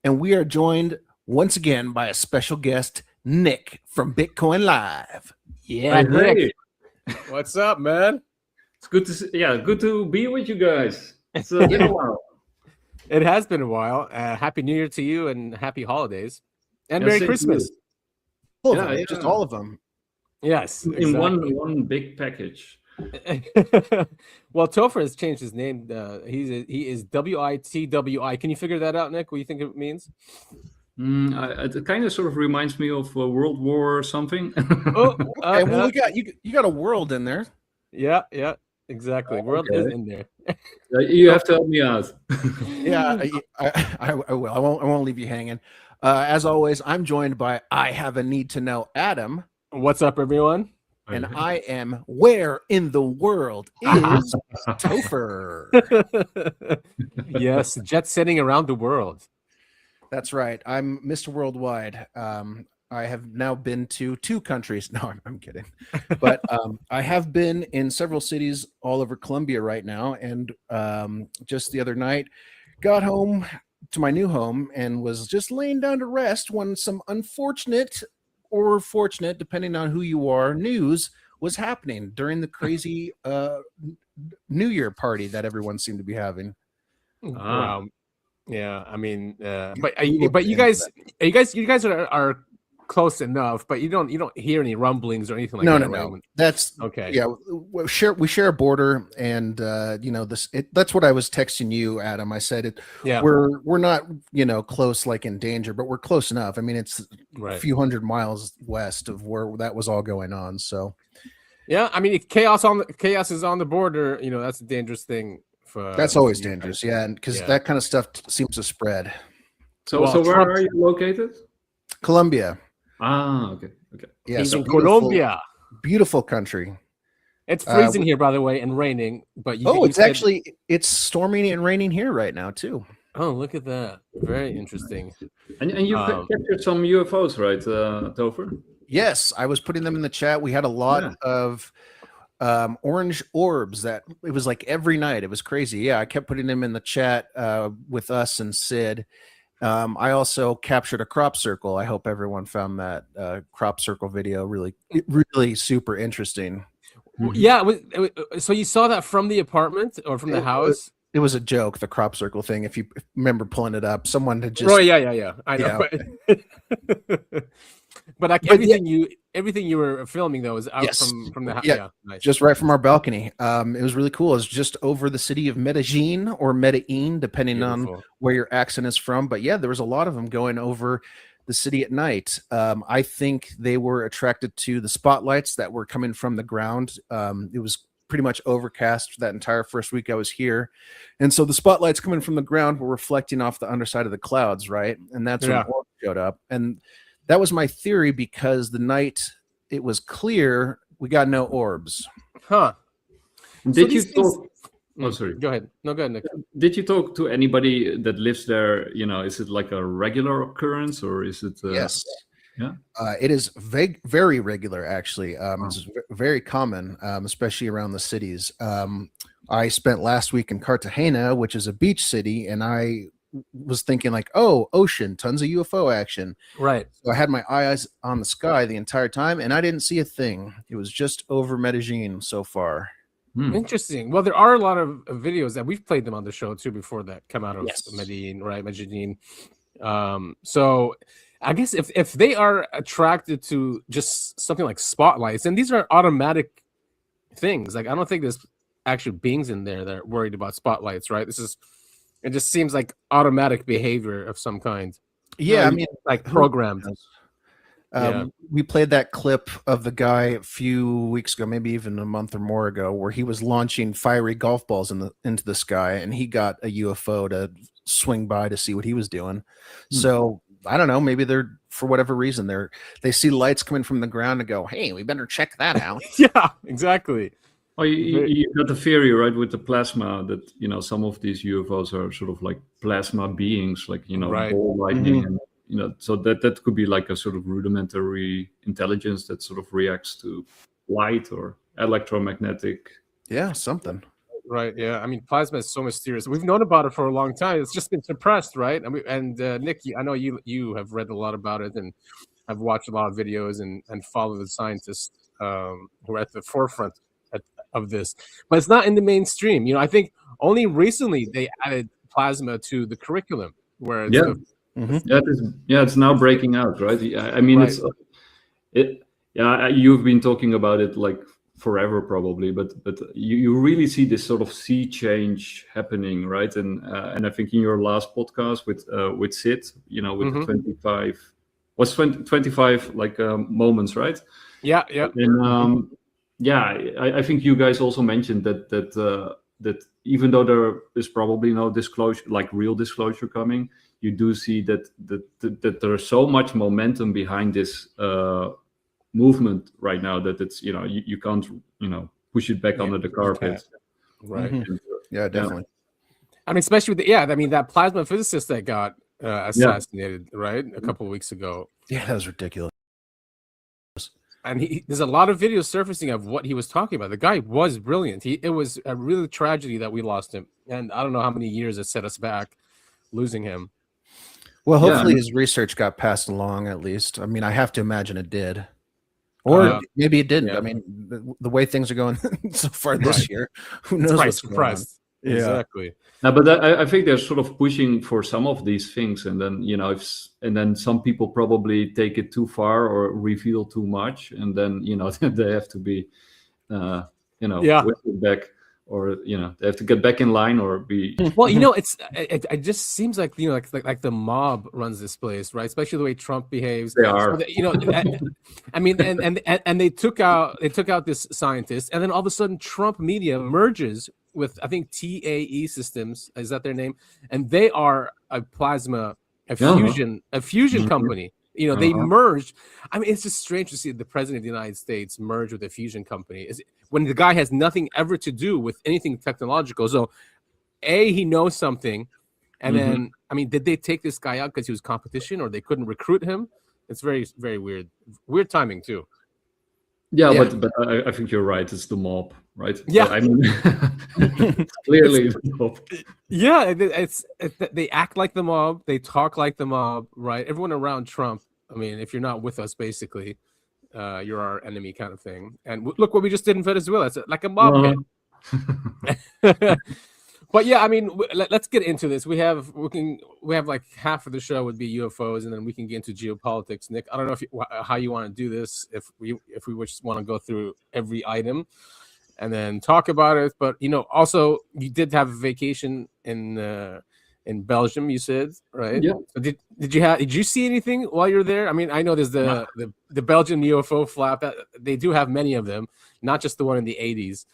and we are joined once again by a special guest, Nick from Bitcoin Live. Yeah, Nick. What's up, man? It's good to good to be with you guys. It's been a while. It has been a while. Happy New Year to you and happy holidays. And Yeah, Merry same to Christmas. All of Yeah, them, yeah. just all of them. Yes. In exactly. one big package. Well, Topher has changed his name. He is WITWI. Can you figure that out, Nick? What do you think it means? It kind of sort of reminds me of World War or something. Oh, Okay, well, we got you got a world in there. yeah, exactly. World is in there. You have to help me out. Yeah, I will. I won't leave you hanging. As always, I'm joined by I have a need to know Adam, What's up, everyone? and I am where in the world is Topher. Yes, jet setting around the world. That's right. I'm Mr. Worldwide. I have now been to 2 countries. No, I'm kidding. But I have been in several cities all over Colombia right now. And just the other night, got home to my new home and was just laying down to rest when some unfortunate or fortunate, depending on who you are, news was happening during the crazy New Year party that everyone seemed to be having. Wow. Yeah, I mean, but you guys are close enough, but you don't hear any rumblings or anything like that. No. Right? That's okay. Yeah, we share a border, and that's what I was texting you, Adam. I said it. Yeah, we're not close like in danger, but we're close enough. I mean, it's right. a few hundred miles west of where that was all going on. So yeah, I mean, if chaos is on the border, that's a dangerous thing. That's always dangerous, yeah, and because that kind of stuff seems to spread. So where are you located? Colombia. Okay. Yeah, He's so in Colombia. Beautiful country. It's freezing here, by the way, and raining. But it's storming and raining here right now too. Oh, look at that! Very interesting. And you captured some UFOs, right, Topher? Yes, I was putting them in the chat. We had a lot of orange orbs that it was like every night. It was crazy. Yeah, I kept putting them in the chat with us and Sid. I also captured a crop circle. I hope everyone found that crop circle video really super interesting. Yeah. So you saw that from the apartment or from the house? It was a joke, the crop circle thing. If you remember pulling it up, someone had just. Oh yeah. I know. But like everything you were filming though is out from the house. Yeah, nice. Just right from our balcony. It was really cool. It was just over the city of Medellin or Medellin, depending on where your accent is from. But yeah, there was a lot of them going over the city at night. I think they were attracted to the spotlights that were coming from the ground. It was pretty much overcast for that entire first week I was here, and so the spotlights coming from the ground were reflecting off the underside of the clouds, right? And that's when orbs showed up. And that was my theory, because the night it was clear, we got no orbs. Huh. Did you talk? Oh, sorry. Go ahead. No, go ahead, Nick. Did you talk to anybody that lives there? Is it like a regular occurrence, or is it? Yes. Yeah. It is very regular, actually. It's very common, especially around the cities. I spent last week in Cartagena, which is a beach city, and I was thinking like, oh, ocean, tons of UFO action. Right. So I had my eyes on the sky the entire time, and I didn't see a thing. It was just over Medellin so far. Interesting. Well, there are a lot of videos that we've played them on the show too before that come out of Medellin, right? Medellin. So I guess if they are attracted to just something like spotlights, and these are automatic things, like I don't think there's actual beings in there that are worried about spotlights, right? It just seems like automatic behavior of some kind. Yeah, I mean, like programmed. We played that clip of the guy a few weeks ago, maybe even a month or more ago, where he was launching fiery golf balls into the sky, and he got a UFO to swing by to see what he was doing. So I don't know, maybe they're, for whatever reason, they see lights coming from the ground and go, hey, we better check that out. Yeah, exactly. Oh, you got the theory, right, with the plasma that, some of these UFOs are sort of like plasma beings, like, ball lightning. And, so that could be like a sort of rudimentary intelligence that sort of reacts to light or electromagnetic. Yeah, something. Right. Yeah. I mean, plasma is so mysterious. We've known about it for a long time. It's just been suppressed, right? I mean, and Nick, I know you have read a lot about it and have watched a lot of videos and follow the scientists who are at the forefront of this. But it's not in the mainstream. You know, I think only recently they added plasma to the curriculum, where it's it's now breaking out, right? I mean, you've been talking about it like forever probably, but you really see this sort of sea change happening, right? And I think in your last podcast with Sid, you know, with the 25 like moments, right? Yeah. And I think you guys also mentioned that even though there is probably no disclosure, like real disclosure coming, you do see that there's so much momentum behind this movement right now that it's, you know, you can't, you know, push it back under the carpet. Right. Yeah, definitely. I mean, especially with I mean, that plasma physicist that got assassinated, right, a couple of weeks ago. Yeah, that was ridiculous. And there's a lot of videos surfacing of what he was talking about. The guy was brilliant. It was a real tragedy that we lost him, and I don't know how many years it set us back losing him. Well, hopefully his research got passed along at least. I mean, I have to imagine it did. Or maybe it didn't. Yeah. I mean, the way things are going so far this year, who knows what's going on. Yeah. Exactly. No, but I think they're sort of pushing for some of these things, and then, you know, and then some people probably take it too far or reveal too much, and then, you know, they have to be, whipped back, or, you know, they have to get back in line or be. Well, you know, it just seems like, you know, like the mob runs this place, right? Especially the way Trump behaves. They are, you know. I mean, and they took out this scientist, and then all of a sudden, Trump media merges with, I think, TAE Systems, is that their name? And they are a fusion company. You know, they merged. I mean, it's just strange to see the president of the United States merge with a fusion company when the guy has nothing ever to do with anything technological. So, he knows something, and then, I mean, did they take this guy out because he was competition, or they couldn't recruit him? It's very, very weird. Weird timing too. Yeah. But I think you're right. It's the mob, right? Yeah, I mean, clearly the mob. Yeah, they act like the mob, they talk like the mob, right? Everyone around Trump. I mean, if you're not with us, basically, you're our enemy, kind of thing. And look what we just did in Venezuela. It's like a mob hit. But yeah, I mean, let's get into this. We have like half of the show would be UFOs, and then we can get into geopolitics. Nick, I don't know how you want to do this. If we just want to go through every item and then talk about it, but, you know, also you did have a vacation in Belgium, you said, right? Yeah. So did you see anything while you're there? I mean, I know there's the Belgian UFO flap. They do have many of them, not just the one in the 80s.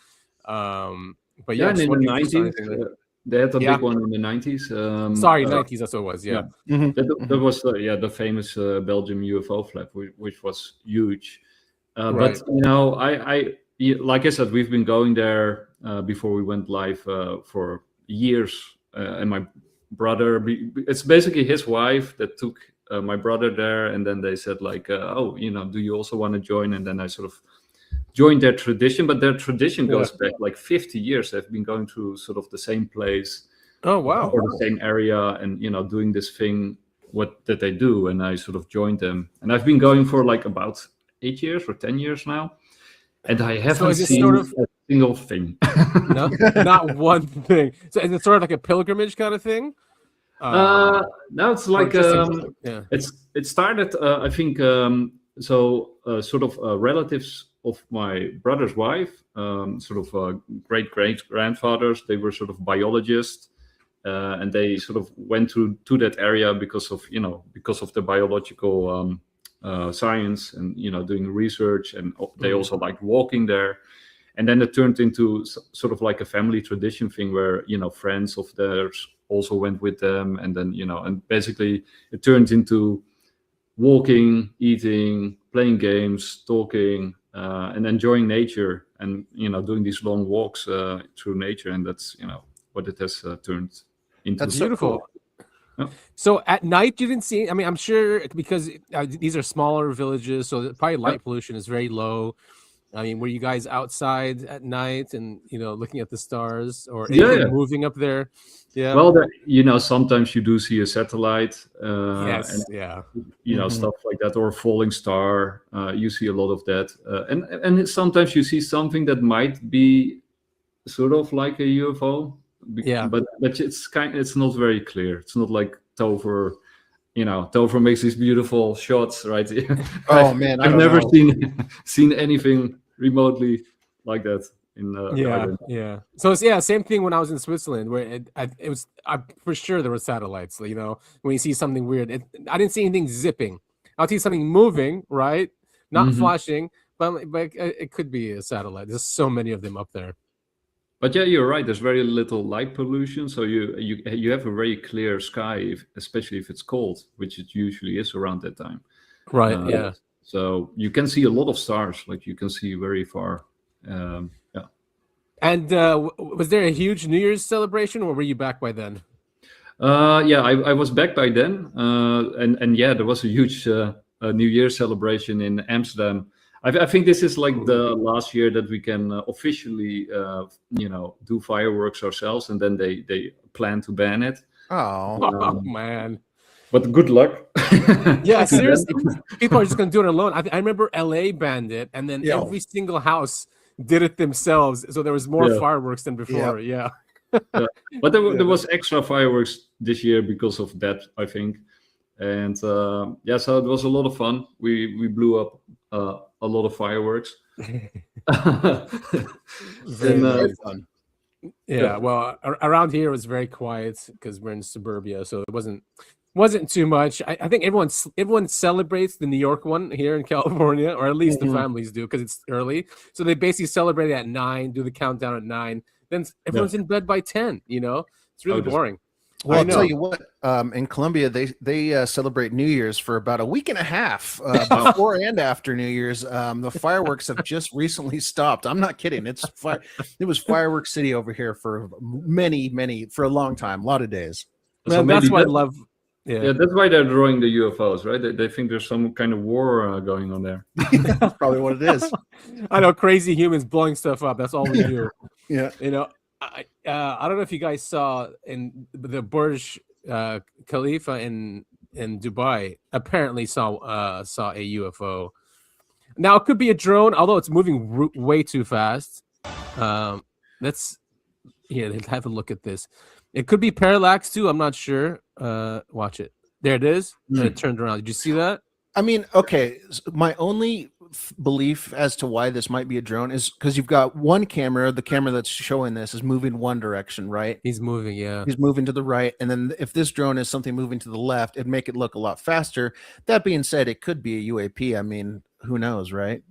But in the 90s, they had a big one in the 90s. 90s, that's what it was. Yeah. That was the famous Belgium UFO flap, which was huge. Right. But, you know, I like I said, we've been going there before we went live for years, and my brother, it's basically his wife that took my brother there, and then they said like, you know, do you also want to join? And then I sort of joined their tradition, but their tradition goes back like 50 years. They've been going through sort of the same place, or the same area, and, you know, doing this thing that they do, and I sort of joined them, and I've been going for like about 8 years or 10 years now. And I haven't seen a single thing. No, not one thing. So is it sort of like a pilgrimage kind of thing? No, it's like it started. I think sort of relatives of my brother's wife, sort of great grandfathers. They were sort of biologists, and they sort of went to that area because of the biological. Science and, you know, doing research, and they also liked walking there, and then it turned into sort of like a family tradition thing where, you know, friends of theirs also went with them, and then, you know, and basically it turned into walking, eating, playing games, talking, and enjoying nature, and, you know, doing these long walks through nature, and that's, you know, what it has turned into. That's beautiful. So at night you didn't see, I mean, I'm sure because these are smaller villages, so probably light pollution is very low. I mean, were you guys outside at night and looking at the stars or anything moving up there? Yeah. Well, sometimes you do see a satellite. Yes. And, yeah. Stuff like that, or a falling star. You see a lot of that, and sometimes you see something that might be sort of like a UFO. Yeah. But it's not very clear. It's not like Topher. Topher makes these beautiful shots, right? Oh man, I've never seen anything remotely like that. Yeah. So same thing when I was in Switzerland, where I'm for sure there were satellites. When you see something weird, I didn't see anything zipping. I'll see something moving, right? Not flashing, but it could be a satellite. There's so many of them up there. But yeah, you're right. There's very little light pollution, so you have a very clear sky, especially if it's cold, which it usually is around that time. Right. Yeah. So you can see a lot of stars, like you can see very far. And was there a huge New Year's celebration, or were you back by then? I was back by then, and there was a huge New Year celebration in Amsterdam. I think this is like the last year that we can officially, do fireworks ourselves, and then they plan to ban it. Oh man! But good luck. Yeah, seriously, people are just going to do it alone. I remember LA banned it, and then every single house did it themselves. So there was more fireworks than before. Yeah. But there was extra fireworks this year because of that, I think. And so it was a lot of fun. We blew up a lot of fireworks. Very fun. Yeah, well, around here it was very quiet because we're in suburbia, so it wasn't too much. I think everyone celebrates the New York one here in California, or at least the families do, because it's early. So they basically celebrate at 9, do the countdown at 9. Then everyone's in bed by 10. It's really boring. Well, I'll tell you what. In Colombia, they celebrate New Year's for about a week and a half before and after New Year's. The fireworks have just recently stopped. I'm not kidding. It was fireworks city over here for for a long time, a lot of days. So that's why I love. Yeah, that's why they're drawing the UFOs, right? They think there's some kind of war going on there. That's probably what it is. I know, crazy humans blowing stuff up. That's all we do. Yeah. I don't know if you guys saw in the Burj Khalifa in Dubai. Apparently saw a UFO. Now it could be a drone, although it's moving way too fast. Let's have a look at this. It could be parallax too. I'm not sure. Watch it. There it is. And it turned around. Did you see that? I mean, okay. My only belief as to why this might be a drone is because you've got one camera. The camera that's showing this is moving one direction, right? He's moving, yeah. He's moving to the right. And then if this drone is something moving to the left, it'd make it look a lot faster. That being said, it could be a UAP. I mean, who knows, right?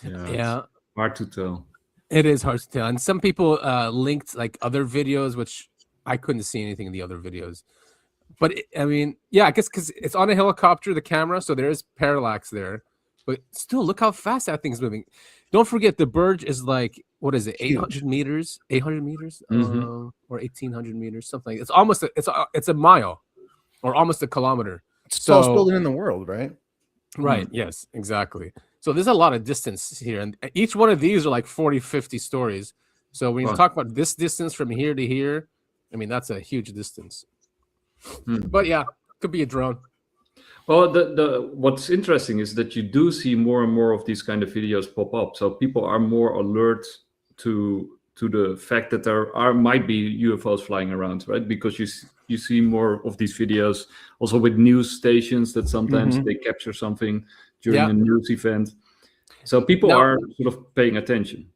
Yeah. Hard to tell. It is hard to tell. And some people linked like other videos, which I couldn't see anything in the other videos. But I guess because it's on a helicopter, the camera, so there is parallax there. But still, look how fast that thing's moving. Don't forget, the Burj is like, what is it, 800 meters? 800 meters? Or 1,800 meters, something. It's almost it's a mile, or almost a kilometer. It's the tallest building in the world, right? Right. Yes, exactly. So there's a lot of distance here, and each one of these are like 40, 50 stories. So when you talk about this distance from here to here, I mean, that's a huge distance. But yeah, could be a drone. Well, the what's interesting is that you do see more and more of these kind of videos pop up. So people are more alert to the fact that there might be UFOs flying around, right? Because you see more of these videos also with news stations that sometimes they capture something during a news event. So people are sort of paying attention.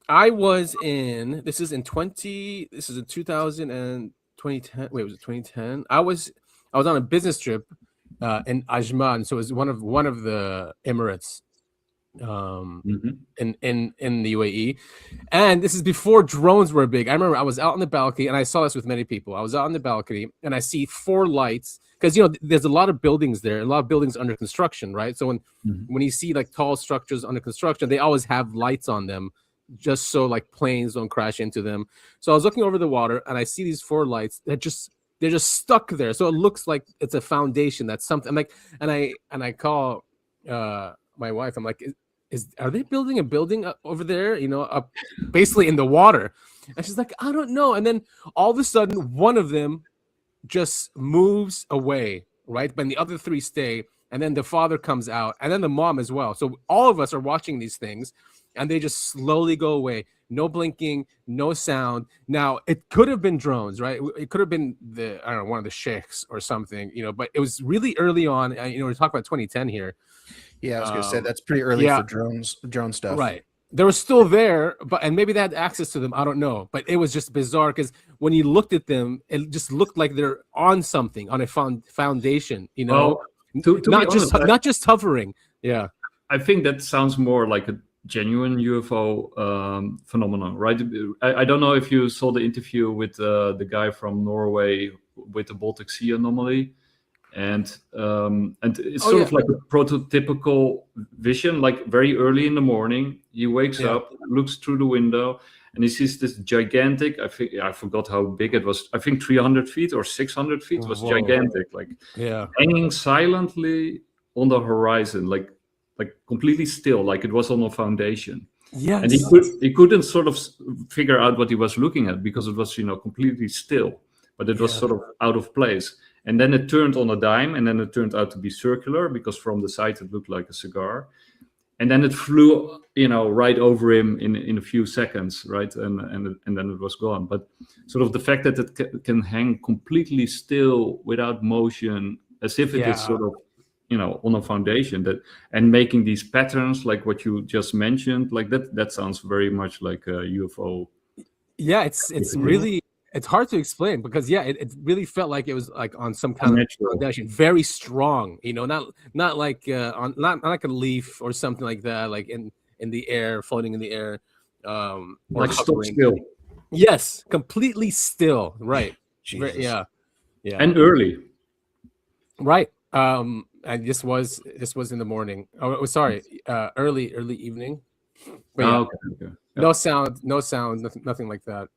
I was in, this is in 2000 and 2010. Wait, was it 2010? I was on a business trip in Ajman, so it was one of the Emirates in the UAE, and this is before drones were big. I remember I was out on the balcony, and I saw this with many people. I was out on the balcony, and I see 4 lights because there's a lot of buildings there, a lot of buildings under construction, right? So when you see like tall structures under construction, they always have lights on them, just so like planes don't crash into them. So I was looking over the water, and I see these 4 lights that they're just stuck there. So it looks like it's a foundation. That's something. I'm like, and I call my wife. I'm like, are they building a building over there? Up basically in the water. And she's like, I don't know. And then all of a sudden, one of them just moves away, right? But the other three stay. And then the father comes out, and then the mom as well. So all of us are watching these things, and they just slowly go away. No blinking, no sound. Now, it could have been drones, right? It could have been one of the sheikhs or something, but it was really early on. We're talking about 2010 here. Yeah, I was going to say that's pretty early for drone stuff. Right. They were still there, and maybe they had access to them. I don't know. But it was just bizarre because when you looked at them, it just looked like they're on something, on a foundation, Well, not just hovering. Yeah. I think that sounds more like a genuine UFO phenomenon, right? I don't know if you saw the interview with the guy from Norway with the Baltic Sea anomaly, and it's sort of like a prototypical vision. Like very early in the morning, he wakes up, looks through the window, and he sees this gigantic. I forgot how big it was. I think 300 feet or 600 feet was gigantic, like hanging silently on the horizon, like completely still, like it was on a foundation. Yes. And he couldn't sort of figure out what he was looking at because it was, completely still, but it was sort of out of place. And then it turned on a dime, and then it turned out to be circular because from the side it looked like a cigar. And then it flew, right over him in a few seconds, right? And then it was gone. But sort of the fact that it can hang completely still without motion, as if it is sort of, on a foundation and making these patterns like what you just mentioned, like that sounds very much like a UFO. Yeah, it's really, it's hard to explain because it really felt like it was like on some kind of foundation, very strong, not like not like a leaf or something like that, like in the air, floating in the air, like still. Yes, completely still, right? Yeah, and early, right. And this was in the morning. Oh, sorry, early evening. But okay. No sound, nothing like that.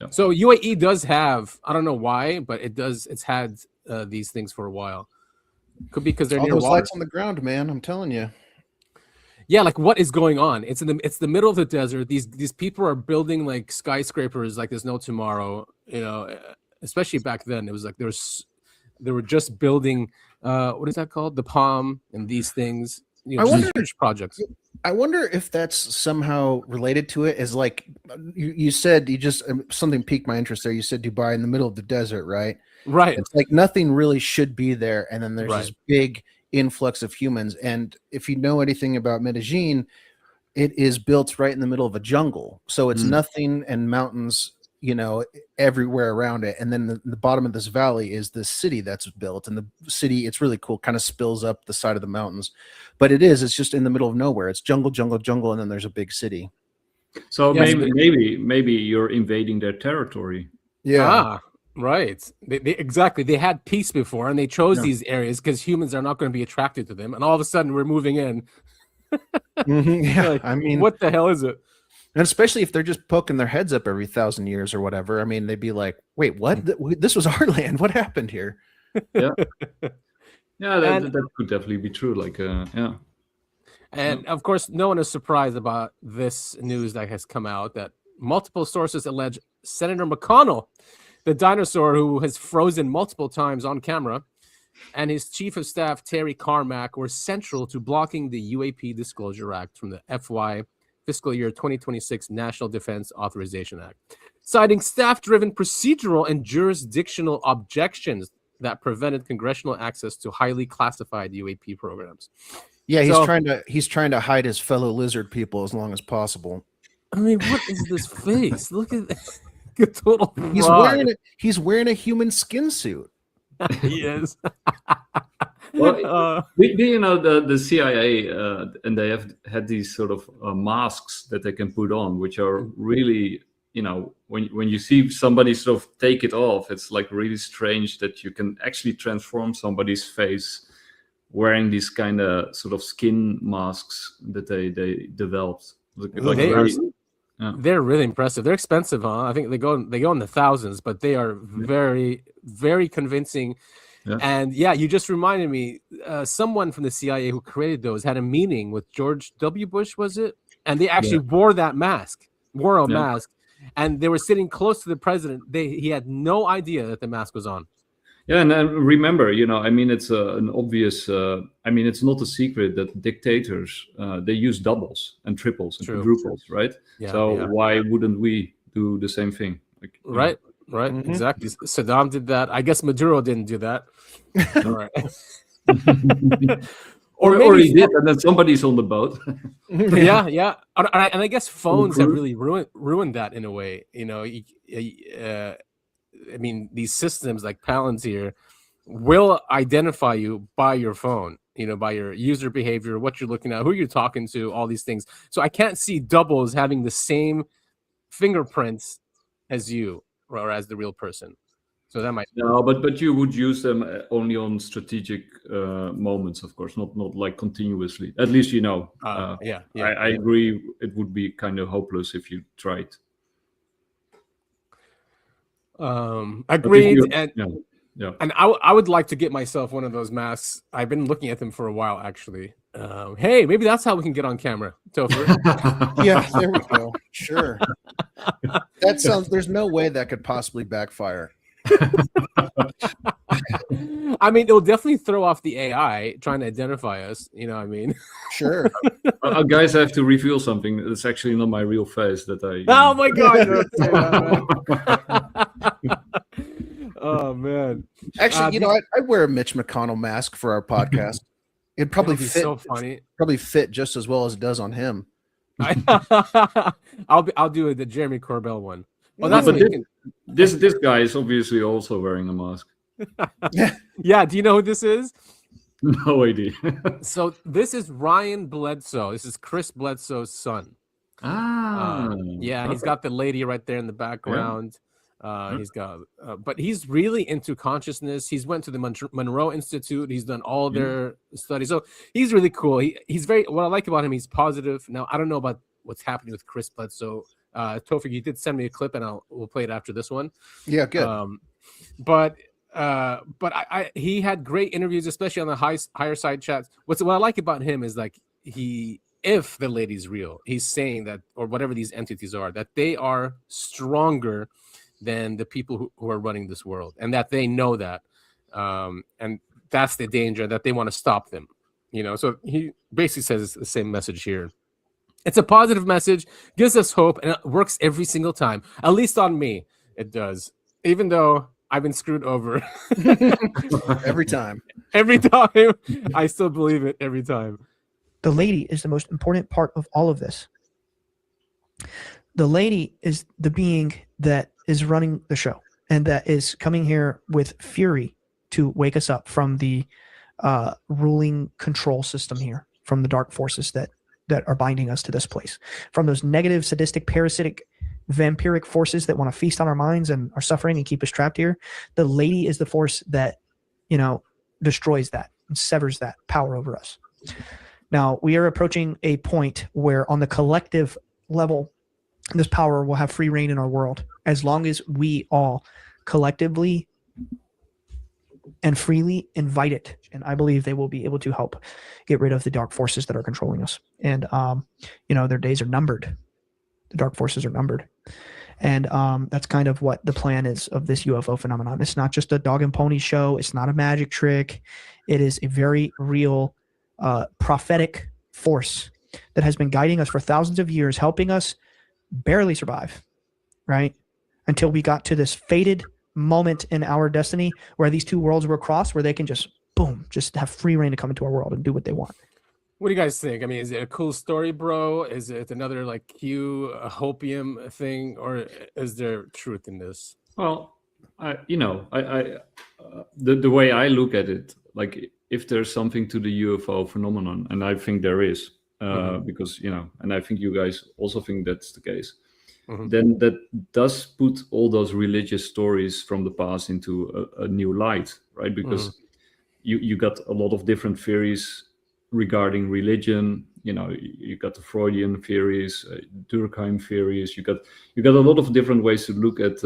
Yeah. So UAE does have, I don't know why, but it's had these things for a while. Could be because they're near those water. lights on the ground, man. I'm telling you. Yeah, like what is going on? It's the middle of the desert. These people are building like skyscrapers like there's no tomorrow. Especially back then, it was like they were just building. What is that called? The Palm and these things. Huge projects. I wonder if that's somehow related to it. As like you said, something piqued my interest there. You said Dubai in the middle of the desert, right? Right. It's like nothing really should be there, and then there's this big influx of humans. And if you know anything about Medellin, it is built right in the middle of a jungle, so it's nothing and mountains, everywhere around it. And then the bottom of this valley is this city that's built, and the city, it's really cool, kind of spills up the side of the mountains, but it's just in the middle of nowhere. It's jungle, and then there's a big city. So maybe you're invading their territory. Right. They exactly. They had peace before, and they chose these areas because humans are not going to be attracted to them, and all of a sudden we're moving in. Yeah, I mean, what the hell is it? And especially if they're just poking their heads up every 1,000 years or whatever. I mean, they'd be like, wait, what? This was our land. What happened here? Yeah. That could definitely be true. And of course, no one is surprised about this news that has come out that multiple sources allege Senator McConnell, the dinosaur who has frozen multiple times on camera, and his chief of staff, Terry Carmack, were central to blocking the UAP Disclosure Act from the FY Fiscal Year 2026 National Defense Authorization Act, citing staff-driven procedural and jurisdictional objections that prevented congressional access to highly classified UAP programs. Yeah, he's trying to hide his fellow lizard people as long as possible. I mean, what is this face? Look at the total fraud. He's wearing a human skin suit. He is. Well, the CIA and they have had these sort of masks that they can put on, which are really, when you see somebody sort of take it off, it's like really strange that you can actually transform somebody's face wearing these kind of sort of skin masks that they developed. They're really impressive. They're expensive, huh? I think they go in the thousands, but they are very, very convincing. Yeah. And you just reminded me, someone from the CIA who created those had a meeting with George W. Bush, was it? And they actually wore a mask, and they were sitting close to the president. He had no idea that the mask was on. Yeah, and remember, I mean, it's an obvious. I mean, it's not a secret that dictators they use doubles and triples and quadruples, right? Yeah, so why wouldn't we do the same thing? Like, right, exactly. Saddam did that. I guess Maduro didn't do that. All right. Or he did, and then somebody's on the boat. yeah. And I guess phones have really ruined that in a way. I mean, these systems like Palantir will identify you by your phone, by your user behavior, what you're looking at, who you're talking to, all these things. So I can't see doubles having the same fingerprints as you or as the real person. So that might but you would use them only on strategic moments, of course, not like continuously. At least I agree. It would be kind of hopeless if you tried. Agreed. And I would like to get myself one of those masks. I've been looking at them for a while, actually. Hey, maybe that's how we can get on camera, Topher. Yeah, there we go. Sure. That sounds. There's no way that could possibly backfire. I mean, it'll definitely throw off the AI trying to identify us. You know what I mean? Sure. Guys, I have to reveal something. It's actually not my real face that I... Oh, my God. Oh, man. Actually, I'd wear a Mitch McConnell mask for our podcast. It'd probably fit. So funny. Probably fit just as well as it does on him. I'll do the Jeremy Corbell one. Well, that's this guy is obviously also wearing a mask. Yeah. Do you know who this is? No idea. So this is Ryan Bledsoe. This is Chris Bledsoe's son. He's got the lady right there in the background. He's got, but he's really into consciousness. He's went to the Monroe Institute. He's done all their studies. So he's really cool. He's very. What I like about him, he's positive. Now I don't know about what's happening with Chris Bledsoe. Topher, you did send me a clip, and we'll play it after this one. Yeah, good. But he had great interviews, especially on the higher side chats. What I like about him is like if the lady's real, he's saying that, or whatever these entities are, that they are stronger than the people who are running this world, and that they know that, and that's the danger, that they want to stop them. So he basically says the same message here. It's a positive message, gives us hope, and it works every single time. At least on me, it does. Even though I've been screwed over. Every time. Every time. I still believe it every time. The lady is the most important part of all of this. The lady is the being that is running the show and that is coming here with fury to wake us up from the ruling control system here, from the dark forces that are binding us to this place, from those negative, sadistic, parasitic, vampiric forces that want to feast on our minds and our suffering and keep us trapped here. The lady is the force that, destroys that and severs that power over us. Now, we are approaching a point where on the collective level, this power will have free reign in our world as long as we all collectively and freely invite it. And I believe they will be able to help get rid of the dark forces that are controlling us. And, their days are numbered. The dark forces are numbered. And that's kind of what the plan is of this UFO phenomenon. It's not just a dog and pony show. It's not a magic trick. It is a very real prophetic force that has been guiding us for thousands of years, helping us barely survive, right? Until we got to this fated moment in our destiny where these two worlds were crossed, where they can just have free reign to come into our world and do what they want. What do you guys think? I mean, is it a cool story, bro? Is it another like hopium thing, or is there truth in this? Well, the way I look at it, like if there's something to the UFO phenomenon, and I think there is, because and I think you guys also think that's the case. Then that does put all those religious stories from the past into a new light, right? Because you got a lot of different theories regarding religion. You got the Freudian theories, Durkheim theories. You got a lot of different ways to look at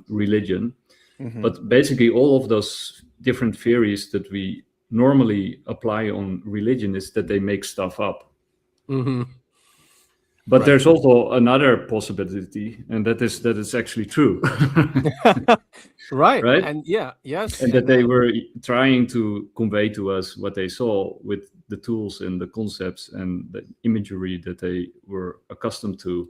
religion. But basically, all of those different theories that we normally apply on religion is that they make stuff up. Mm-hmm. But there's also another possibility, and that is that it's actually true. Right. Right. And yes. And that they were trying to convey to us what they saw with the tools and the concepts and the imagery that they were accustomed to,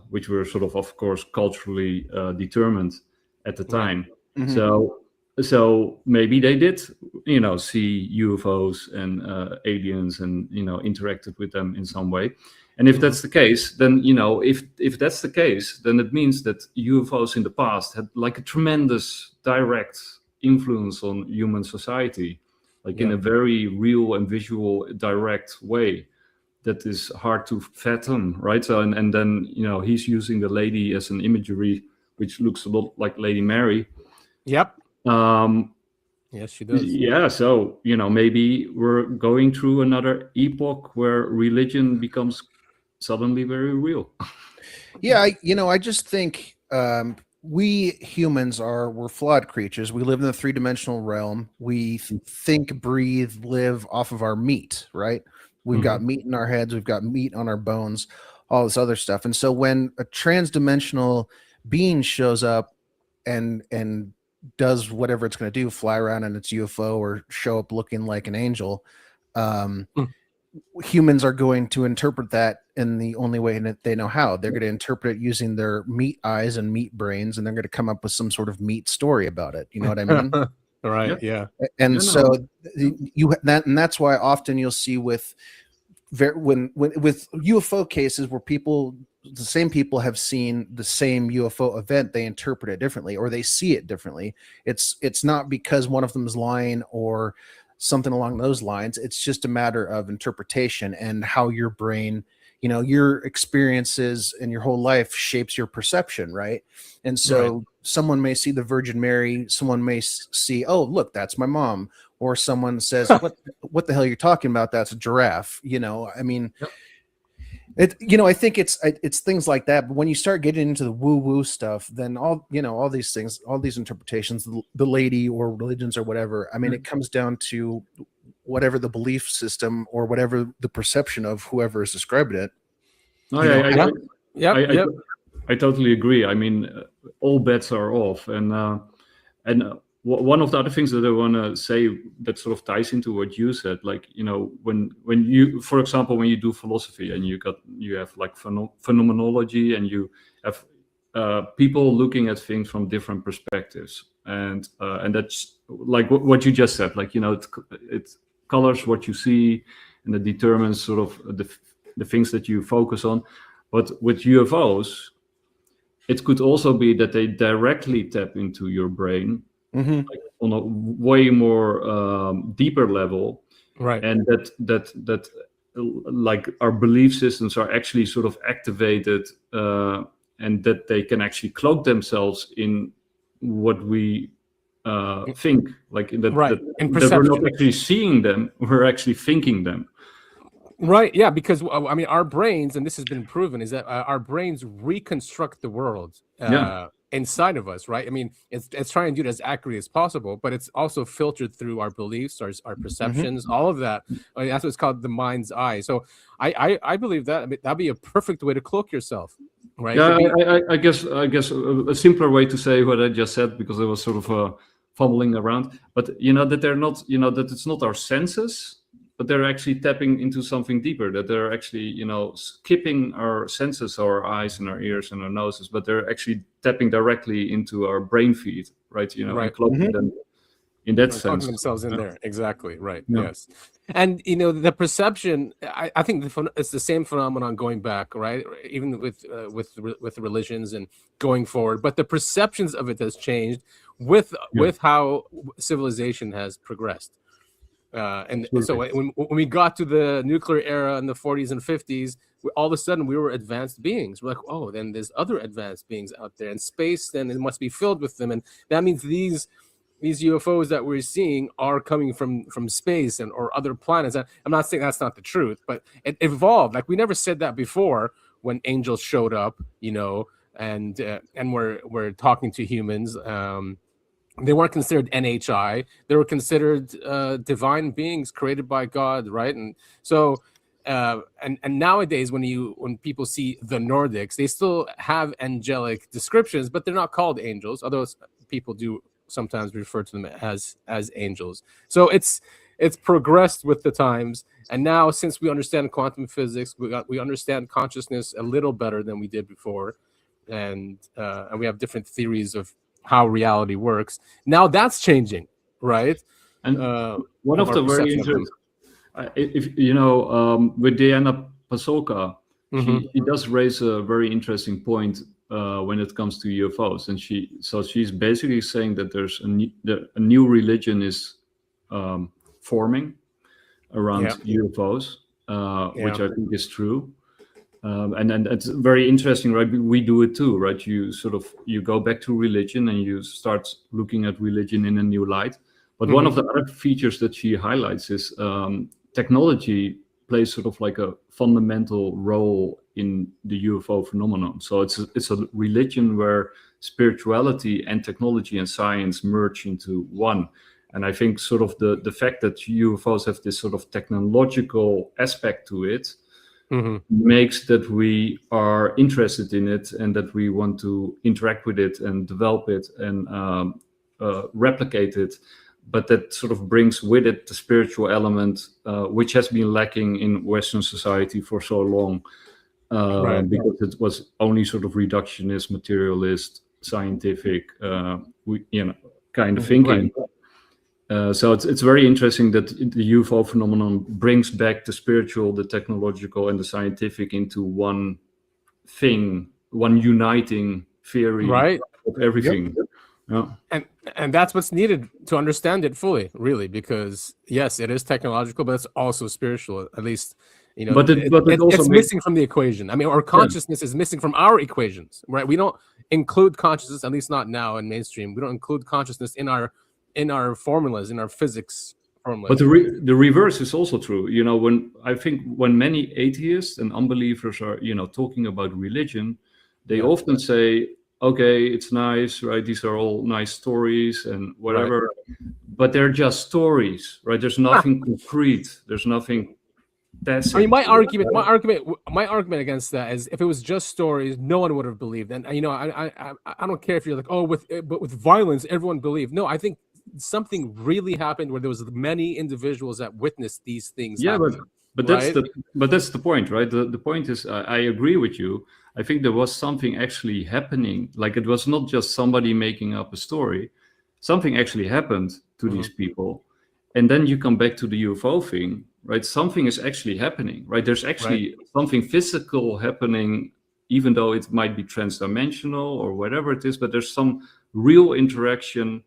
which were sort of course, culturally determined at the time. Mm-hmm. So maybe they did, see UFOs and aliens and, interacted with them in some way. And if that's the case, then, if that's the case, then it means that UFOs in the past had like a tremendous direct influence on human society, like in a very real and visual, direct way that is hard to fathom, right? So, and then, he's using the lady as an imagery, which looks a lot like Lady Mary. Yep. Yes, she does. Yeah, so, maybe we're going through another epoch where religion becomes suddenly very real. Yeah, I just think we humans we're flawed creatures. We live in the three-dimensional realm. We think, breathe, live off of our meat, right? We've got meat in our heads, we've got meat on our bones, all this other stuff. And so when a trans-dimensional being shows up and does whatever it's going to do, fly around in its UFO or show up looking like an angel, humans are going to interpret that in the only way that they know how. They're going to interpret it using their meat eyes and meat brains, and they're going to come up with some sort of meat story about it. You know what I mean? Right. Yeah. And so and that's why often you'll see with UFO cases where the same people have seen the same UFO event, they interpret it differently or they see it differently. It's not because one of them is lying or something along those lines. It's just a matter of interpretation and how your brain, your experiences and your whole life shapes your perception, right? And so someone may see the Virgin Mary, someone may see, oh, look, that's my mom, or someone says, what the hell are you talking about? That's a giraffe. I mean, I think it's things like that. But when you start getting into the woo-woo stuff, then all these things, all these interpretations, the lady or religions or whatever, I mean, it comes down to whatever the belief system or whatever the perception of whoever is describing it. I totally agree. I mean, all bets are off. And one of the other things that I want to say that sort of ties into what you said, like, when you, for example, when you do philosophy and you have like phenomenology and you have people looking at things from different perspectives, and that's like what you just said, like, it colors what you see and it determines sort of the things that you focus on. But with UFOs, it could also be that they directly tap into your brain, like on a way more deeper level, right? And that like our belief systems are actually sort of activated, and that they can actually cloak themselves in what we think, like in that, in that we're not actually seeing them, we're actually thinking them. Right. Yeah. Because I mean, our brains, and this has been proven, is that our brains reconstruct the world inside of us. Right. I mean, it's trying to do it as accurate as possible, but it's also filtered through our beliefs, our perceptions, all of that. I mean, that's what it's called, the mind's eye. So I believe that. I mean, that'd be a perfect way to cloak yourself. Right. Yeah. I guess a simpler way to say what I just said, because it was sort of fumbling around, but that they're not, that it's not our senses, but they're actually tapping into something deeper, that they're actually, skipping our senses, our eyes and our ears and our noses, but they're actually tapping directly into our brain feed, right? And cloaking them in that sense. Cloaking themselves in there. Exactly. Right. Yeah. Yes. And, the perception, I think it's the same phenomenon going back, right? Even with religions and going forward, but the perceptions of it has changed with how civilization has progressed. And so when we got to the nuclear era in the 40s and 50s, all of a sudden we were advanced beings. We're like, oh, then there's other advanced beings out there, and space, then it must be filled with them. And that means these UFOs that we're seeing are coming from space or other planets. I'm not saying that's not the truth, but it evolved. Like, we never said that before when angels showed up, and we're talking to humans. They weren't considered NHI. They were considered divine beings created by God, right? And so, and nowadays, when people see the Nordics, they still have angelic descriptions, but they're not called angels. Although people do sometimes refer to them as angels. So it's progressed with the times, and now since we understand quantum physics, we understand consciousness a little better than we did before, and we have different theories of how reality works. Now that's changing, right? And one of the very interesting, if you know, with Diana Pasolka, she does raise a very interesting point when it comes to UFOs, and she's basically saying that there's a new religion is forming around UFOs, which I think is true. And it's very interesting, right? We do it too, right? You go back to religion and you start looking at religion in a new light. But one of the other features that she highlights is technology plays sort of like a fundamental role in the UFO phenomenon. So it's a religion where spirituality and technology and science merge into one. And I think sort of the fact that UFOs have this sort of technological aspect to it makes that we are interested in it and that we want to interact with it and develop it and replicate it. But that sort of brings with it the spiritual element, which has been lacking in Western society for so long, because it was only sort of reductionist, materialist, scientific, kind of thinking. So it's very interesting that the UFO phenomenon brings back the spiritual, the technological, and the scientific into one thing, one uniting theory of everything. Yeah. And that's what's needed to understand it fully, really, because yes, it is technological, but it's also spiritual. At least, you know, but it's missing from the equation. I mean, our consciousness is missing from our equations, right? We don't include consciousness, at least not now in mainstream. We don't include consciousness in our formulas, in our physics formulas. But the reverse is also true. You know, when many atheists and unbelievers are, you know, talking about religion, they often say, okay, it's nice, right? These are all nice stories and whatever, but they're just stories, right? There's nothing concrete. There's nothing. I mean, my argument against that is, if it was just stories, no one would have believed. And you know, I don't care if you're like, oh, but with violence, everyone believed. No, I think something really happened where there was many individuals that witnessed these things. Yeah, but that's the point, right? The point is, I agree with you. I think there was something actually happening. Like, it was not just somebody making up a story. Something actually happened to these people. And then you come back to the UFO thing, right? Something is actually happening, right? There's actually something physical happening, even though it might be transdimensional or whatever it is, but there's some real interaction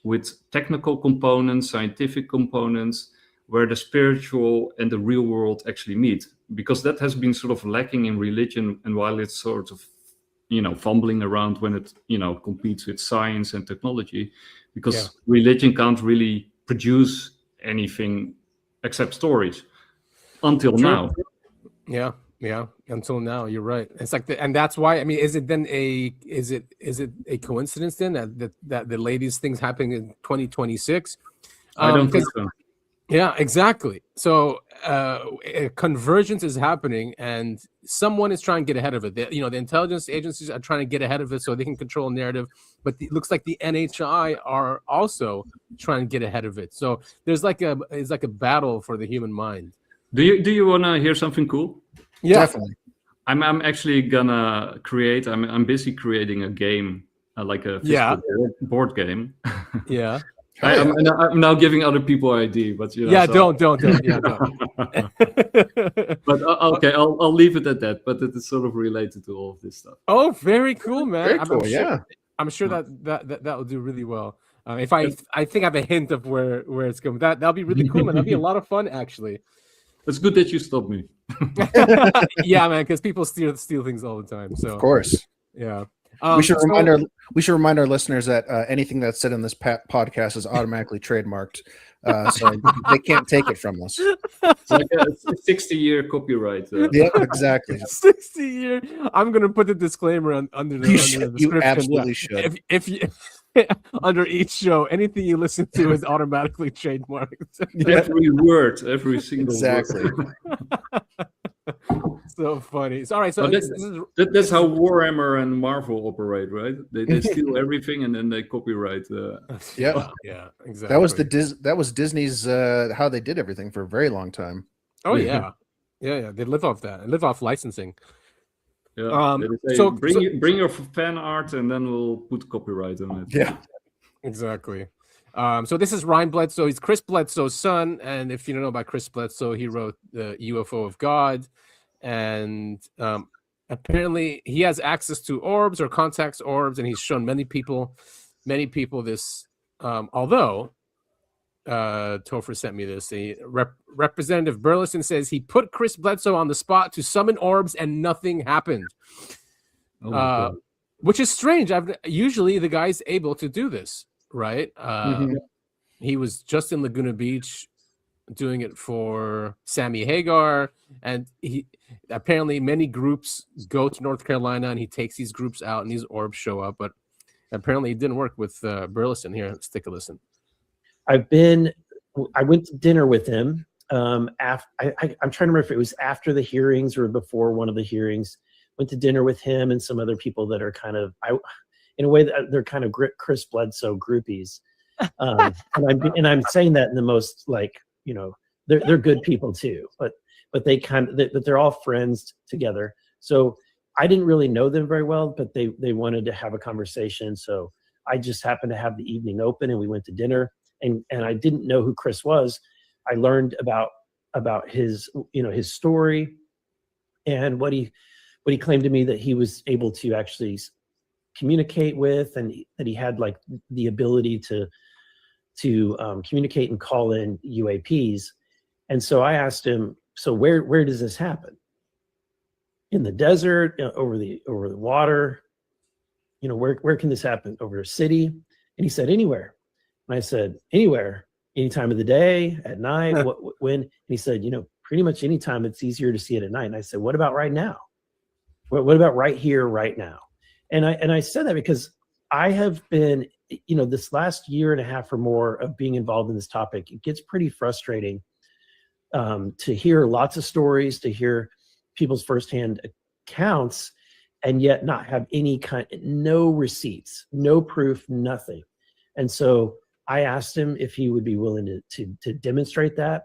with technical components, scientific components, where the spiritual and the real world actually meet. Because that has been sort of lacking in religion, and while it's sort of, you know, fumbling around when it, you know, competes with science and technology, because religion can't really produce anything except stories until now. Yeah, until now, you're right. It's like, and that's why, I mean, is it a coincidence then that the latest things happening in 2026? I don't think so. Yeah, exactly. So convergence is happening, and someone is trying to get ahead of it. The intelligence agencies are trying to get ahead of it so they can control narrative. But it looks like the NHI are also trying to get ahead of it. So there's it's like a battle for the human mind. Do you want to hear something cool? Yeah, definitely. I'm actually gonna create. I'm busy creating a game, like a board game. Yeah. I'm now giving other people ID, but you know. Yeah, so. Don't. Yeah, don't. But okay, I'll leave it at that. But it is sort of related to all of this stuff. Oh, very cool, man! Very cool, I'm sure that will do really well. If I think I have a hint of where it's going. That'll be really cool, man. That'll be a lot of fun, actually. It's good that you stopped me. Yeah, man, because people steal things all the time. So of course, yeah. We should remind our listeners that anything that's said in this podcast is automatically trademarked, so they can't take it from us. It's like a 60-year copyright. Yeah, exactly. 60-year. I'm gonna put the disclaimer under the description. You absolutely should. If under each show. Anything you listen to is automatically trademarked. Every word, every single word. So funny. All right, so that's how Warhammer and Marvel operate, right? They steal everything and then they copyright. Yeah, exactly. That was Disney's how they did everything for a very long time. Oh yeah. They live off that and live off licensing. Yeah. So bring your fan art and then we'll put copyright on it. Yeah, exactly. So this is Ryan Bledsoe. He's Chris Bledsoe's son, and if you don't know about Chris Bledsoe, he wrote the UFO of God, and apparently he has access to orbs or contacts orbs, and he's shown many people this. Although Topher sent me this, Representative Burleson says he put Chris Bledsoe on the spot to summon orbs, and nothing happened. Which is strange. Usually the guy's able to do this. Right. He was just in Laguna Beach doing it for Sammy Hagar, and he apparently many groups go to North Carolina and he takes these groups out and these orbs show up, but apparently it didn't work with Burleson. Here, let's take a listen. I went to dinner with him. I'm trying to remember if it was after the hearings or before one of the hearings. Went to dinner with him and some other people that are kind of in a way that they're kind of Chris Bledsoe groupies, and I'm saying that in the most they're good people too, but they're all friends together. So I didn't really know them very well, but they wanted to have a conversation. So I just happened to have the evening open, and we went to dinner. And I didn't know who Chris was. I learned about his his story, and what he claimed to me that he was able to actually communicate with, and that he had like the ability to communicate and call in UAPs. And so I asked him, so where does this happen? In the desert, over the water? Where can this happen? Over a city? And he said, anywhere. And I said, anywhere, any time of the day, at night, when? And he said, pretty much any time. It's easier to see it at night. And I said, what about right now? What about right here, right now? And I said that because I have been, this last year and a half or more of being involved in this topic, it gets pretty frustrating to hear lots of stories, to hear people's firsthand accounts, and yet not have no receipts, no proof, nothing. And so I asked him if he would be willing to demonstrate that.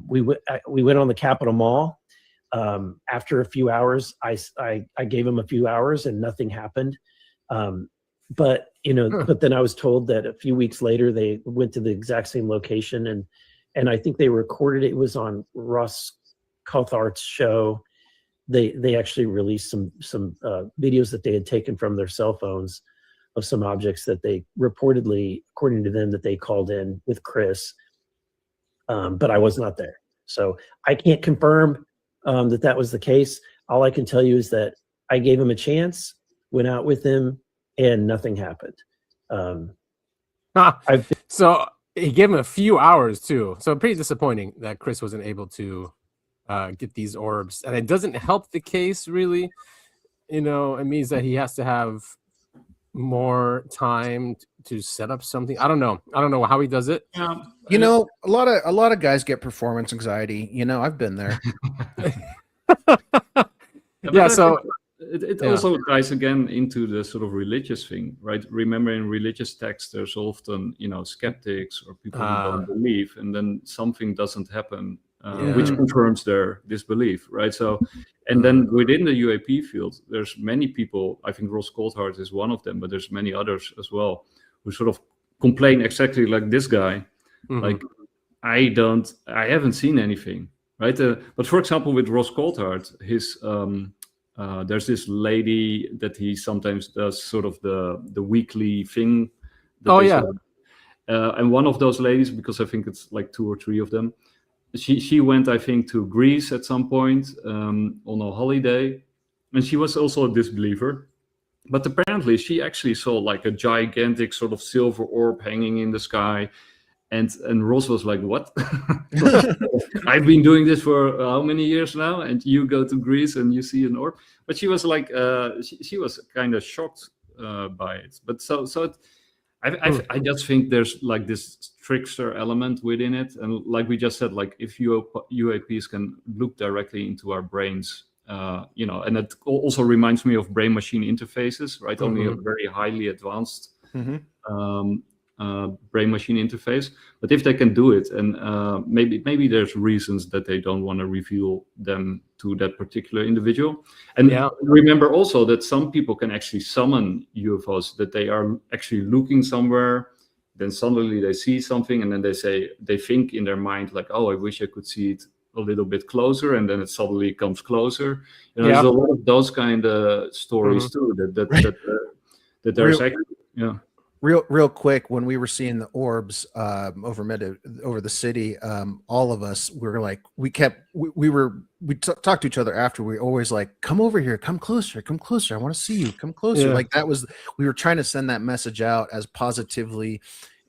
We went on the Capitol Mall. After a few hours, I gave him a few hours and nothing happened. But then I was told that a few weeks later they went to the exact same location, and I think they recorded it. It was on Ross Coulthard's show. They actually released some videos that they had taken from their cell phones of some objects that they reportedly, according to them, that they called in with Chris. But I was not there, so I can't confirm that was the case. All I can tell you is that I gave him a chance, went out with him, and nothing happened. So he gave him a few hours too. So pretty disappointing that Chris wasn't able to get these orbs, and it doesn't help the case really. It means that he has to have more time to set up something. I don't know how he does it. A lot of guys get performance anxiety. I've been there. Yeah, so it also ties again into the sort of religious thing, right? Remember, in religious texts there's often skeptics or people who don't believe, and then something doesn't happen which confirms their disbelief, right? So, and then within the UAP field, there's many people, I think Ross Coulthard is one of them, but there's many others as well, who sort of complain exactly like this guy. Like, I haven't seen anything, right? But for example, with Ross Coulthard, there's this lady that he sometimes does sort of the weekly thing. And one of those ladies, because I think it's like 2 or 3 of them, she went, I think, to Greece at some point on a holiday, and she was also a disbeliever. But apparently she actually saw like a gigantic sort of silver orb hanging in the sky. And Ross was like, what? I've been doing this for how many years now? And you go to Greece and you see an orb. But she was like, she was kind of shocked by it. But so I just think there's like this trickster element within it, and like we just said, like if UAPs can look directly into our brains, and it also reminds me of brain-machine interfaces, right? Only a very highly advanced brain-machine interface. But if they can do it, and maybe there's reasons that they don't want to reveal them to that particular individual. And remember also that some people can actually summon UFOs, that they are actually looking somewhere, then suddenly they see something, and then they think in their mind like, oh, I wish I could see it a little bit closer, and then it suddenly comes closer. There's a lot of those kind of stories too, that there's actually, Real quick, when we were seeing the orbs over the city, all of us were like, we talked to each other after. We always like, come over here, come closer, I want to see you, come closer. Yeah. Like that was, we were trying to send that message out as positively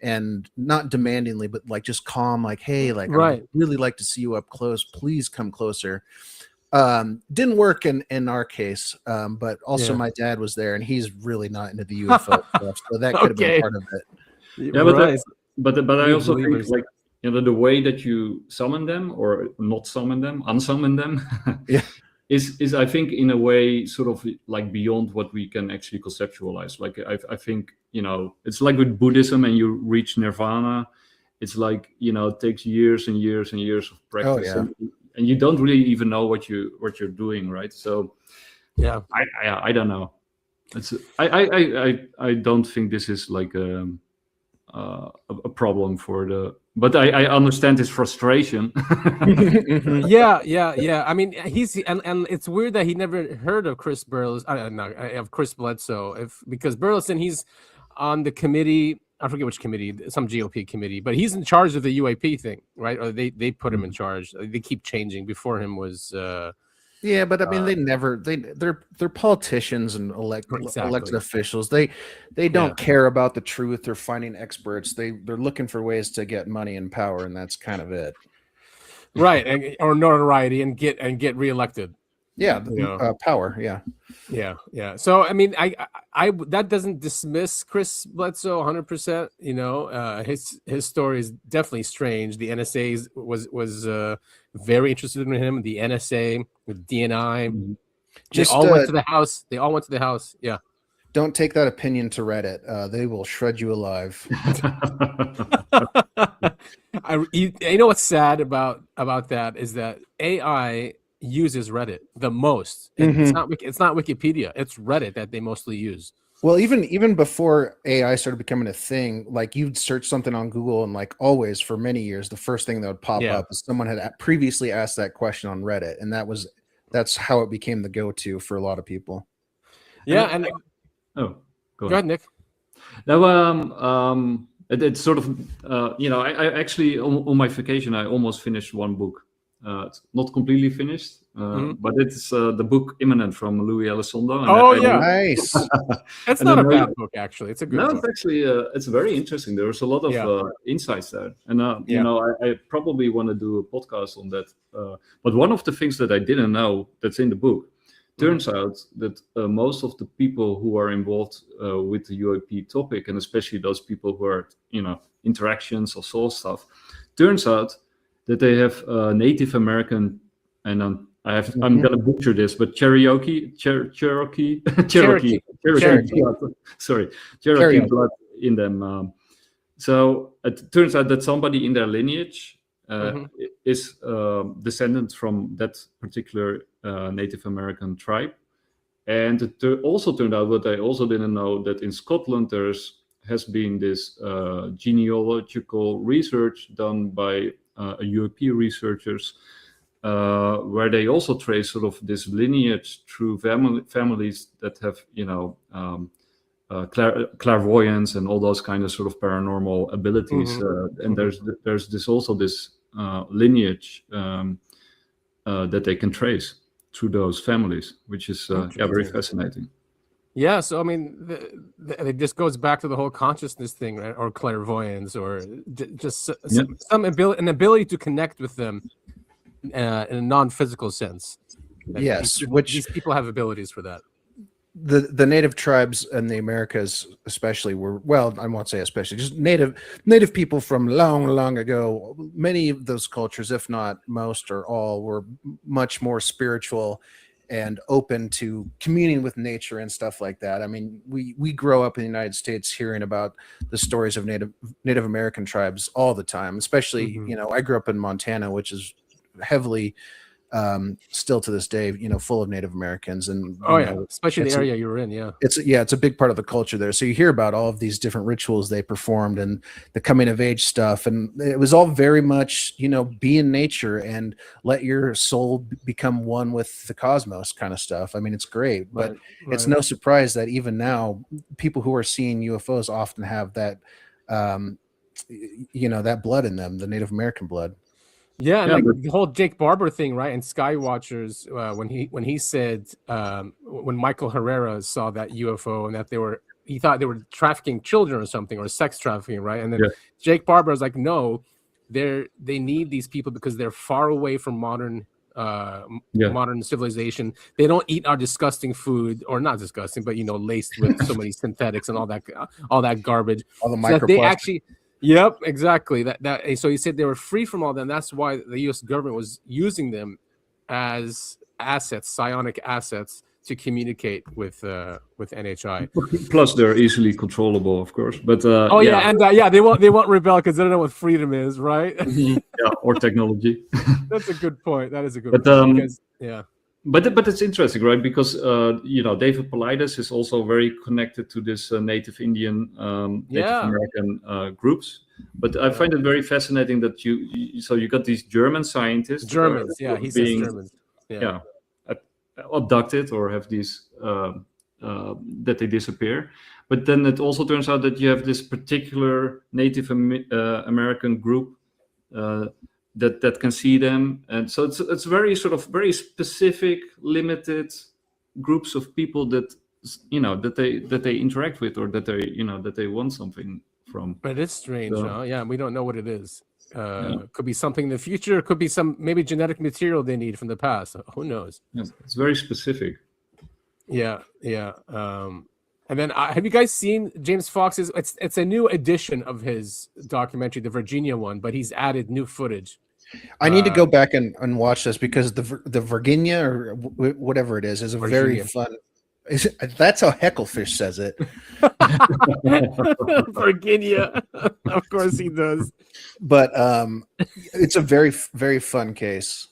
and not demandingly, but like just calm, like, hey, like I'd really like to see you up close. Please come closer. Didn't work in our case, but also my dad was there, and he's really not into the UFO stuff, so that could have been part of it. Yeah, but I also think like the way that you summon them or not summon them, unsummon them, is I think in a way sort of like beyond what we can actually conceptualize. Like I think it's like with Buddhism, and you reach nirvana. It's like it takes years and years and years of practice. Oh, yeah. And you don't really even know what you're doing, right? So, I don't know. I don't think this is like a problem for the. But I understand his frustration. Yeah. I mean, and it's weird that he never heard of Chris Burleson. Of Chris Bledsoe, because Burleson, he's on the committee. I forget which committee, some GOP committee, but he's in charge of the UAP thing, right? Or they put him in charge. They keep changing. Before him was but I mean they're politicians and elected officials. They don't care about the truth or finding experts. They're looking for ways to get money and power, and that's kind of it. Right, or notoriety and get reelected. Yeah, power. Yeah. So I mean, I that doesn't dismiss Chris Bledsoe 100%. His story is definitely strange. The NSA was very interested in him. The NSA with DNI, they all went to the house. Yeah. Don't take that opinion to Reddit. They will shred you alive. You know what's sad about that is that AI uses Reddit the most. It's not Wikipedia. It's Reddit that they mostly use. Well, even before AI started becoming a thing, like you'd search something on Google, and like always for many years, the first thing that would pop up is someone had previously asked that question on Reddit, and that's how it became the go-to for a lot of people. Yeah, go ahead, Nick. Now, it's sort of I actually on my vacation I almost finished one book. It's not completely finished, but it's the book Imminent from Louis Elizondo. Nice. It's not a bad book, actually. It's a good book. It's actually it's very interesting. There's a lot of insights there, and I probably want to do a podcast on that. But one of the things that I didn't know that's in the book, turns out that most of the people who are involved with the UAP topic, and especially those people who are interactions or soul stuff, turns out that they have Native American, and I'm gonna butcher this, but Cherokee blood in them. So it turns out that somebody in their lineage is descendant from that particular Native American tribe, and it also turned out what I also didn't know, that in Scotland has been this genealogical research done by UAP researchers, where they also trace sort of this lineage through families that have, clairvoyance and all those kind of sort of paranormal abilities. And there's this lineage that they can trace through those families, which is very fascinating. Yeah, so I mean, it just goes back to the whole consciousness thing, right? Or clairvoyance, or just some ability to connect with them in a non-physical sense. Yes, these people have abilities for that. the native tribes in the Americas especially were, well, I won't say especially, just native people from long ago. Many of those cultures, if not most or all, were much more spiritual and open to communing with nature and stuff like that. I mean, we grow up in the United States hearing about the stories of Native American tribes all the time, especially, you know, I grew up in Montana, which is heavily still to this day, you know, full of Native Americans. And especially the area you were in. It's a big part of the culture there. So you hear about all of these different rituals they performed and the coming of age stuff, and it was all very much, you know, be in nature and let your soul become one with the cosmos kind of stuff. I mean, it's great, but it's no surprise that even now people who are seeing UFOs often have that you know, that blood in them, the Native American blood. Yeah, and like the whole Jake Barber thing, right? And Skywatchers, when he said when Michael Herrera saw that UFO and that he thought they were trafficking children or something, or sex trafficking, right? And then Jake Barber was like, no, they need these people because they're far away from modern civilization. They don't eat our disgusting food, or not disgusting, but, you know, laced with so many synthetics and all that garbage. All the microplastics. So they actually. Yep, exactly. So he said they were free from all that, and that's why the U.S. government was using them as assets, psionic assets, to communicate with NHI. Plus, they're easily controllable, of course. But they won't rebel because they don't know what freedom is, right? Or technology. That's a good point. That is a good point. Because, But it's interesting, right? Because you know, David Paulides is also very connected to this Native Indian, Native American groups. But I find it very fascinating that you got these German scientists. Germans, he says Germans. Abducted or have these that they disappear. But then it also turns out that you have this particular Native American group that can see them, and so it's very very specific, limited groups of people that, you know, that they interact with, or that they, you know, that they want something from. But it's strange, we don't know what it is. Could be something in the future. Could be some maybe genetic material they need from the past. Who knows? It's very specific. And then have you guys seen James Fox's? It's a new edition of his documentary, the Virginia one, but he's added new footage. I need to go back and watch this, because the Virginia, or whatever it is a very fun. That's how Hecklefish says it. Virginia, of course he does. But it's a very, very fun case.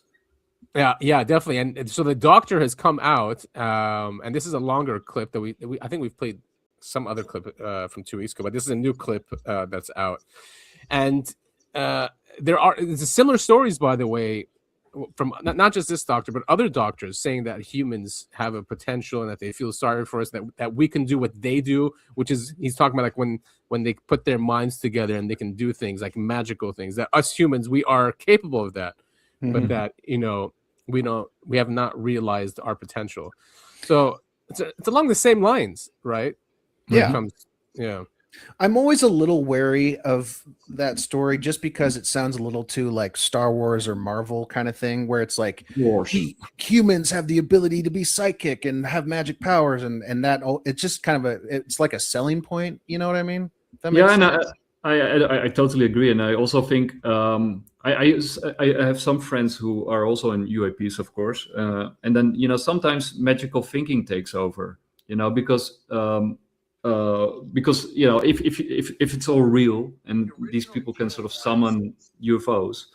Yeah, definitely. And so the doctor has come out, and this is a longer clip that we I think we've played some other clip from 2 weeks ago, but this is a new clip that's out. And there's similar stories, by the way, from not just this doctor, but other doctors saying that humans have a potential and that they feel sorry for us, that we can do what they do, which is, he's talking about like when they put their minds together and they can do things like magical things, that us humans, we are capable of that, but that, you know, we have not realized our potential. So it's along the same lines, right? I'm always a little wary of that story, just because it sounds a little too like Star Wars or Marvel kind of thing, where it's like humans have the ability to be psychic and have magic powers, and that it's just kind of it's like a selling point. You know what I mean? I totally agree, and I also think I have some friends who are also in UAPs, of course, and then, you know, sometimes magical thinking takes over, you know, because you know, if it's all real and these people can sort of summon UFOs,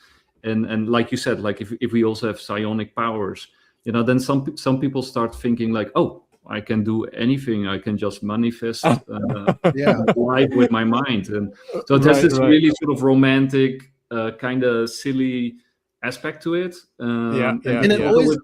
and like you said, like if we also have psionic powers, you know, then some people start thinking like, oh, I can do anything. I can just manifest life with my mind. And so there's this really sort of romantic, kind of silly aspect to it. And it always,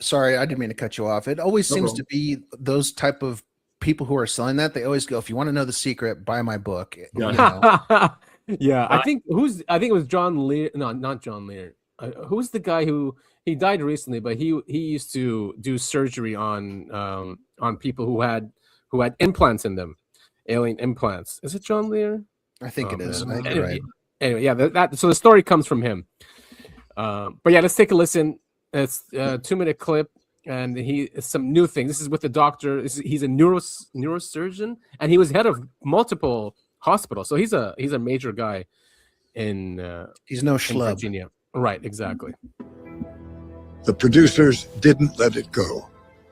sorry, I didn't mean to cut you off. It always seems to be those type of people who are selling that. They always go, if you want to know the secret, buy my book. You know? I think it was John Lear. No, not John Lear. Who's the guy who, he died recently, but he used to do surgery on people who had implants in them, alien implants. Is it John Lear? I think it is. I think you're right. Anyway, so the story comes from him. But yeah, let's take a listen. It's a 2-minute clip, and he some new thing. This is with the doctor. He's a neurosurgeon, and he was head of multiple hospitals. So he's a major guy in he's no schlub. Virginia. Right, exactly. The producers didn't let it go,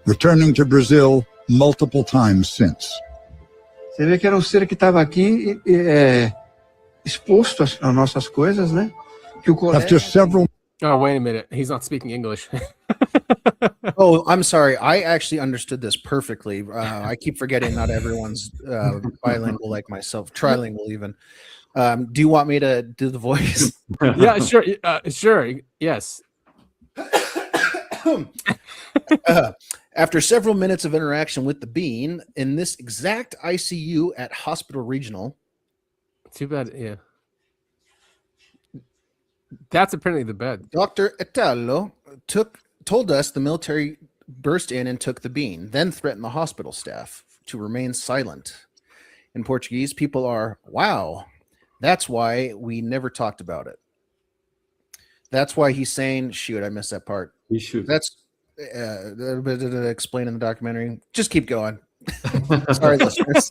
returning to Brazil multiple times since. Você vê que era um ser que estava aqui exposto às nossas coisas, né? Que o colega... After several... Oh, wait a minute. He's not speaking English. Oh, I'm sorry. I actually understood this perfectly. I keep forgetting not everyone's bilingual like myself, trilingual even. Do you want me to do the voice? Yeah, sure. Sure. Yes. After several minutes of interaction with the being in this exact ICU at Hospital Regional. Too bad. Yeah. That's apparently the bed. Dr. Italo told us the military burst in and took the being, then threatened the hospital staff to remain silent. In Portuguese, people are, wow, that's why we never talked about it. That's why he's saying, shoot, I missed that part. He should. That's explain in the documentary. Just keep going. Sorry, listeners.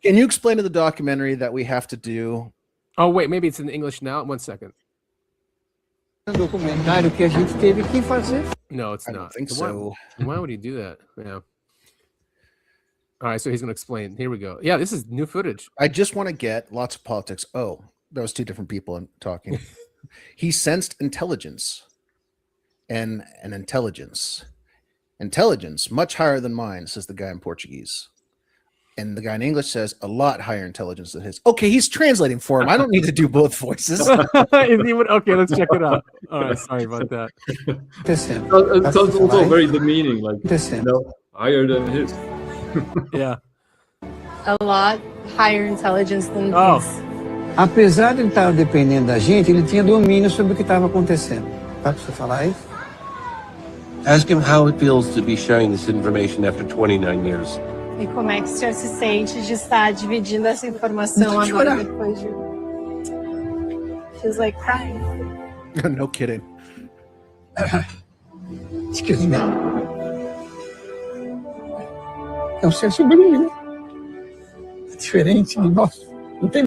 Can you explain to the documentary that we have to do? Oh, wait, maybe it's in English now. 1 second. documentário que a gente teve que fazer. No, it's I not. don't think Why- so. Why would he do that? Yeah. All right, so he's going to explain. Here we go. Yeah, this is new footage. I just want to get lots of politics. Oh, that was two different people talking. He sensed intelligence and an intelligence much higher than mine, says the guy in Portuguese. And the guy in English says a lot higher intelligence than his. Okay, he's translating for him. I don't need to do both voices. Okay, let's check it out. All right, sorry about that. It's also very demeaning, like, you know, higher than his. Yeah. A lot higher intelligence than Oh. his. Apesar de ele estar dependendo da gente, ele tinha domínio sobre o que estava acontecendo. Dá para você falar isso? Ask him how it feels to be sharing this information after 29 years. E como é que o senhor se sente de estar dividindo essa informação Não agora chorar. depois de... Feels like crying. No kidding. Excuse me. É um ser sublime, né? É diferente de nós. Não tem.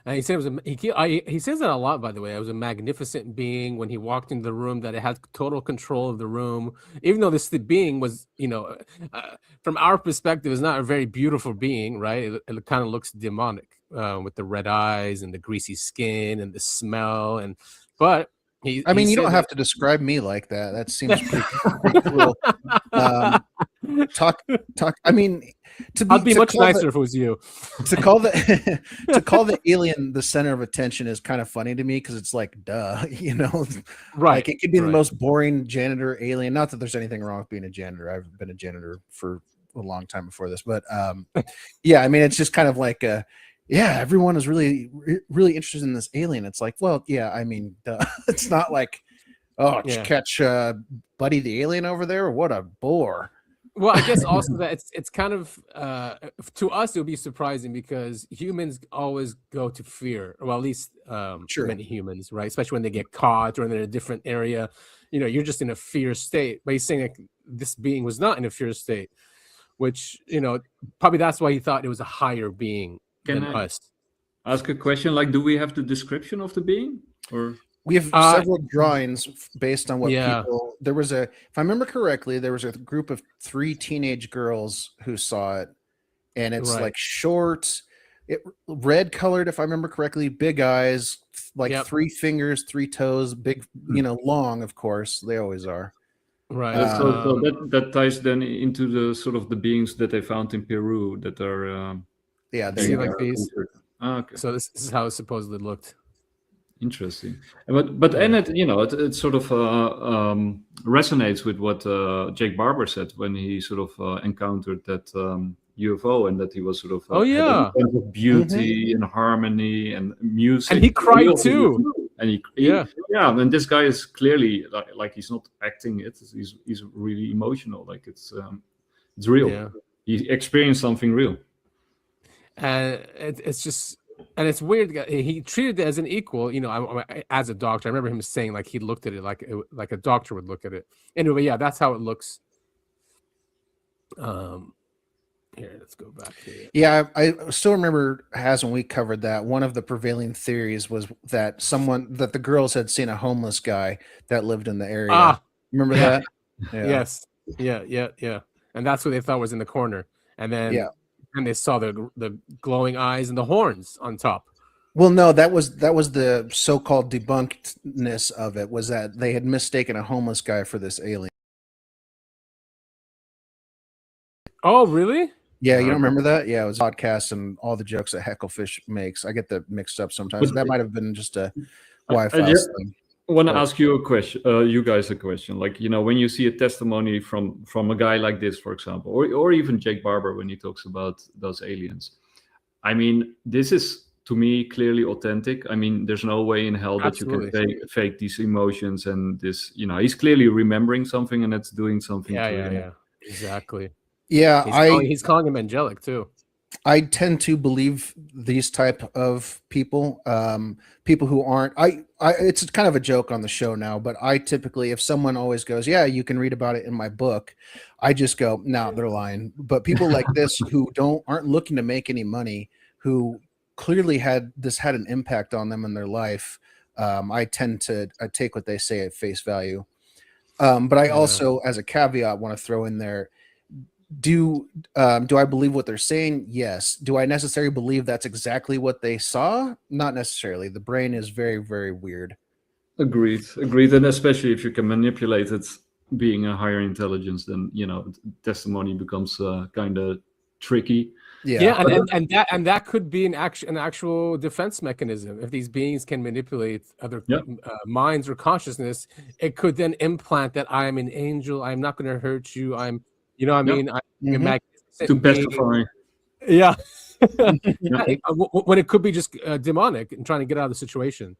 And he said it was he says that a lot, by the way. It was a magnificent being when he walked into the room, that it had total control of the room. Even though the being was, from our perspective, is not a very beautiful being, right? It kind of looks demonic with the red eyes and the greasy skin and the smell. But you don't have to describe me like that. That seems pretty cool. Talk. I mean, I'd be much nicer if it was you. To call the alien the center of attention is kind of funny to me, because it's like, duh, Right? Like, it could be the most boring janitor alien. Not that there's anything wrong with being a janitor. I've been a janitor for a long time before this, but yeah, I mean, it's just kind of like everyone is really, really interested in this alien. It's like, well, yeah, I mean, duh. It's not like, oh, did you catch Buddy the alien over there? What a bore. Well, I guess also that it's kind of to us it would be surprising, because humans always go to fear, well, at least many humans, right? Especially when they get caught or in a different area, you're just in a fear state. But he's saying like this being was not in a fear state, which probably that's why he thought it was a higher being than us. Ask a question, like, do we have the description of the being, or? We have several drawings based on what people. There was if I remember correctly, there was a group of 3 teenage girls who saw it, and it's like short, red colored, if I remember correctly, big eyes, like 3 fingers, 3 toes, big, long. Of course, they always are. Right. So that ties then into the sort of the beings that they found in Peru that are. They like these. Okay. So this is how it supposedly looked. Interesting, but and it sort of resonates with what Jake Barber said when he sort of encountered that UFO, and that he was sort of had a sense of beauty and harmony and music, and he cried too. And and this guy is clearly like he's not acting it; he's really emotional. Like it's real. Yeah. He experienced something real, and it's just. And it's weird. He treated it as an equal, as a doctor. I remember him saying like he looked at it like a doctor would look at it. Anyway, yeah, that's how it looks Here, let's go back here. Yeah, I still remember when we covered that, one of the prevailing theories was that the girls had seen a homeless guy that lived in the area. Remember that? Yeah. Yes. Yeah. And that's what they thought was in the corner. And then they saw the glowing eyes and the horns on top. Well, no, that was the so-called debunkedness of it, was that they had mistaken a homeless guy for this alien. Oh, really? Yeah, you don't remember that? Yeah, it was podcast and all the jokes that Hecklefish makes. I get that mixed up sometimes. That might have been just a Wi-Fi thing. I want to ask you a question, you guys a question. Like, when you see a testimony from a guy like this, for example, or even Jake Barber when he talks about those aliens. I mean, this is, to me, clearly authentic. I mean, there's no way in hell that you can fake these emotions and this, he's clearly remembering something and it's doing something to him. Yeah, exactly. Yeah, he's calling him angelic too. I tend to believe these type of people, people who aren't. It's kind of a joke on the show now, but I typically, if someone always goes, "Yeah, you can read about it in my book," I just go, "No, they're lying." But people like this who aren't looking to make any money, who clearly had an impact on them in their life, I tend to take what they say at face value. But I also, as a caveat, want to throw in there. Do I believe what they're saying? Yes. Do I necessarily believe that's exactly what they saw? Not necessarily. The brain is very, very weird. Agreed. And especially if you can manipulate it, being a higher intelligence, then testimony becomes kind of tricky. Yeah, and that could be an actual defense mechanism. If these beings can manipulate other minds or consciousness, it could then implant that I am an angel. I'm not going to hurt you. I'm. You know what I mean? To pacify. Yeah. When it could be just demonic and trying to get out of the situation.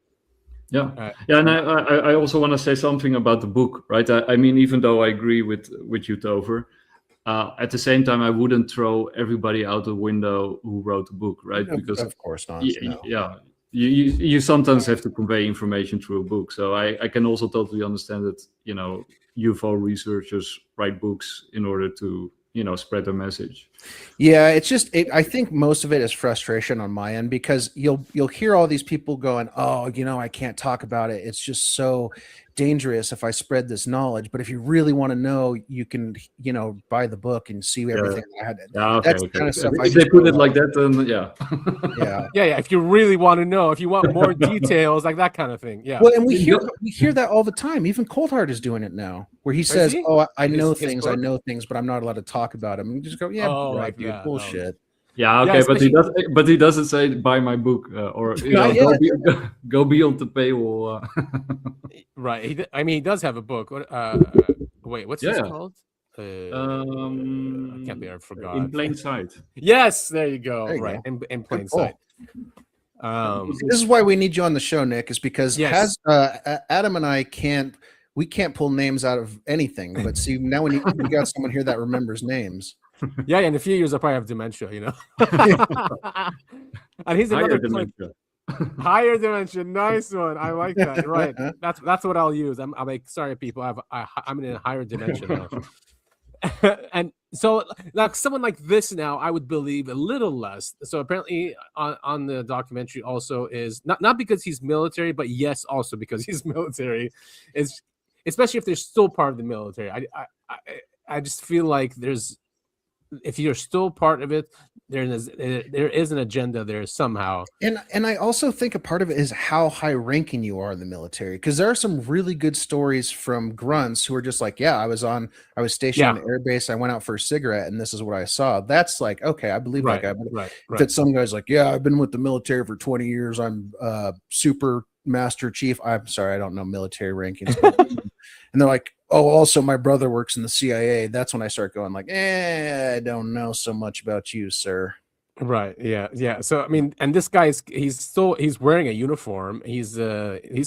Yeah. And I also want to say something about the book, right? I mean, even though I agree with you, Topher, at the same time, I wouldn't throw everybody out the window who wrote the book, right? Because of course not. Yeah. You sometimes have to convey information through a book. So I can also totally understand that, UFO researchers write books in order to, spread their message. Yeah, it's just, I think most of it is frustration on my end, because you'll hear all these people going, "Oh, I can't talk about it. It's just so dangerous if I spread this knowledge. But if you really want to know, you can, buy the book and see everything I had." That's kind of stuff. If they put it like that, then yeah. If you really want to know, if you want more details, like that kind of thing. Yeah. Well, and we hear that all the time. Even Cold Heart is doing it now, where he says, "Oh, I know things, but I'm not alled to talk about them." And you just go, "Yeah, right, dude, bullshit." Yeah, okay, but he doesn't say buy my book or go beyond the paywall. Right. He does have a book. Wait, what's this called? I can't be. I forgot. In Plain Sight. Yes, there you go. Right, in Plain Sight. This is why we need you on the show, Nick. Is because Adam and I can't pull names out of anything. But see, now we got someone here that remembers names. Yeah, in a few years I'll probably have dementia, And he's another dementia. Higher dementia, nice one. I like that. Right, that's what I'll use. I'm like, sorry, people, I'm in a higher dimension now. And so, like someone like this now, I would believe a little less. So apparently, on the documentary, also is not because he's military, but yes, also because he's military, is especially if they're still part of the military. I just feel like if you're still part of it, there is an agenda there somehow. And I also think a part of it is how high ranking you are in the military, because there are some really good stories from grunts who are just like, I was stationed on the air base, I went out for a cigarette and this is what I saw. That's like, okay, I believe that guy. But that some guy's like, I've been with the military for 20 years, I'm super master chief. I'm sorry, I don't know military rankings. And they're like, "Oh, also my brother works in the CIA." That's when I start going like, I don't know so much about you, sir. Right. Yeah. So I mean, and this guy he's wearing a uniform. He's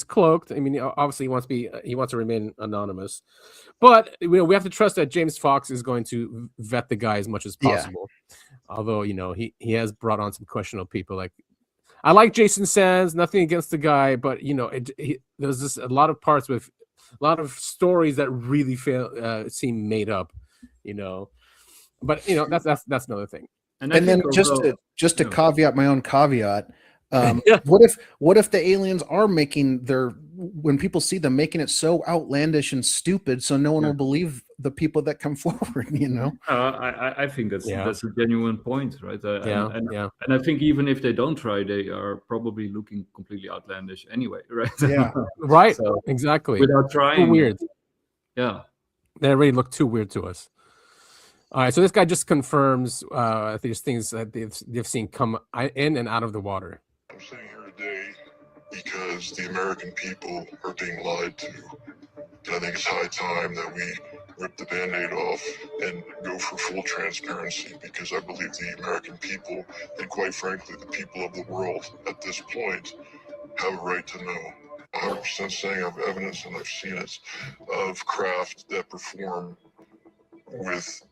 cloaked. I mean, obviously he wants to remain anonymous, but we have to trust that James Fox is going to vet the guy as much as possible. Although he has brought on some questionable people. Like, I like Jason Sands. Nothing against the guy, but there's just a lot of parts with a lot of stories that really seem made up, But that's another thing. And then just to caveat my own caveat, what if the aliens are making when people see them making it so outlandish and stupid, so no one will believe the people that come forward? I think that's a genuine point, right? And I think even if they don't try, they are probably looking completely outlandish anyway, right? Yeah, right. So, exactly. Without trying, too weird. Yeah, they already look too weird to us. All right, so this guy just confirms these things that they've seen come in and out of the water. I'm sitting here today because the American people are being lied to. And I think it's high time that we rip the Band-Aid off and go for full transparency, because I believe the American people, and quite frankly, the people of the world at this point, have a right to know. 100% saying I have evidence, and I've seen it, of craft that perform with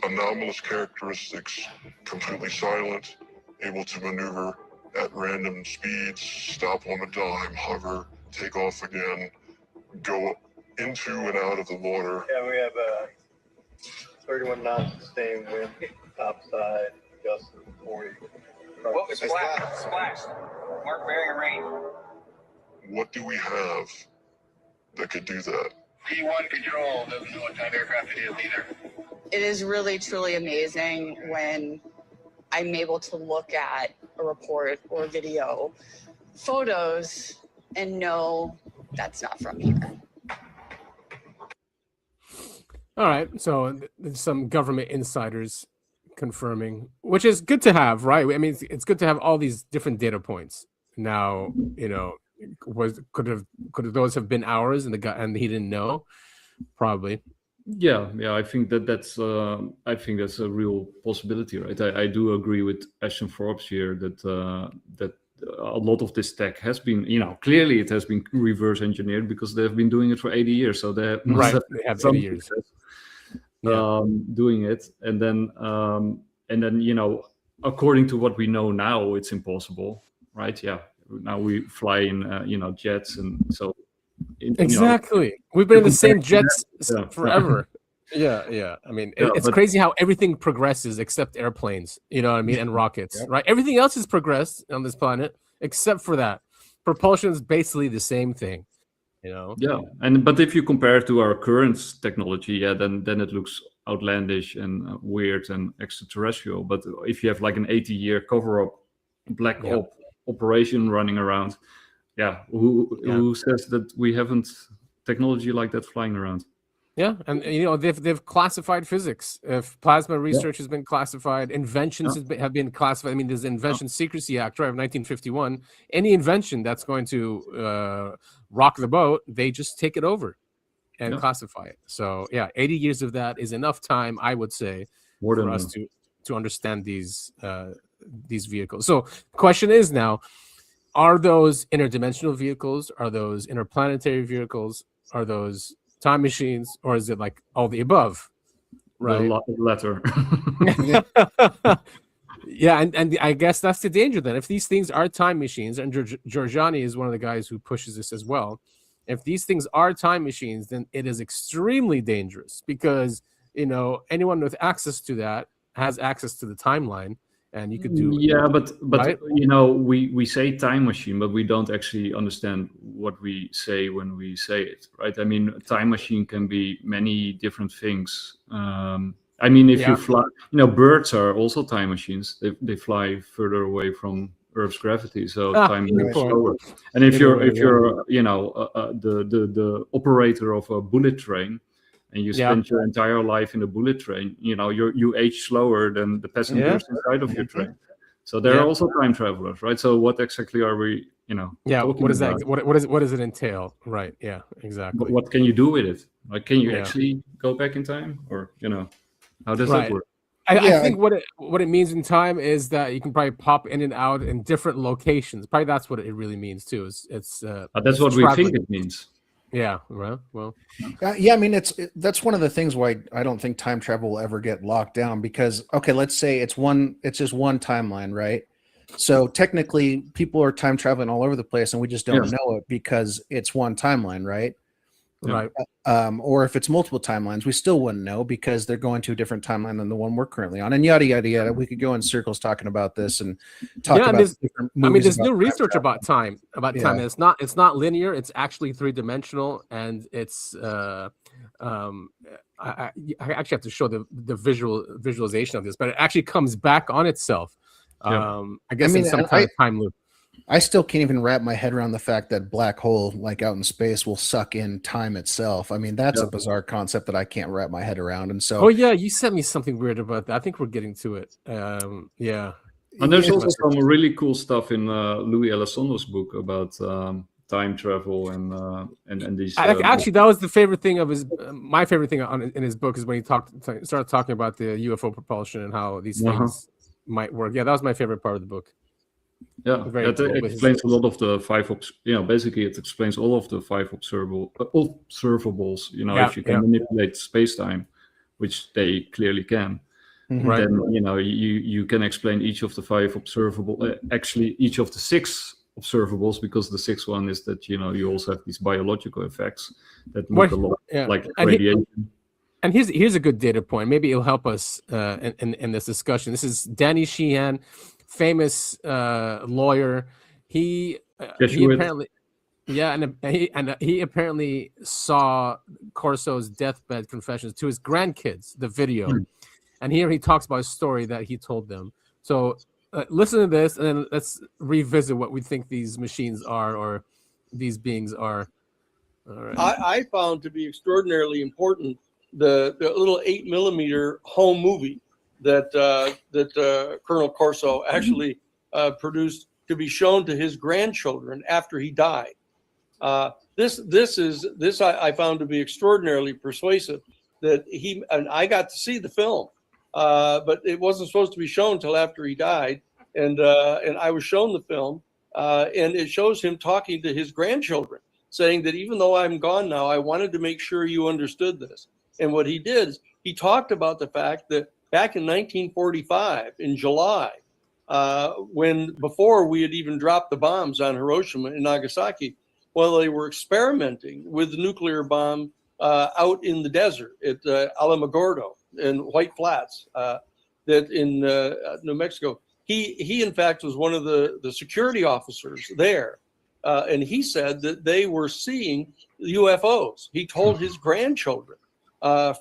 anomalous characteristics, completely silent, able to maneuver at random speeds, stop on a dime, hover, take off again, go into and out of the water. Yeah, we have 31 knots sustained wind, topside, gusts of 40. What was splash? Mark bearing rain. What do we have that could do that? P1 control doesn't know what type of aircraft it is either. It is really, truly amazing when I'm able to look at a report or video, photos, and know that's not from here. All right, so there's some government insiders confirming, which is good to have, right? I mean, it's good to have all these different data points. Now, could those have been ours and he didn't know? Probably. Yeah, I think that's a real possibility, right? I do agree with Ashton Forbes here that a lot of this tech has been, clearly it has been reverse engineered, because they've been doing it for 80 years, so they have some 80 years doing it, and then according to what we know now, it's impossible, right? Yeah, now we fly in jets, and so. Exactly. We've been in the same jets forever. Yeah. I mean, it's crazy how everything progresses except airplanes, you know what I mean? And rockets, right? Everything else has progressed on this planet except for that. Propulsion is basically the same thing, Yeah. But if you compare it to our current technology, then it looks outlandish and weird and extraterrestrial. But if you have like an 80-year cover-up black op operation running around, who says that we haven't technology like that flying around? Yeah, and they've classified physics. If plasma research has been classified, inventions have been classified. I mean, there's the Invention Secrecy Act, right, of 1951. Any invention that's going to rock the boat, they just take it over and classify it. So 80 years of that is enough time, I would say, for us to understand these vehicles. So the question is now, are those interdimensional vehicles? Are those interplanetary vehicles? Are those time machines? Or is it like all the above? Right. The latter. And I guess that's the danger then. If these things are time machines, and Giorgiani is one of the guys who pushes this as well. If these things are time machines, then it is extremely dangerous, because anyone with access to that has access to the timeline. And you could do but right? We say time machine, but we don't actually understand what we say when we say it, right? I mean, time machine can be many different things. I mean, if you fly, birds are also time machines. They fly further away from Earth's gravity, so time moves slower. And if you're the operator of a bullet train, and you spend your entire life in a bullet train, you age slower than the passengers inside of your train. So they're also time travelers, right? So what exactly are we, what is that? What does it entail? Right. Yeah, exactly. But what can you do with it? Like, can you actually go back in time, or how does that work? I think what it means in time is that you can probably pop in and out in different locations. Probably that's what it really means too. It's that's what we think it means. Yeah, well. I mean, that's one of the things why I don't think time travel will ever get locked down, because let's say it's just one timeline, right? So technically, people are time traveling all over the place, and we just don't know it because it's one timeline, right? Right. Or if it's multiple timelines, we still wouldn't know because they're going to a different timeline than the one we're currently on, and yada yada yada. We could go in circles talking about this and talk about different movies. I mean, there's new research about time. Time. It's not linear. It's actually 3-dimensional, and it's I actually have to show the visualization of this, but it actually comes back on itself. I guess in some kind of time loop. I still can't even wrap my head around the fact that black hole, like out in space, will suck in time itself. I mean, that's a bizarre concept that I can't wrap my head around. And so, you sent me something weird about that. I think we're getting to it. And there's also some really cool stuff in Louis Elissondo's book about time travel and these. Actually, that was the favorite thing of his. My favorite thing in his book is when he started talking about the UFO propulsion and how these things might work. Yeah, that was my favorite part of the book. Yeah, that explains a lot of the basically it explains all of the 5 observables, if you can manipulate space-time, which they clearly can, right? Then, you can explain each of the 5 observable, actually each of the 6 observables, because the 6th one is that, you also have these biological effects that look a lot like radiation. And here's a good data point. Maybe it'll help us in this discussion. This is Danny Sheehan, famous lawyer. He apparently, he apparently saw Corso's deathbed confessions to his grandkids, the video, and here he talks about a story that he told them. So listen to this, and then let's revisit what we think these machines are or these beings are. All right. I found to be extraordinarily important the little 8mm home movie that Colonel Corso actually produced to be shown to his grandchildren after he died. This I found to be extraordinarily persuasive. That I got to see the film, but it wasn't supposed to be shown till after he died, and I was shown the film, and it shows him talking to his grandchildren, saying that even though I'm gone now, I wanted to make sure you understood this. And what he did is he talked about the fact that back in 1945, in July, before we had even dropped the bombs on Hiroshima and Nagasaki, they were experimenting with the nuclear bomb out in the desert at Alamogordo in White Flats, that in New Mexico. He in fact was one of the security officers there, and he said that they were seeing UFOs. He told his grandchildren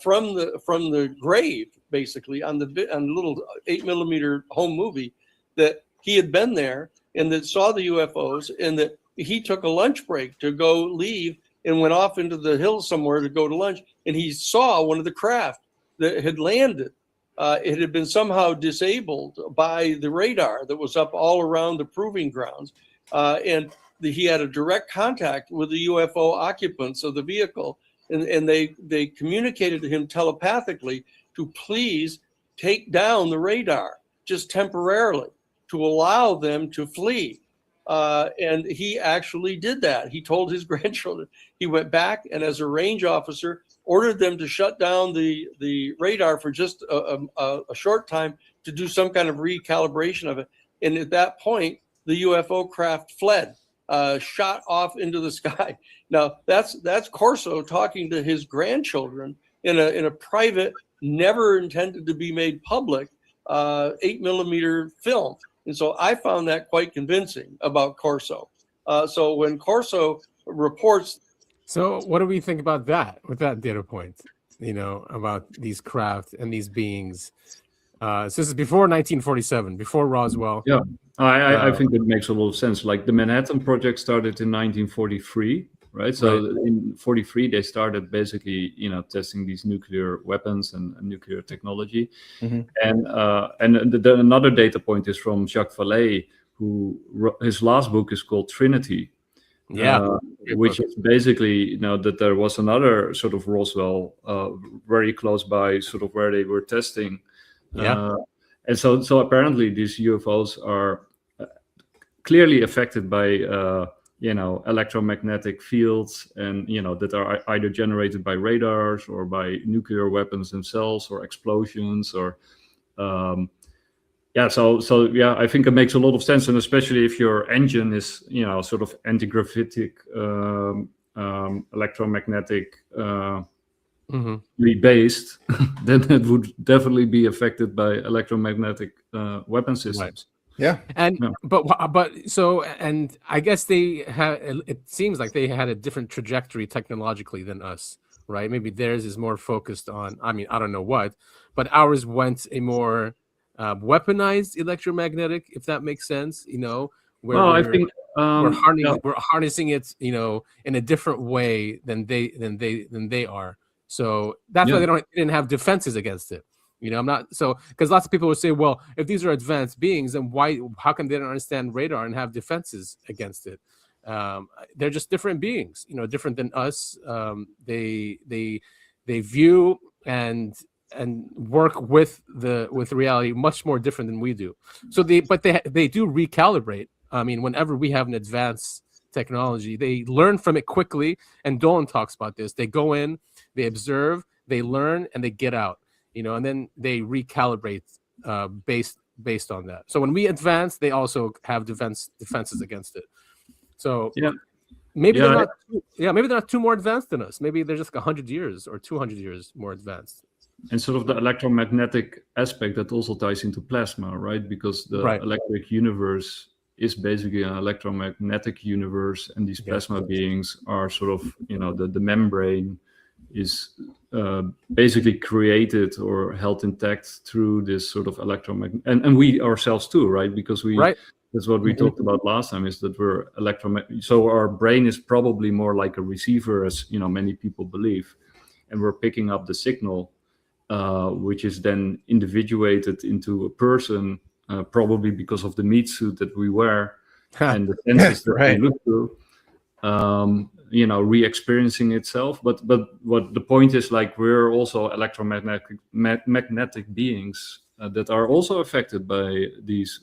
from the grave, basically on the little 8mm home movie, that he had been there and that saw the UFOs, and that he took a lunch break to go leave and went off into the hills somewhere to go to lunch, and he saw one of the craft that had landed. It had been somehow disabled by the radar that was up all around the proving grounds, and he had a direct contact with the UFO occupants of the vehicle, and they communicated to him telepathically to please take down the radar just temporarily to allow them to flee. And he actually did that. He told his grandchildren, he went back and as a range officer ordered them to shut down the radar for just a short time to do some kind of recalibration of it. And at that point, the UFO craft fled, shot off into the sky. Now that's Corso talking to his grandchildren in a private, never intended to be made public 8mm film. And so I found that quite convincing about Corso. So when Corso reports. So what do we think about that, with that data point, about these craft and these beings? So this is before 1947, before Roswell. Yeah, I think it makes a lot of sense. Like the Manhattan Project started in 1943, right? So in 43, they started basically, testing these nuclear weapons and nuclear technology. Mm-hmm. And another data point is from Jacques Vallée, his last book is called Trinity. Which is basically, that there was another sort of Roswell very close by, sort of where they were testing. And so apparently these UFOs are clearly affected by electromagnetic fields, and that are either generated by radars or by nuclear weapons themselves or explosions or I think it makes a lot of sense, and especially if your engine is sort of anti-gravitic electromagnetic based, then it would definitely be affected by electromagnetic weapon systems. Yeah. And but so, and I guess they had, it seems like they had a different trajectory technologically than us, right? Maybe theirs is more focused on, I mean, I don't know what, but ours went a more weaponized electromagnetic, if that makes sense, you know, where I think we're harnessing it, you know, in a different way than they are. So that's why they didn't have defenses against it. You know, I'm not so, because lots of people would say, well, if these are advanced beings, then how come they don't understand radar and have defenses against it? They're just different beings, you know, different than us. They view and work with reality much more different than we do. So they do recalibrate. I mean, whenever we have an advanced technology, they learn from it quickly. And Dolan talks about this. They go in, they observe, they learn, and they get out. You know, and then they recalibrate based on that. So when we advance, they also have defenses against it. So maybe they're not too more advanced than us. Maybe they're just 100 years or 200 years more advanced. And sort of the electromagnetic aspect that also ties into plasma, right? Because the electric universe is basically an electromagnetic universe, and these plasma beings are sort of, you know, the membrane is basically created or held intact through this sort of electromagnetic, and we ourselves too, right? Because that's what we talked about last time, is that we're electromagnetic. So our brain is probably more like a receiver, as you know, many people believe, and we're picking up the signal, which is then individuated into a person, probably because of the meat suit that we wear and the senses that we look through. You know, re-experiencing itself, but what the point is, like, we're also magnetic beings that are also affected by these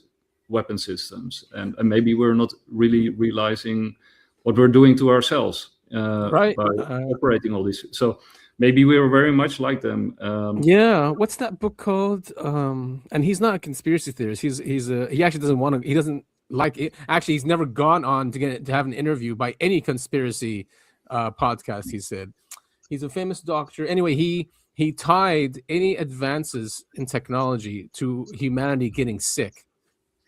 weapon systems, and maybe we're not really realizing what we're doing to ourselves by operating all these. So maybe we're very much like them. What's that book called? And he's not a conspiracy theorist. He actually doesn't want to. He doesn't like it. Actually, he's never gone on to have an interview by any conspiracy podcast. He said he's a famous doctor. Anyway, he tied any advances in technology to humanity getting sick.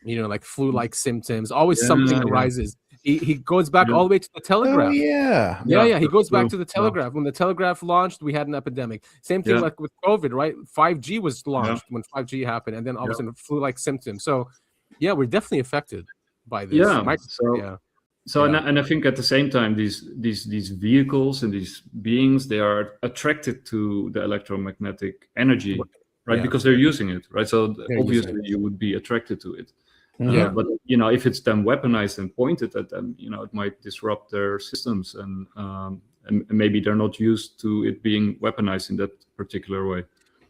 You know, like flu-like symptoms. Always something arises. He goes back all the way to the telegraph. Oh, yeah. He goes back to the telegraph. When the telegraph launched, we had an epidemic. Same thing like with COVID, right? 5G was launched when 5G happened, and then all of a sudden flu-like symptoms. So yeah, we're definitely affected by this. And I think at the same time, these vehicles and these beings, they are attracted to the electromagnetic energy, right? Because they're using it, right? So obviously you would be attracted to it. But you know, if it's then weaponized and pointed at them, you know, it might disrupt their systems, and maybe they're not used to it being weaponized in that particular way.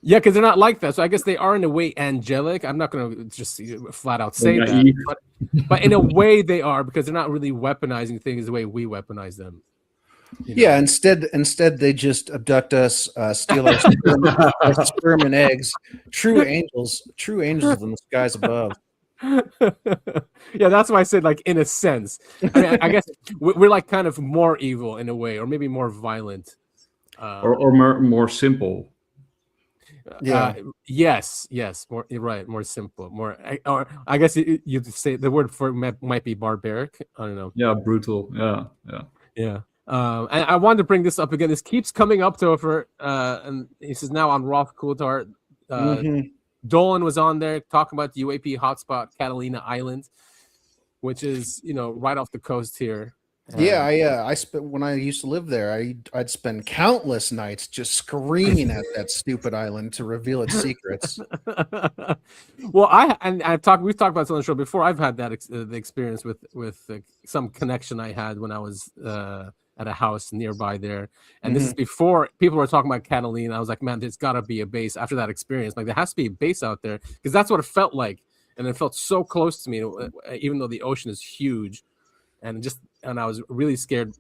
Yeah, because they're not like that. So I guess they are in a way angelic. I'm not going to just flat out say that, but in a way they are, because they're not really weaponizing things the way we weaponize them. You know? Yeah, instead they just abduct us, steal our sperm and eggs. True angels in the skies above. Yeah, that's why I said, like, in a sense. I mean, I guess we're like kind of more evil in a way, or maybe more violent, or more simple. Yes, more, you're right, more simple, more, or I guess you'd say the word for it might be barbaric. I don't know. Yeah, brutal. Yeah. And I wanted to bring this up again. This keeps coming up, Topher, and this is now on Roth Coulthard. Dolan was on there talking about the UAP hotspot, Catalina Island, which is, you know, right off the coast here. I spent, when I used to live there, I'd spend countless nights just screaming at that stupid island to reveal its secrets. Well, we've talked about this on the show before. I've had that the experience with some connection I had when I was at a house nearby there, and this is before people were talking about Catalina. I was like, man, there's got to be a base after that experience. Like, there has to be a base out there, because that's what it felt like, and it felt so close to me, even though the ocean is huge. And just and I was really scared.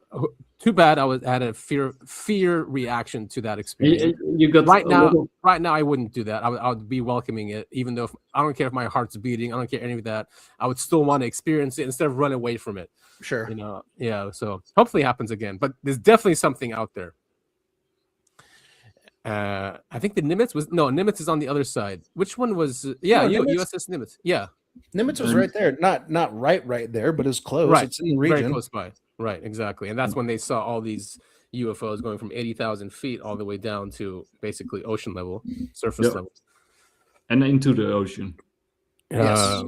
Too bad I had a fear reaction to that experience. You got right now. Right now, I wouldn't do that. I would be welcoming it, even though I don't care if my heart's beating. I don't care any of that. I would still want to experience it instead of run away from it. Sure. Yeah. So hopefully it happens again. But there's definitely something out there. I think the Nimitz is on the other side. Which one was? USS Nimitz. Yeah. Nimitz was right there, not right there, but it's close. Right, it's in the region, very close by. Right, exactly, and that's when they saw all these UFOs going from 80,000 feet all the way down to basically ocean level, surface level, and into the ocean. Yes.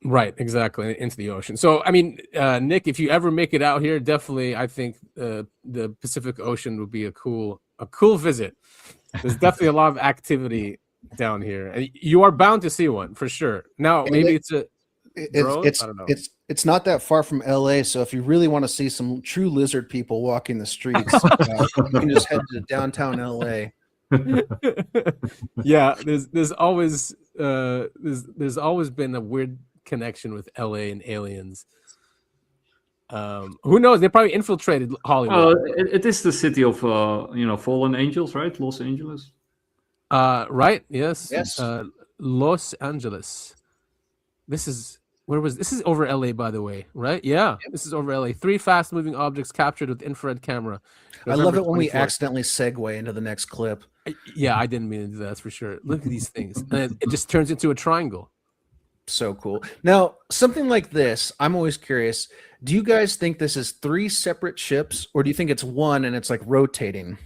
Right, exactly, into the ocean. So, I mean, Nick, if you ever make it out here, definitely, I think the Pacific Ocean would be a cool visit. There's definitely a lot of activity down here, and you are bound to see one for sure. Now, maybe it's a drone? I don't know. It's not that far from LA, so if you really want to see some true lizard people walking the streets, you can just head to downtown LA. Yeah, there's always been a weird connection with LA and aliens. Who knows? They probably infiltrated Hollywood. It is the city of fallen angels, right? Los Angeles. Right. Yes. Yes. Los Angeles. This is over LA, by the way, right? Yeah. Yep. This is over LA. 3 fast-moving objects captured with infrared camera. I love it when we accidentally segue into the next clip. Yeah, I didn't mean to do that. That's for sure. Look at these things, and it just turns into a triangle. So cool. Now, something like this, I'm always curious. Do you guys think this is 3 separate ships, or do you think it's one and it's like rotating?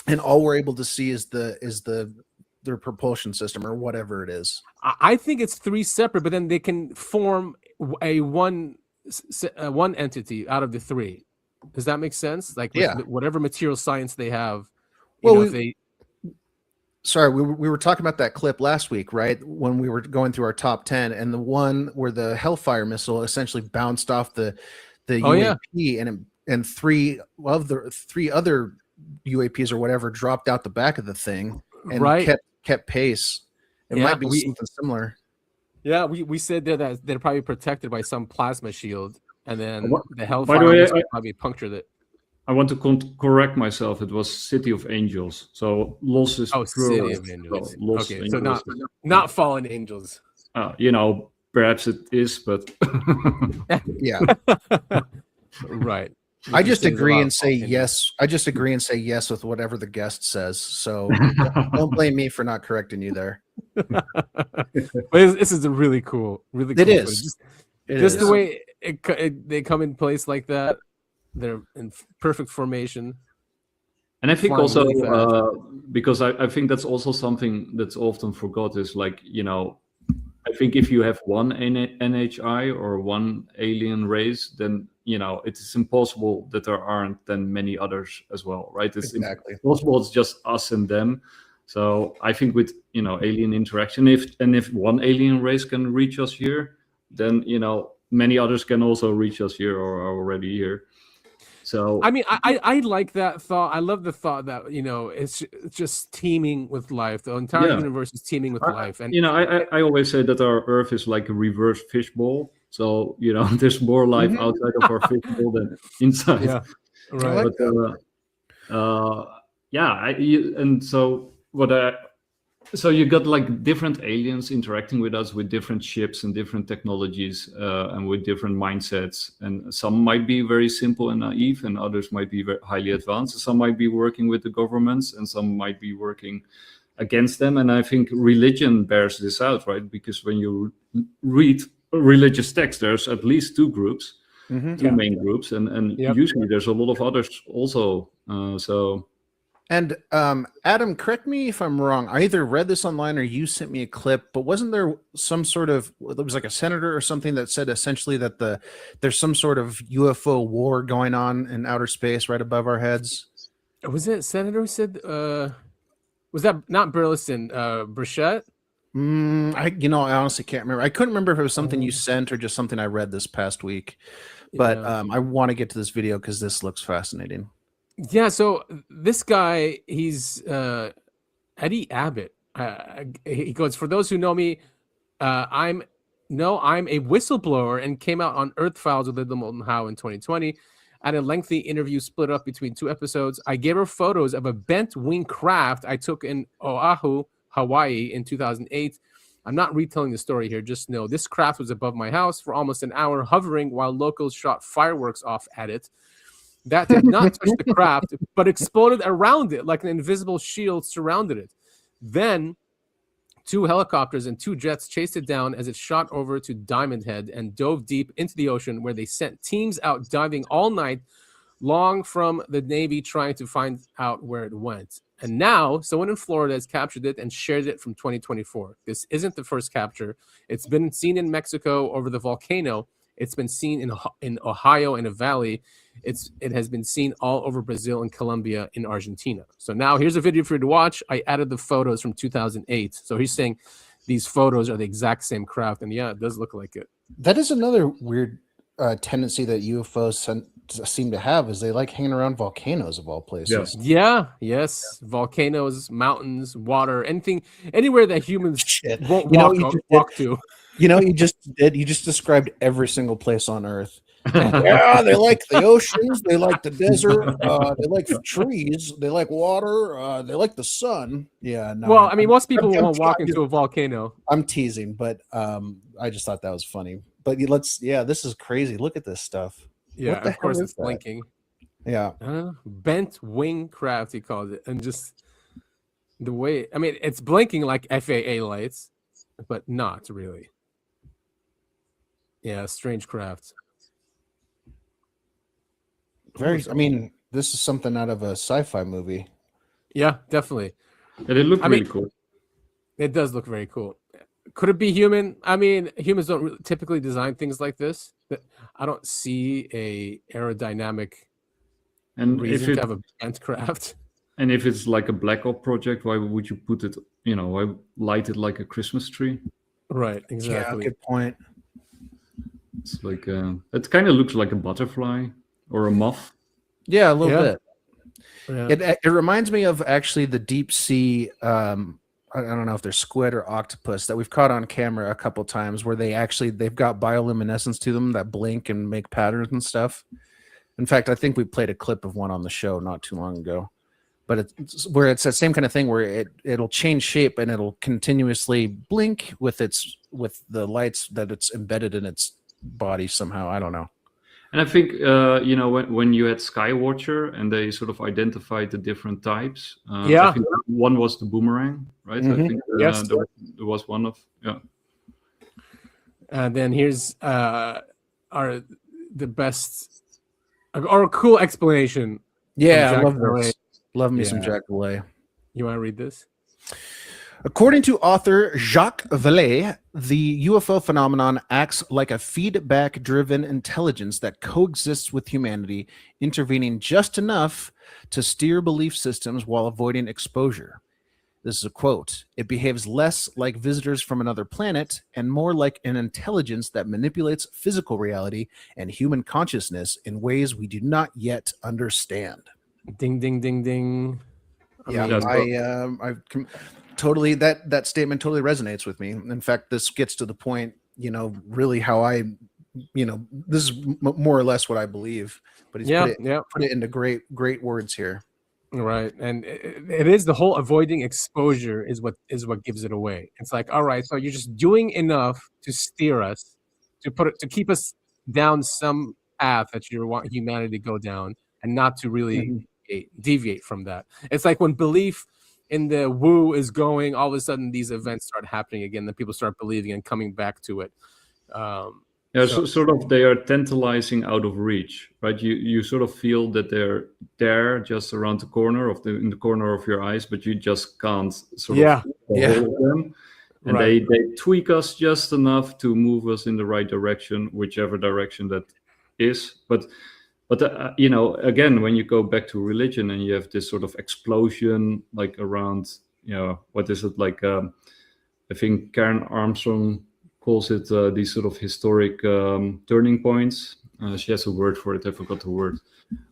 And all we're able to see is their propulsion system or whatever it is. I think it's 3 separate, but then they can form one entity out of the 3. Does that make sense? Like whatever material science they have. Sorry, we were talking about that clip last week, right? When we were going through our top 10, and the one where the Hellfire missile essentially bounced off the UAP, and 3 other UAPs or whatever dropped out the back of the thing and kept pace. It might be something similar. Yeah, we said that they're probably protected by some plasma shield, and then the Hellfire probably punctured it. I want to correct myself. It was City of Angels. So Los is City of Angels. So not fallen angels. Perhaps it is, but yeah. Right. I just agree and say yes. I just agree and say yes with whatever the guest says. So don't blame me for not correcting you there. But this is a really cool. It is. Just the way they come in place like that. They're in perfect formation. And I think also because I think that's also something that's often forgot is like, I think if you have one NHI or one alien race, then it is impossible that there aren't then many others as well, right? It's impossible. It's just us and them. So I think with alien interaction, if one alien race can reach us here, then many others can also reach us here or are already here. So I mean, I like that thought. I love the thought that it's just teeming with life. The entire universe is teeming with life. And I always say that our Earth is like a reverse fishbowl. So there's more life outside of our fishbowl than inside. Yeah, right. But so you got like different aliens interacting with us with different ships and different technologies and with different mindsets. And some might be very simple and naive, and others might be very highly advanced. Some might be working with the governments, and some might be working against them. And I think religion bears this out, right? Because when you read religious texts, there's at least 2 groups, 2 main groups, and usually there's a lot of others also. And Adam, correct me if I'm wrong. I either read this online or you sent me a clip, but wasn't there some sort of, there was like a senator or something that said essentially that there's some sort of UFO war going on in outer space right above our heads? Was it senator who said, was that not Burleson, Burchett? I honestly can't remember. I couldn't remember if it was something you sent or just something I read this past week. But I want to get to this video because this looks fascinating. Yeah, so this guy, he's Eddie Abbott. He goes, for those who know me, I'm No, I'm a whistleblower and came out on Earth Files with Linda Moulton Howe in 2020. At a lengthy interview split up between 2 episodes, I gave her photos of a bent wing craft I took in Oahu, Hawaii in 2008. I'm not retelling the story here. Just know this craft was above my house for almost an hour, hovering while locals shot fireworks off at it. That did not touch the craft, but exploded around it like an invisible shield surrounded it. Then 2 helicopters and 2 jets chased it down as it shot over to Diamond Head and dove deep into the ocean, where they sent teams out diving all night long from the Navy trying to find out where it went. And now someone in Florida has captured it and shared it from 2024. This isn't the first capture. It's been seen in Mexico over the volcano. It's been seen in Ohio in a valley. It has been seen all over Brazil and Colombia in Argentina. So now here's a video for you to watch. I added the photos from 2008. So he's saying these photos are the exact same craft. And yeah, it does look like it. That is another weird tendency that UFOs seem to have, is they like hanging around volcanoes of all places. Yes. Volcanoes, mountains, water, anywhere that humans won't walk to. You know, you just described every single place on Earth. Yeah, they like the oceans, they like the desert, they like the trees, they like water, they like the sun. Yeah, no. Well, I mean, most people won't walk into a volcano. I'm teasing, but I just thought that was funny. But this is crazy. Look at this stuff. Yeah, of course it's blinking. Yeah. Bent wing craft, he calls it. And just the way, I mean, it's blinking like FAA lights, but not really. Yeah, strange craft. I mean, this is something out of a sci-fi movie. Yeah, definitely. And it looked really cool. It does look very cool. Could it be human? I mean, humans don't typically design things like this. I don't see a aerodynamic reason to have a bent craft. And if it's like a black op project, why would you put it, why light it like a Christmas tree? Right, exactly. Yeah, good point. It's like, it kind of looks like a butterfly or a moth. Yeah, a little bit. Yeah. It reminds me of actually the deep sea, I don't know if they're squid or octopus that we've caught on camera a couple times, where they've got bioluminescence to them that blink and make patterns and stuff. In fact, I think we played a clip of one on the show not too long ago. But it's that same kind of thing where it'll change shape and it'll continuously blink with the lights that it's embedded in its body somehow. I don't know. And I think, when you had Skywatcher and they sort of identified the different types, I think one was the boomerang, right? Mm-hmm. I think there was one of, And then here's the best or a cool explanation. Yeah, I love this. Love me some Jack Vallee. You want to read this? According to author Jacques Vallee, the UFO phenomenon acts like a feedback-driven intelligence that coexists with humanity, intervening just enough to steer belief systems while avoiding exposure. This is a quote. It behaves less like visitors from another planet and more like an intelligence that manipulates physical reality and human consciousness in ways we do not yet understand. Ding, ding, ding, ding. I totally, that statement totally resonates with me. In fact, this gets to the point, really how I, this is more or less what I believe, but he's put it into great words here. Right. And it is the whole avoiding exposure is what gives it away. It's like, all right, so you're just doing enough to steer us, to keep us down some path that you want humanity to go down, and not to really deviate from that. It's like when belief in the woo is going, all of a sudden these events start happening again, then people start believing and coming back to it. Sort of they are tantalizing out of reach, right? You sort of feel that they're there just around the corner in the corner of your eyes, but you just can't hold them. And they tweak us just enough to move us in the right direction, whichever direction that is. But again, when you go back to religion and you have this sort of explosion, like around, what is it like? I think Karen Armstrong calls it these sort of historic turning points. She has a word for it. I forgot the word.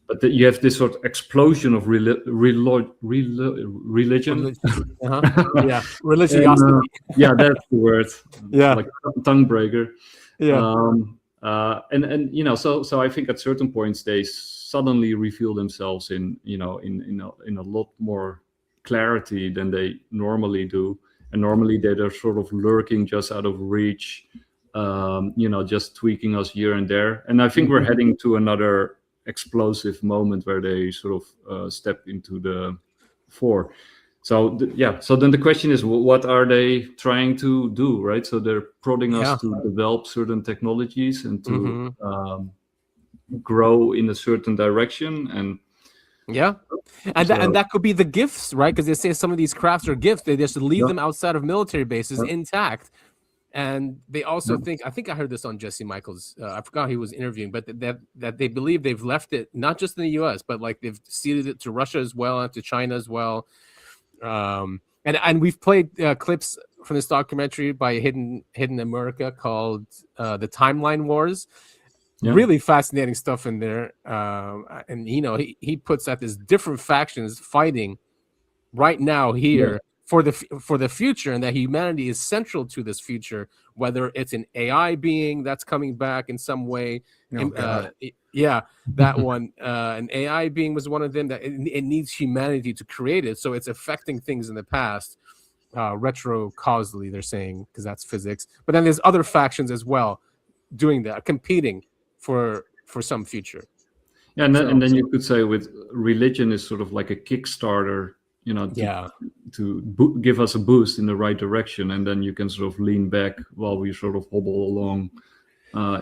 But you have this sort of explosion of religion. Yeah, religiosity. Yeah, that's the word. Yeah, like tongue breaker. Yeah. And you know, so I think at certain points they suddenly reveal themselves in a lot more clarity than they normally do. And normally they're sort of lurking just out of reach, just tweaking us here and there. And I think we're heading to another explosive moment where they sort of step into the fore. So so then the question is, what are they trying to do, right? So they're prodding us to develop certain technologies and to grow in a certain direction. And that could be the gifts, right? Because they say some of these crafts are gifts. They just leave them outside of military bases intact. And they also think, I think I heard this on Jesse Michaels, I forgot who he was interviewing, but that they believe they've left it, not just in the US, but like they've ceded it to Russia as well, and to China as well. And we've played clips from this documentary by Hidden America called The Timeline Wars. Really fascinating stuff in there. And he puts that there's different factions fighting right now here for the future, and that humanity is central to this future, whether it's an AI being that's coming back in some way. That one, an AI being was one of them, that it needs humanity to create it, so it's affecting things in the past retro causally, they're saying, because that's physics. But then there's other factions as well doing that, competing for some future. And then you could say with religion is sort of like a Kickstarter, to give us a boost in the right direction, and then you can sort of lean back while we sort of hobble along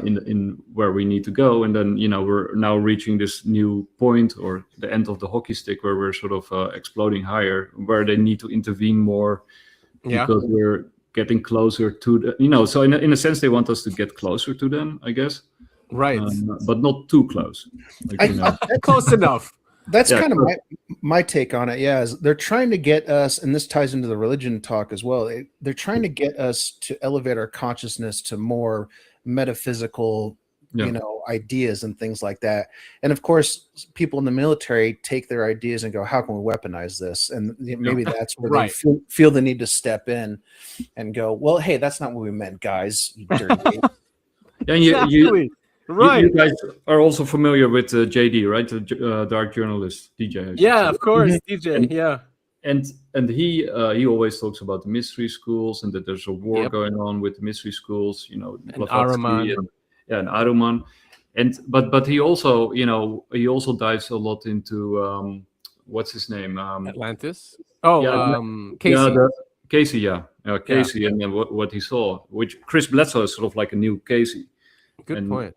in where we need to go. And then we're now reaching this new point, or the end of the hockey stick, where we're sort of exploding higher, where they need to intervene more because we're getting closer to the, so in a sense they want us to get closer to them, I guess, right, but not too close, close enough. That's kind of my take on it. Yeah, is they're trying to get us, and this ties into the religion talk as well. They're trying to get us to elevate our consciousness to more metaphysical, ideas and things like that. And of course, people in the military take their ideas and go, "How can we weaponize this?" And maybe that's where they feel the need to step in and go, "Well, hey, that's not what we meant, guys." You dirty You guys are also familiar with JD, right? The dark journalist, DJ. Of course, DJ. And he always talks about the mystery schools, and that there's a war going on with the mystery schools. And Ahriman. And Ahriman. But he also dives a lot into what's his name? Atlantis. Casey. Casey, Casey, and then what he saw, which Chris Bledsoe is sort of like a new Casey. Good point.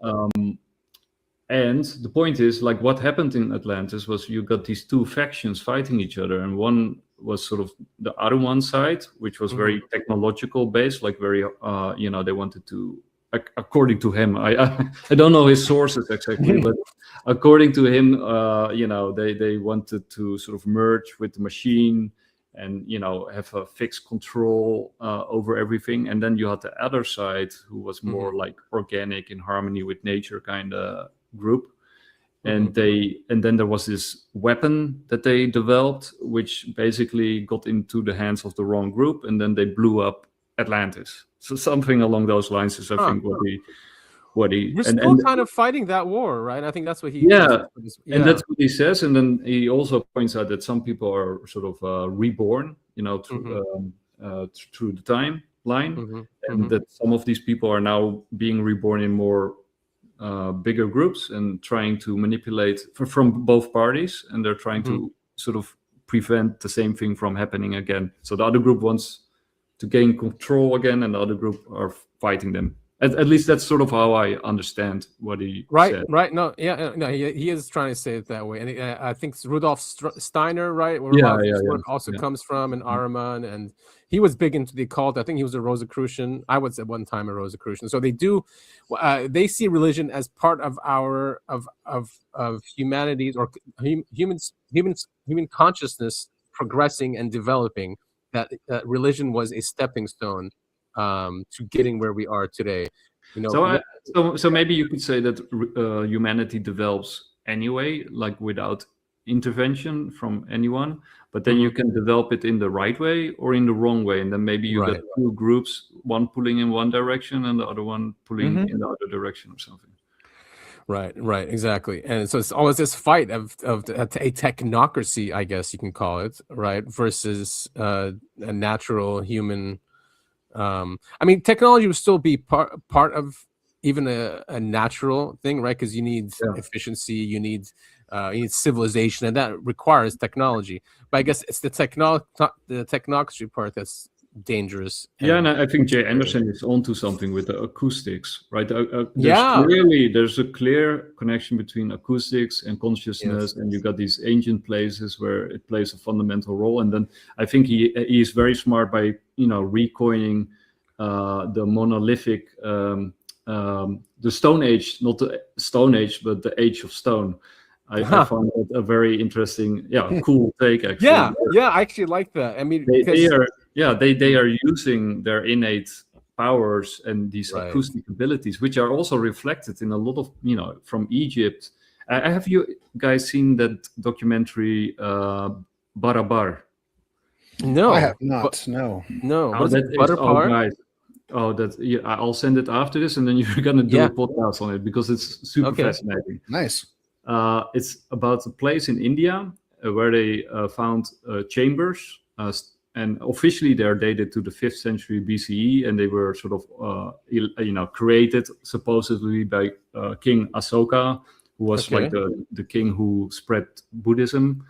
And the point is, like, what happened in Atlantis was you got these two factions fighting each other, and one was sort of the other one side, which was very technological based, like very, they wanted to, according to him, I don't know his sources exactly, but according to him, they wanted to sort of merge with the machine and have a fixed control over everything. And then you had the other side, who was more like organic, in harmony with nature kind of group. And then there was this weapon that they developed, which basically got into the hands of the wrong group, and then they blew up Atlantis. So something along those lines is, I think, what he we're still kind of fighting that war, right? I think that's what he and that's what he says. And then he also points out that some people are sort of reborn, through the timeline, and that some of these people are now being reborn in more bigger groups and trying to manipulate from both parties, and they're trying to sort of prevent the same thing from happening again. So the other group wants to gain control again, and the other group are fighting them. At least that's sort of how I understand what he said. Right. No, he is trying to say it that way. And I think it's Rudolf Steiner, right? Where work also comes from, and Ahriman, and he was big into the occult. I think he was a Rosicrucian. I was at one time a Rosicrucian. So they see religion as part of our of humanity's, or human consciousness progressing and developing. That religion was a stepping stone to getting where we are today. So maybe you could say that humanity develops anyway, like without intervention from anyone, but then you can develop it in the right way or in the wrong way, and then maybe you get two groups, one pulling in one direction and the other one pulling in the other direction or something. Right, exactly. And so it's always this fight of a technocracy, I guess you can call it, right, versus a natural human. I mean, technology would still be part of even a natural thing, right? Because you need efficiency, you need civilization, and that requires technology. But I guess it's the technocracy part that's dangerous. And I think Jay Anderson is onto something with the acoustics, right? There's a clear connection between acoustics and consciousness, and you got these ancient places where it plays a fundamental role. And then I think he is very smart by recoining the monolithic, the Stone Age, not the Stone Age, but the Age of Stone. I found it a very interesting, cool take actually. I actually like that. I mean, they are using their innate powers and these acoustic abilities, which are also reflected in a lot of, from Egypt. Have you guys seen that documentary Barabar? No, I have not. No. What is it? Barabar? I'll send it after this, and then you're gonna do a podcast on it because it's super fascinating. Nice. It's about a place in India where they found chambers, and officially they are dated to the 5th century BCE, and they were sort of, created supposedly by King Asoka, who was like the king who spread Buddhism.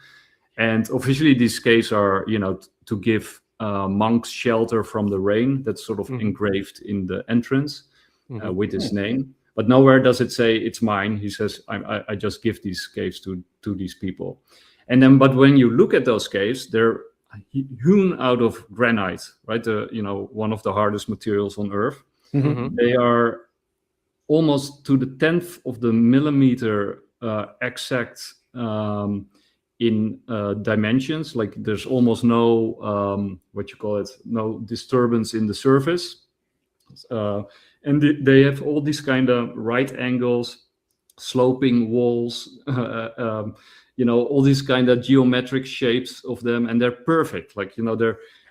And officially these caves are, to give monks shelter from the rain. That's sort of engraved in the entrance with his name. But nowhere does it say it's mine. He says, I just give these caves to these people. And then, but when you look at those caves, they're hewn out of granite, right? One of the hardest materials on Earth. They are almost to the 10th of the millimeter exact in dimensions. Like there's almost no, no disturbance in the surface. And they have all these kind of right angles, sloping walls, all these kind of geometric shapes of them, and they're perfect.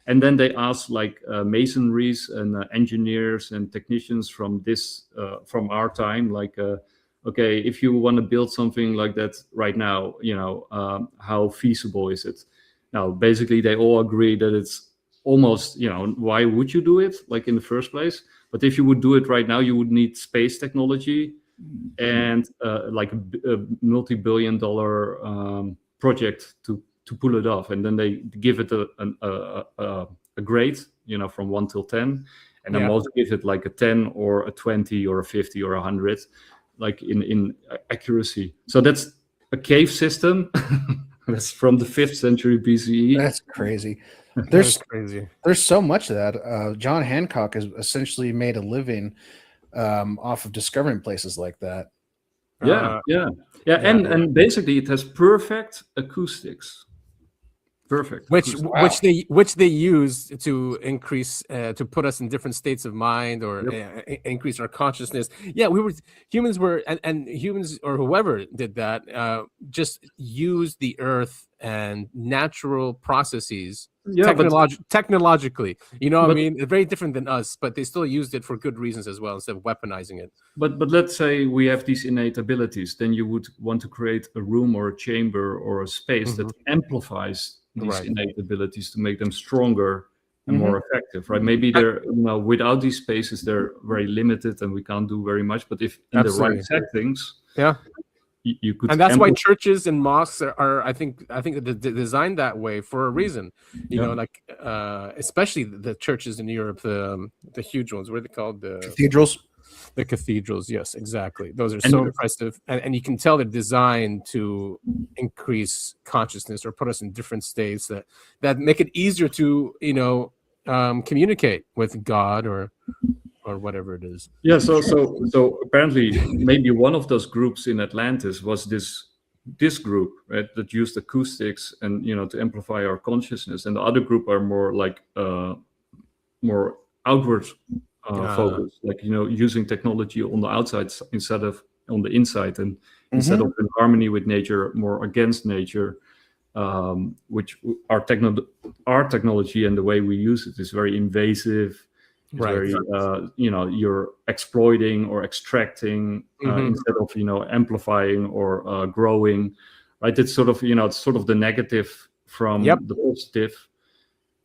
And then they ask masonries and engineers and technicians from from our time, okay, if you want to build something like that right now, how feasible is it? Now, basically, they all agree that it's almost, why would you do it in the first place? But if you would do it right now, you would need space technology and a multi-billion-dollar project to pull it off. And then they give it a grade, from 1 till 10, and then most give it a 10 or a 20 or a 50 or 100, in accuracy. So that's a cave system. That's from the 5th century BCE. That's crazy. There's so much of that. John Hancock has essentially made a living off of discovering places like that. And basically it has perfect acoustics. Perfect. Which they use to increase to put us in different states of mind or increase our consciousness. Humans were and humans or whoever did that just use the earth and natural processes technologically. I mean, it's very different than us, but they still used it for good reasons as well instead of weaponizing it. But let's say we have these innate abilities, then you would want to create a room or a chamber or a space that amplifies these innate abilities to make them stronger and more effective, right? Maybe they're, without these spaces, they're very limited and we can't do very much. But if in the right settings, you could. And that's why churches and mosques are I think they're designed that way for a reason. Especially the churches in Europe, the huge ones. What are they called? The cathedrals. The cathedrals, yes, exactly. Those are so impressive, and you can tell they're designed to increase consciousness or put us in different states that make it easier to communicate with God or whatever it is. So apparently maybe one of those groups in Atlantis was this group, right, that used acoustics and to amplify our consciousness, and the other group are more more outward focus, like using technology on the outside instead of on the inside, and instead of in harmony with nature, more against nature. Which our technology and the way we use it is very invasive. It's very, you're exploiting or extracting instead of amplifying or growing. Right? It's sort of it's sort of the negative from the positive,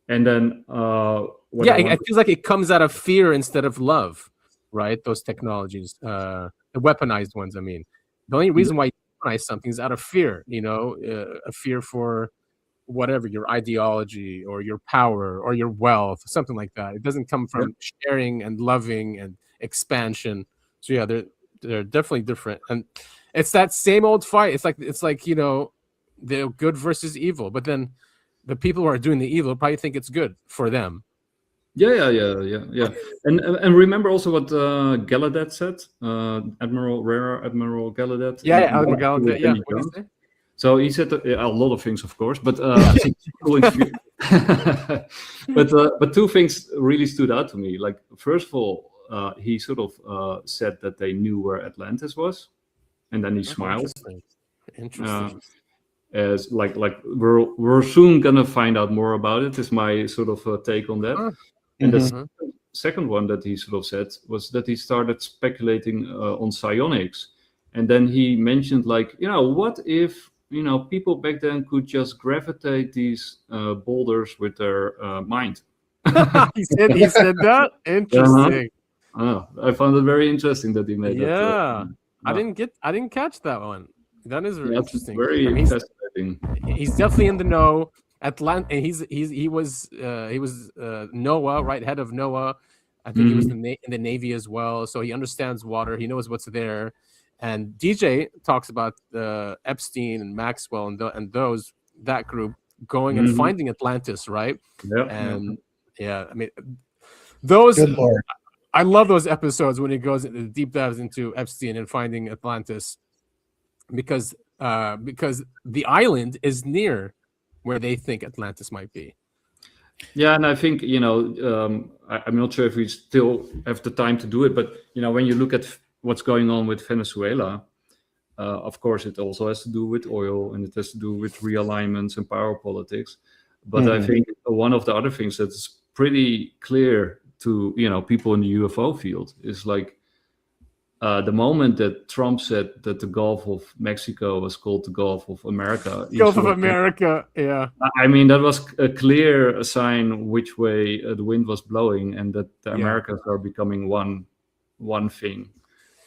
and then it feels like it comes out of fear instead of love, right? Those technologies, the weaponized ones. I mean, the only reason why you weaponize something is out of fear. A fear for whatever your ideology or your power or your wealth, something like that. It doesn't come from sharing and loving and expansion. So yeah, they're definitely different, and it's that same old fight. It's like the good versus evil, but then the people who are doing the evil probably think it's good for them. Yeah. And remember also what Gallaudet said, Admiral Gallaudet. Admiral Gallaudet. Yeah. What did he say? So he said a lot of things, of course, but but two things really stood out to me. Like, first of all, he sort of said that they knew where Atlantis was, and then he smiled. Interesting. As like we're soon gonna find out more about it. Is my sort of take on that. And the second one that he sort of said was that he started speculating on psionics, and then he mentioned what if people back then could just gravitate these boulders with their mind. he said that. Interesting. I found it very interesting that he made that. Yeah, I didn't catch that one. That is very interesting. Very fascinating. He's definitely in the know. He was NOAA, right? Head of NOAA. I think he was in the Navy as well. So he understands water. He knows what's there. And DJ talks about Epstein and Maxwell and that group going and finding Atlantis, right? I mean, those. Good Lord. I love those episodes when he goes into deep dives into Epstein and finding Atlantis, because the island is near where they think Atlantis might be. Yeah, and I think I'm not sure if we still have the time to do it, but when you look at what's going on with Venezuela, of course, it also has to do with oil, and it has to do with realignments and power politics. But I think one of the other things that's pretty clear to people in the UFO field is like the moment that Trump said that the Gulf of Mexico was called the Gulf of America. Gulf of America, yeah. I mean, that was a clear sign which way the wind was blowing, and that the Americas are becoming one thing.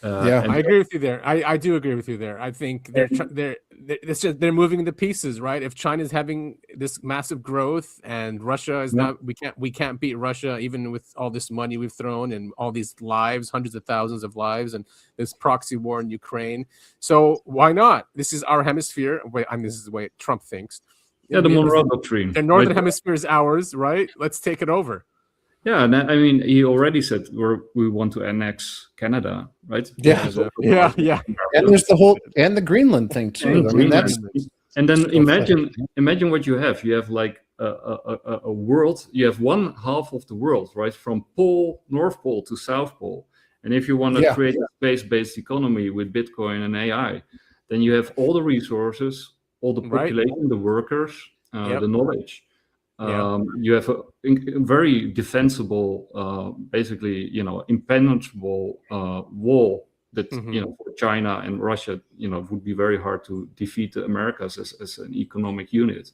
I agree with you there. I do agree with you there. I think they're moving the pieces, right? If China's having this massive growth and Russia is not, we can't beat Russia even with all this money we've thrown and all these lives, hundreds of thousands of lives, and this proxy war in Ukraine. So why not? This is our hemisphere. This is the way Trump thinks. Yeah, the Monroe Doctrine. The northern hemisphere is ours, right? Let's take it over. Yeah, and I mean, he already said we want to annex Canada, right? Yeah. And there's the Greenland thing too. I mean, and then imagine what you have. You have like a world. You have one half of the world, right, from North Pole to South Pole. And if you want to create a space-based economy with Bitcoin and AI, then you have all the resources, all the population, the workers, the knowledge. You have a very defensible, basically, impenetrable wall that, for China and Russia, would be very hard to defeat the Americas as an economic unit.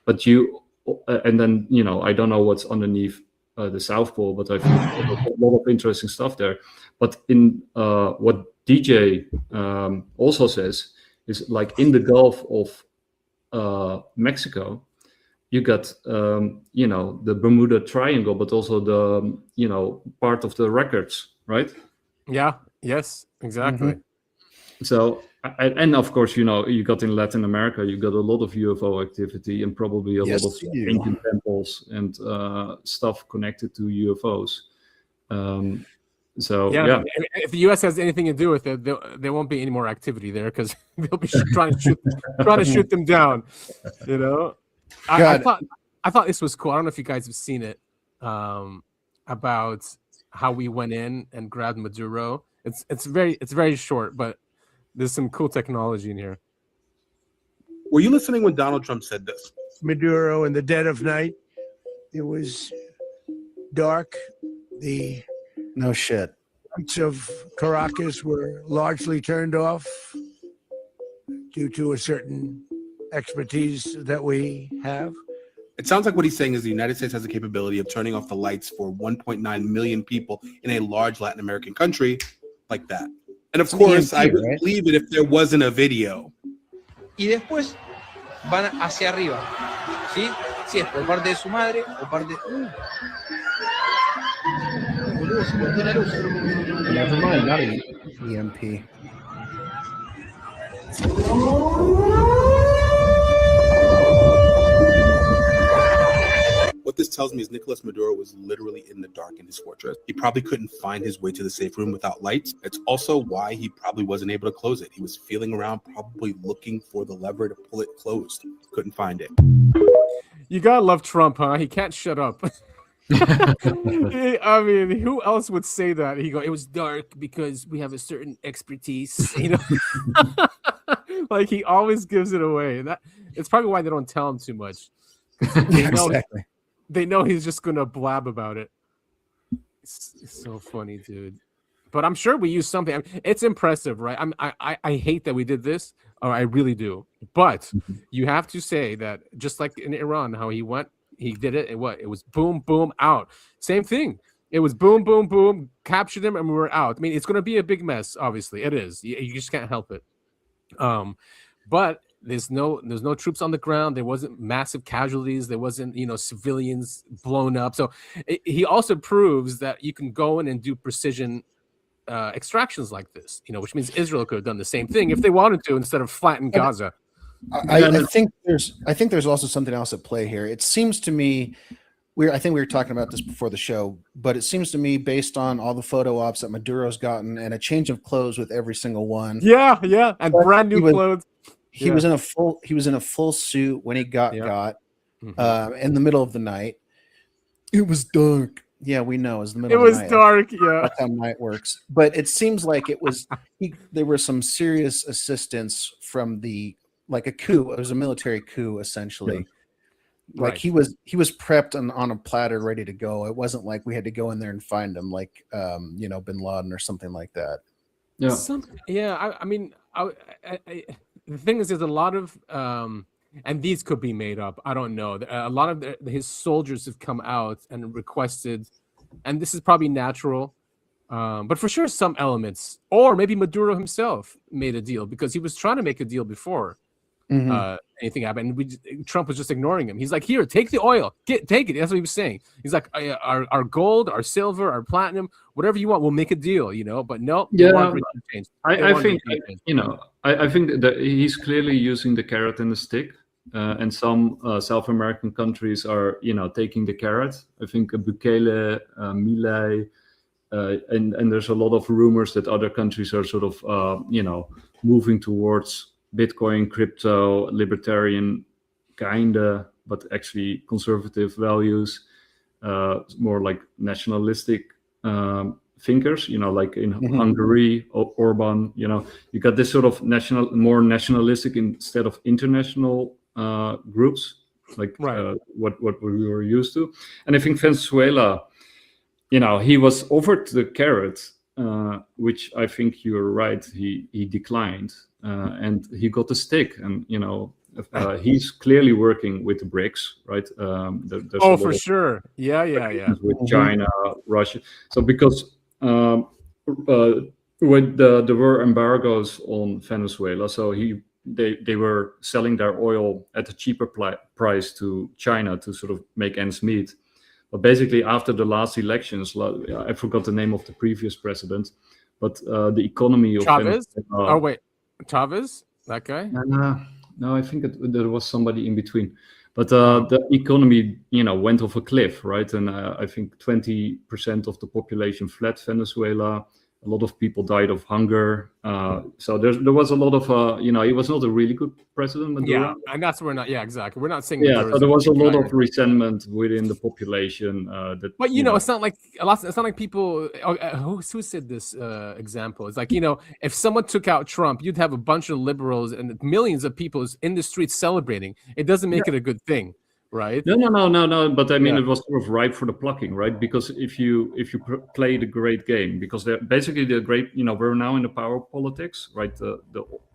But and then, I don't know what's underneath the South Pole, but I think a lot of interesting stuff there. But in what DJ also says is like in the Gulf of Mexico, you got, the Bermuda Triangle, but also the, part of the records, right? Yeah. Yes, exactly. So, and of course, you got in Latin America, you got a lot of UFO activity and probably a lot of ancient temples and stuff connected to UFOs. If the U.S. has anything to do with it, there won't be any more activity there because they'll be trying to shoot them down, I thought this was cool. I don't know if you guys have seen it, about how we went in and grabbed Maduro. It's very short, but there's some cool technology in here. Were you listening when Donald Trump said this? Maduro in the dead of night. It was dark. The no shit. lights of Caracas were largely turned off due to a certain expertise that we have. It sounds like what he's saying is the United States has the capability of turning off the lights for 1.9 million people in a large Latin American country like that. And of course, I would believe it if there wasn't a video. Y después van hacia arriba, ¿sí? Si es por parte de su madre o parte... Never mind, not an EMP. What this tells me is Nicolas Maduro was literally in the dark in his fortress. He probably couldn't find his way to the safe room without lights. It's also why he probably wasn't able to close it. He was feeling around, probably looking for the lever to pull it closed. Couldn't find it. You gotta love Trump, huh? He can't shut up. I mean, who else would say that? He go, it was dark because we have a certain expertise, you know. Like he always gives it away. That it's probably why they don't tell him too much. Exactly. They know he's just gonna blab about it. It's so funny, dude. But I'm sure we use something. I mean, it's impressive, right? I hate that we did this. Or I really do. But you have to say that just like in Iran, how he did it. And it was boom, boom, out. Same thing. It was boom, boom, boom. Captured him, and we were out. I mean, it's going to be a big mess. Obviously, it is. You just can't help it. But there's no troops on the ground. There wasn't massive casualties. There wasn't civilians blown up. So he also proves that you can go in and do precision extractions like this, which means Israel could have done the same thing if they wanted to instead of flatten Gaza. I think there's also something else at play here. It seems to me, I think we were talking about this before the show, but it seems to me based on all the photo ops that Maduro's gotten and a change of clothes with every single one. Yeah, and brand new clothes. He was in a full suit when he got in the middle of the night. It was dark. Yeah, we know. It was the middle of the night. It was dark, yeah. That's how night works. But it seems like it was there was some serious assistance from like a coup. It was a military coup, essentially. Yeah. Like he was prepped on a platter, ready to go. It wasn't like we had to go in there and find him, like Bin Laden or something like that. Yeah. I mean, the thing is, there's a lot of and these could be made up. I don't know. A lot of his soldiers have come out and requested, and this is probably natural, but for sure some elements, or maybe Maduro himself made a deal because he was trying to make a deal before anything happened. And Trump was just ignoring him. He's like, "Here, take the oil. Take it." That's what he was saying. He's like, "Our gold, our silver, our platinum, whatever you want, we'll make a deal." But no. Yeah, I think I think that he's clearly using the carrot and the stick. And some South American countries are, taking the carrot. I think Bukele, Milei, and there's a lot of rumors that other countries are sort of, moving towards Bitcoin, crypto, libertarian, kinda, but actually conservative values, more like nationalistic thinkers. Like in Hungary, Orban. You got this sort of more nationalistic instead of international. Groups like what we were used to, and I think Venezuela, he was offered the carrot, which I think you're right. He declined, and he got the stick, and he's clearly working with the BRICS, right? For sure, yeah. With China, Russia. So because when there were embargoes on Venezuela, so they were selling their oil at a cheaper price to China to sort of make ends meet. But basically, after the last elections, I forgot the name of the previous president, but the economy of Chavez. Chavez, that guy? No, I think there was somebody in between. But the economy, went off a cliff, right? And I think 20% of the population fled Venezuela. A lot of people died of hunger. So there was a lot of, he was not a really good president, Maduro. Yeah, and that's where not. Yeah, exactly. We're not saying. Yeah, so there was a lot of resentment within the population. But it's not like it's not like people. Who said this example? It's like if someone took out Trump, you'd have a bunch of liberals and millions of people in the streets celebrating. It doesn't make it a good thing. Right? No. But I mean, it was sort of ripe for the plucking, right? Because if you play the great game, because they're basically the great, we're now in the power politics, right? The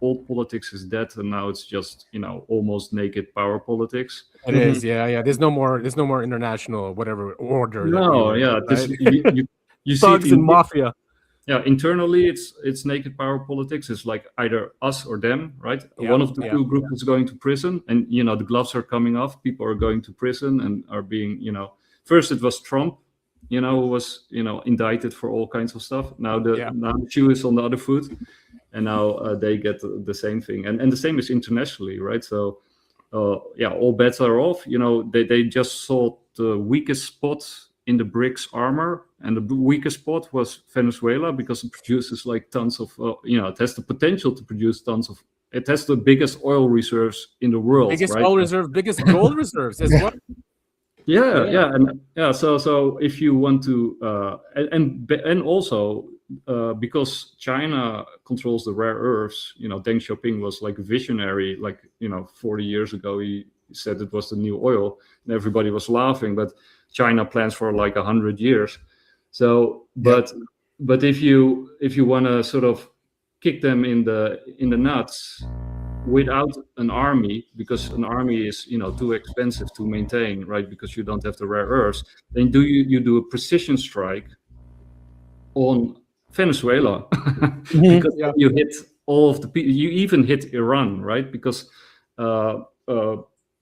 old politics is dead, and now it's just almost naked power politics. It is, yeah. There's no more international whatever order. You thugs see and mafia. Yeah, internally it's naked power politics. It's like either us or them, right? Yeah, one of the two groups is going to prison, and the gloves are coming off. People are going to prison and are being, first it was Trump, who was indicted for all kinds of stuff. Now the shoe is on the other foot, and now they get the same thing, and the same is internationally, right? So all bets are off. They just saw the weakest spot in the BRICS armor, and the weakest spot was Venezuela, because it produces like tons of, it has the potential to produce tons of. It has the biggest oil reserves in the world. Biggest right? oil reserve, biggest gold reserves as well. So if you want to, and also because China controls the rare earths, Deng Xiaoping was like a visionary, 40 years ago. He said it was the new oil, and everybody was laughing, but China plans for like 100 years. So, but if you want to sort of kick them in the nuts without an army, because an army is too expensive to maintain, right? Because you don't have the rare earths, then you do a precision strike on Venezuela, because you hit all of the people. You even hit Iran, right? Because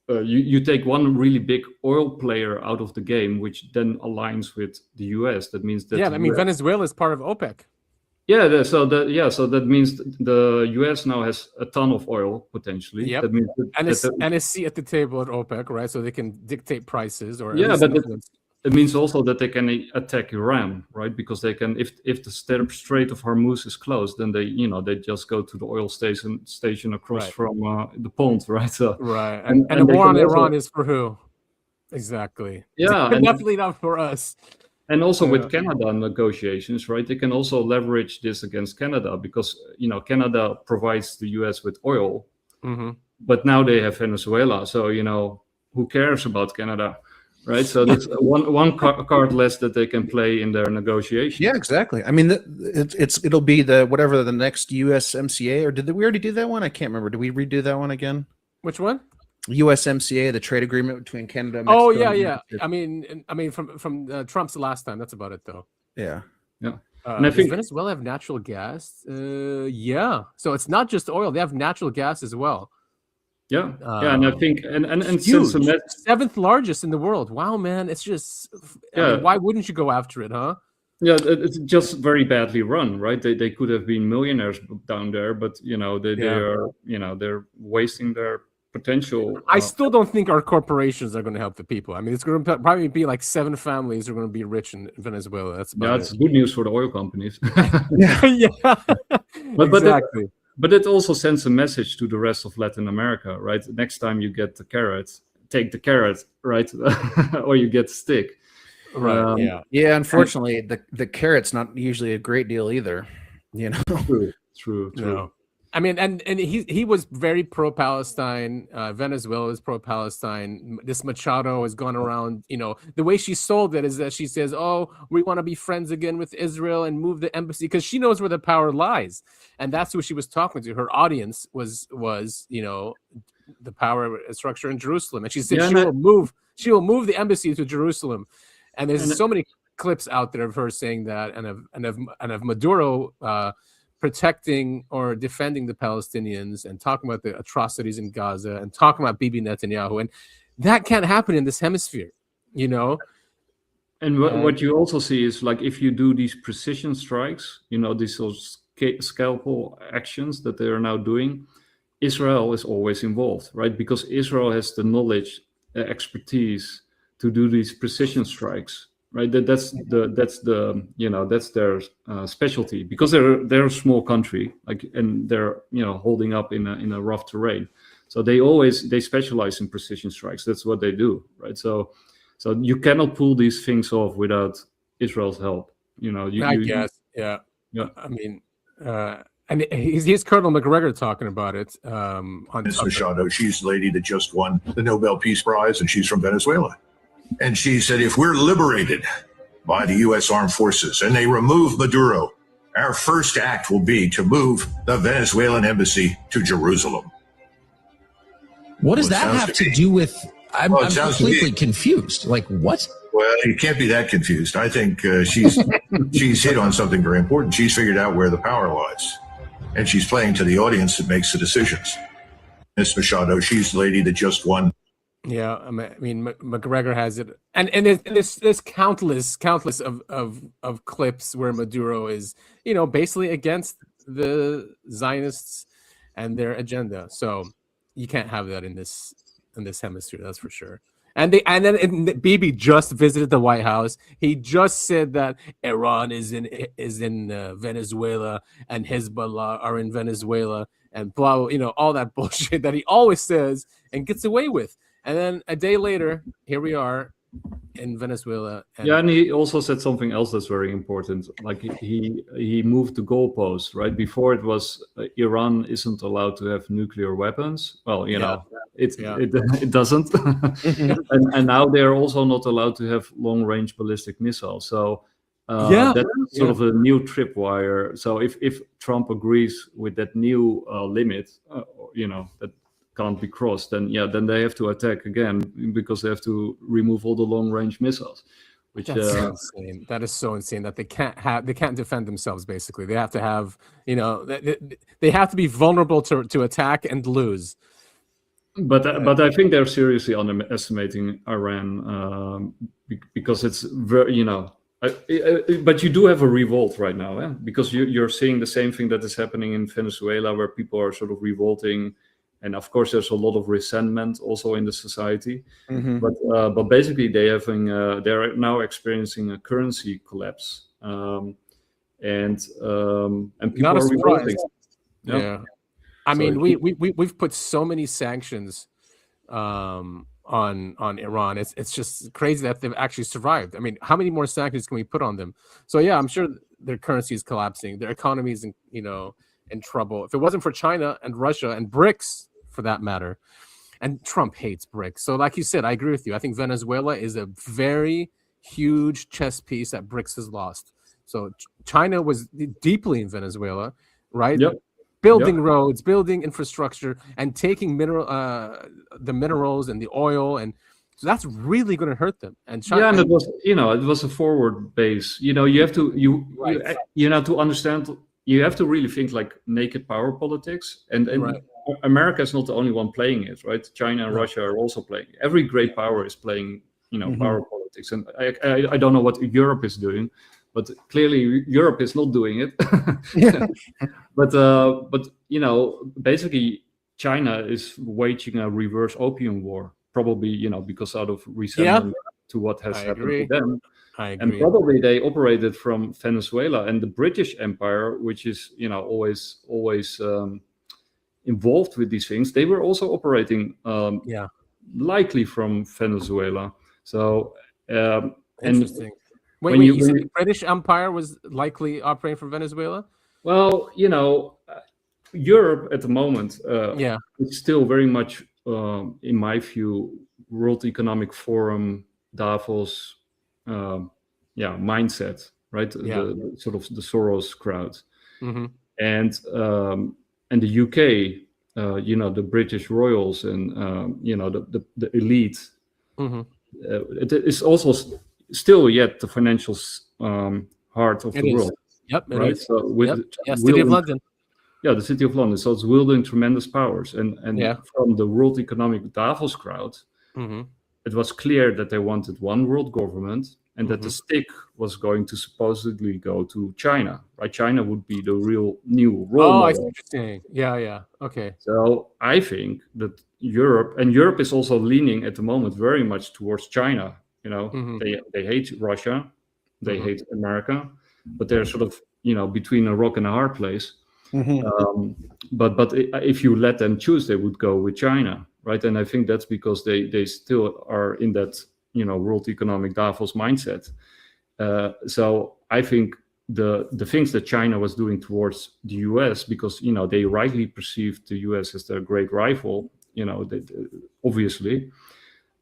you take one really big oil player out of the game, which then aligns with the US. That means that Venezuela is part of OPEC. So that means the US now has a ton of oil potentially. Yep. That means and a seat at the table at OPEC, right? So they can dictate prices, or it means also that they can attack Iran, right? Because they can, if the Strait of Hormuz is closed, then they just go to the oil station across from the pond, right? So and the war on Iran is for who? Exactly. Yeah, definitely not for us. And also with Canada negotiations, right? They can also leverage this against Canada, because Canada provides the US with oil, but now they have Venezuela, so who cares about Canada? Right, so that's one card less that they can play in their negotiation. Yeah, exactly. I mean, it'll be the next USMCA, or did we already do that one? I can't remember. Did we redo that one again? Which one? USMCA, the trade agreement between Canada and Mexico. Oh yeah. I mean, from Trump's last time. That's about it, though. Yeah. And I think Venezuela have natural gas. Yeah. So it's not just oil; they have natural gas as well. Yeah, and I think and huge. Seventh largest in the world. Wow, man, it's just I mean, why wouldn't you go after it, huh? Yeah, it's just very badly run, right? They could have been millionaires down there, but they're wasting their potential. I still don't think our corporations are going to help the people. I mean, it's going to probably be like 7 families are going to be rich in Venezuela. That's about it's good news for the oil companies. Exactly. But it also sends a message to the rest of Latin America, right? Next time you get the carrot, take the carrot, right? Or you get the stick. Right. Unfortunately, the carrot's not usually a great deal either. True. No. I mean, and he was very pro-Palestine. Venezuela is pro-Palestine. This Machado has gone around, the way she sold it is that she says, oh, we want to be friends again with Israel and move the embassy, because she knows where the power lies. And that's who she was talking to. Her audience was the power structure in Jerusalem. And she said she will move the embassy to Jerusalem. And there's so many clips out there of her saying that, and of Maduro protecting or defending the Palestinians, and talking about the atrocities in Gaza, and talking about Bibi Netanyahu. And that can't happen in this hemisphere, And what you also see is, like, if you do these precision strikes, these sort of scalpel actions that they are now doing, Israel is always involved, right? Because Israel has the knowledge, expertise to do these precision strikes. right? That's the that's their specialty, because they're a small country, like, and they're holding up in a rough terrain. So they specialize in precision strikes. That's what they do, right? So you cannot pull these things off without Israel's help. I guess, yeah. I mean, and he's Colonel McGregor talking about it. On Ms. Machado, she's the lady that just won the Nobel Peace Prize, and she's from Venezuela. And she said, if we're liberated by the U.S. Armed Forces and they remove Maduro, our first act will be to move the Venezuelan embassy to Jerusalem. What does that have to do with? I'm completely confused. Like, what? Well, you can't be that confused. I think she's hit on something very important. She's figured out where the power lies, and she's playing to the audience that makes the decisions. Ms. Machado, she's the lady that just won. Yeah, I mean, McGregor has it, and there's countless of clips where Maduro is, basically against the Zionists and their agenda. So you can't have that in this hemisphere, that's for sure. And then Bibi just visited the White House. He just said that Iran is in Venezuela and Hezbollah are in Venezuela and blah, all that bullshit that he always says and gets away with. And then a day later, here we are in Venezuela. And he also said something else that's very important. Like he moved the goalpost, right? Before it was Iran isn't allowed to have nuclear weapons. Well, it doesn't. and now they're also not allowed to have long-range ballistic missiles. So that's sort of a new tripwire. So if Trump agrees with that new limit, that can't be crossed, then they have to attack again, because they have to remove all the long-range missiles. Which that's so insane. That is so insane that they can't defend themselves. Basically, they have to have they have to be vulnerable to attack and lose. But I think they're seriously underestimating Iran, because it's very but you do have a revolt right now, because you're seeing the same thing that is happening in Venezuela, where people are sort of revolting. And of course, there's a lot of resentment also in the society. Mm-hmm. But basically, they're now experiencing a currency collapse, and people are revolting. Yeah. I mean, we've put so many sanctions on Iran. It's just crazy that they've actually survived. I mean, how many more sanctions can we put on them? So yeah, I'm sure their currency is collapsing. Their economy is in trouble. If it wasn't for China and Russia and BRICS, for that matter, and Trump hates BRICS. So like you said, I agree with you. I think Venezuela is a very huge chess piece that BRICS has lost. So China was deeply in Venezuela, right? Yep. Building roads, building infrastructure, and taking the minerals and the oil, and so that's really going to hurt them. And China, and it was a forward base. You have to understand. You have to really think like naked power politics, and right. America is not the only one playing it, right? China and Russia are also playing. Every great power is playing, power politics, and I don't know what Europe is doing, but clearly Europe is not doing it. Yeah. But basically China is waging a reverse opium war, probably because out of resentment to what has happened to them. I agree. And probably they operated from Venezuela, and the British Empire, which is always involved with these things. They were also operating likely from Venezuela. So interesting. Wait, you said the British Empire was likely operating from Venezuela? Well, Europe at the moment is still very much, in my view, World Economic Forum, Davos mindset, right? The sort of the Soros crowd. Mm-hmm. And the UK, the British royals and the elite. Mm-hmm. It is also still yet the financial heart of the world. Yep, right. Is. So with City of London. Yeah, the City of London. So it's wielding tremendous powers, and from the World Economic Davos crowd, it was clear that they wanted one world government, and that the stick was going to supposedly go to China, right? China would be the real new role model. I see what you're saying. Yeah. Okay. So I think that Europe is also leaning at the moment very much towards China, You know, they hate Russia, they hate America, but they're sort of, you know, between a rock and a hard place. But if you let them choose, they would go with China, right? And I think that's because they still are in that, you know, World Economic Davos mindset. So I think the things that China was doing towards the US, because, you know, they rightly perceived the US as their great rival, you know, obviously,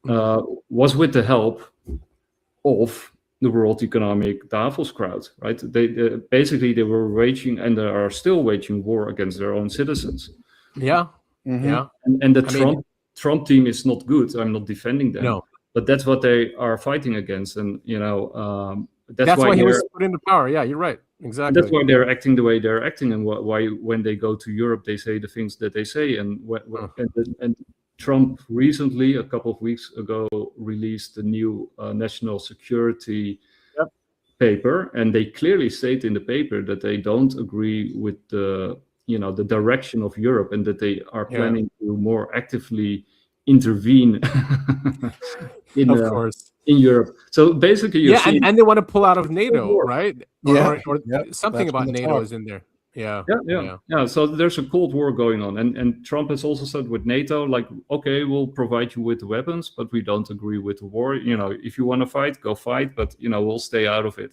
was with the help of the World Economic Davos crowd, right? They basically they were waging, and they are still waging, war against their own citizens. Yeah, yeah. And the Trump team is not good. I'm not defending them. No. But that's what they are fighting against, and you know that's why he was put into power. Yeah, you're right. Exactly. That's why they're acting the way they're acting, and why when they go to Europe they say the things that they say. And and Trump recently, a couple of weeks ago, released the new national security paper, and they clearly state in the paper that they don't agree with the, you know, the direction of Europe, and that they are planning to more actively intervene in Europe. So basically, and they want to pull out of NATO, right? Or something about NATO is in there. Yeah. So there's a Cold War going on, and Trump has also said with NATO, like, okay, we'll provide you with the weapons, but we don't agree with the war. You know, if you want to fight, go fight, but you know, we'll stay out of it,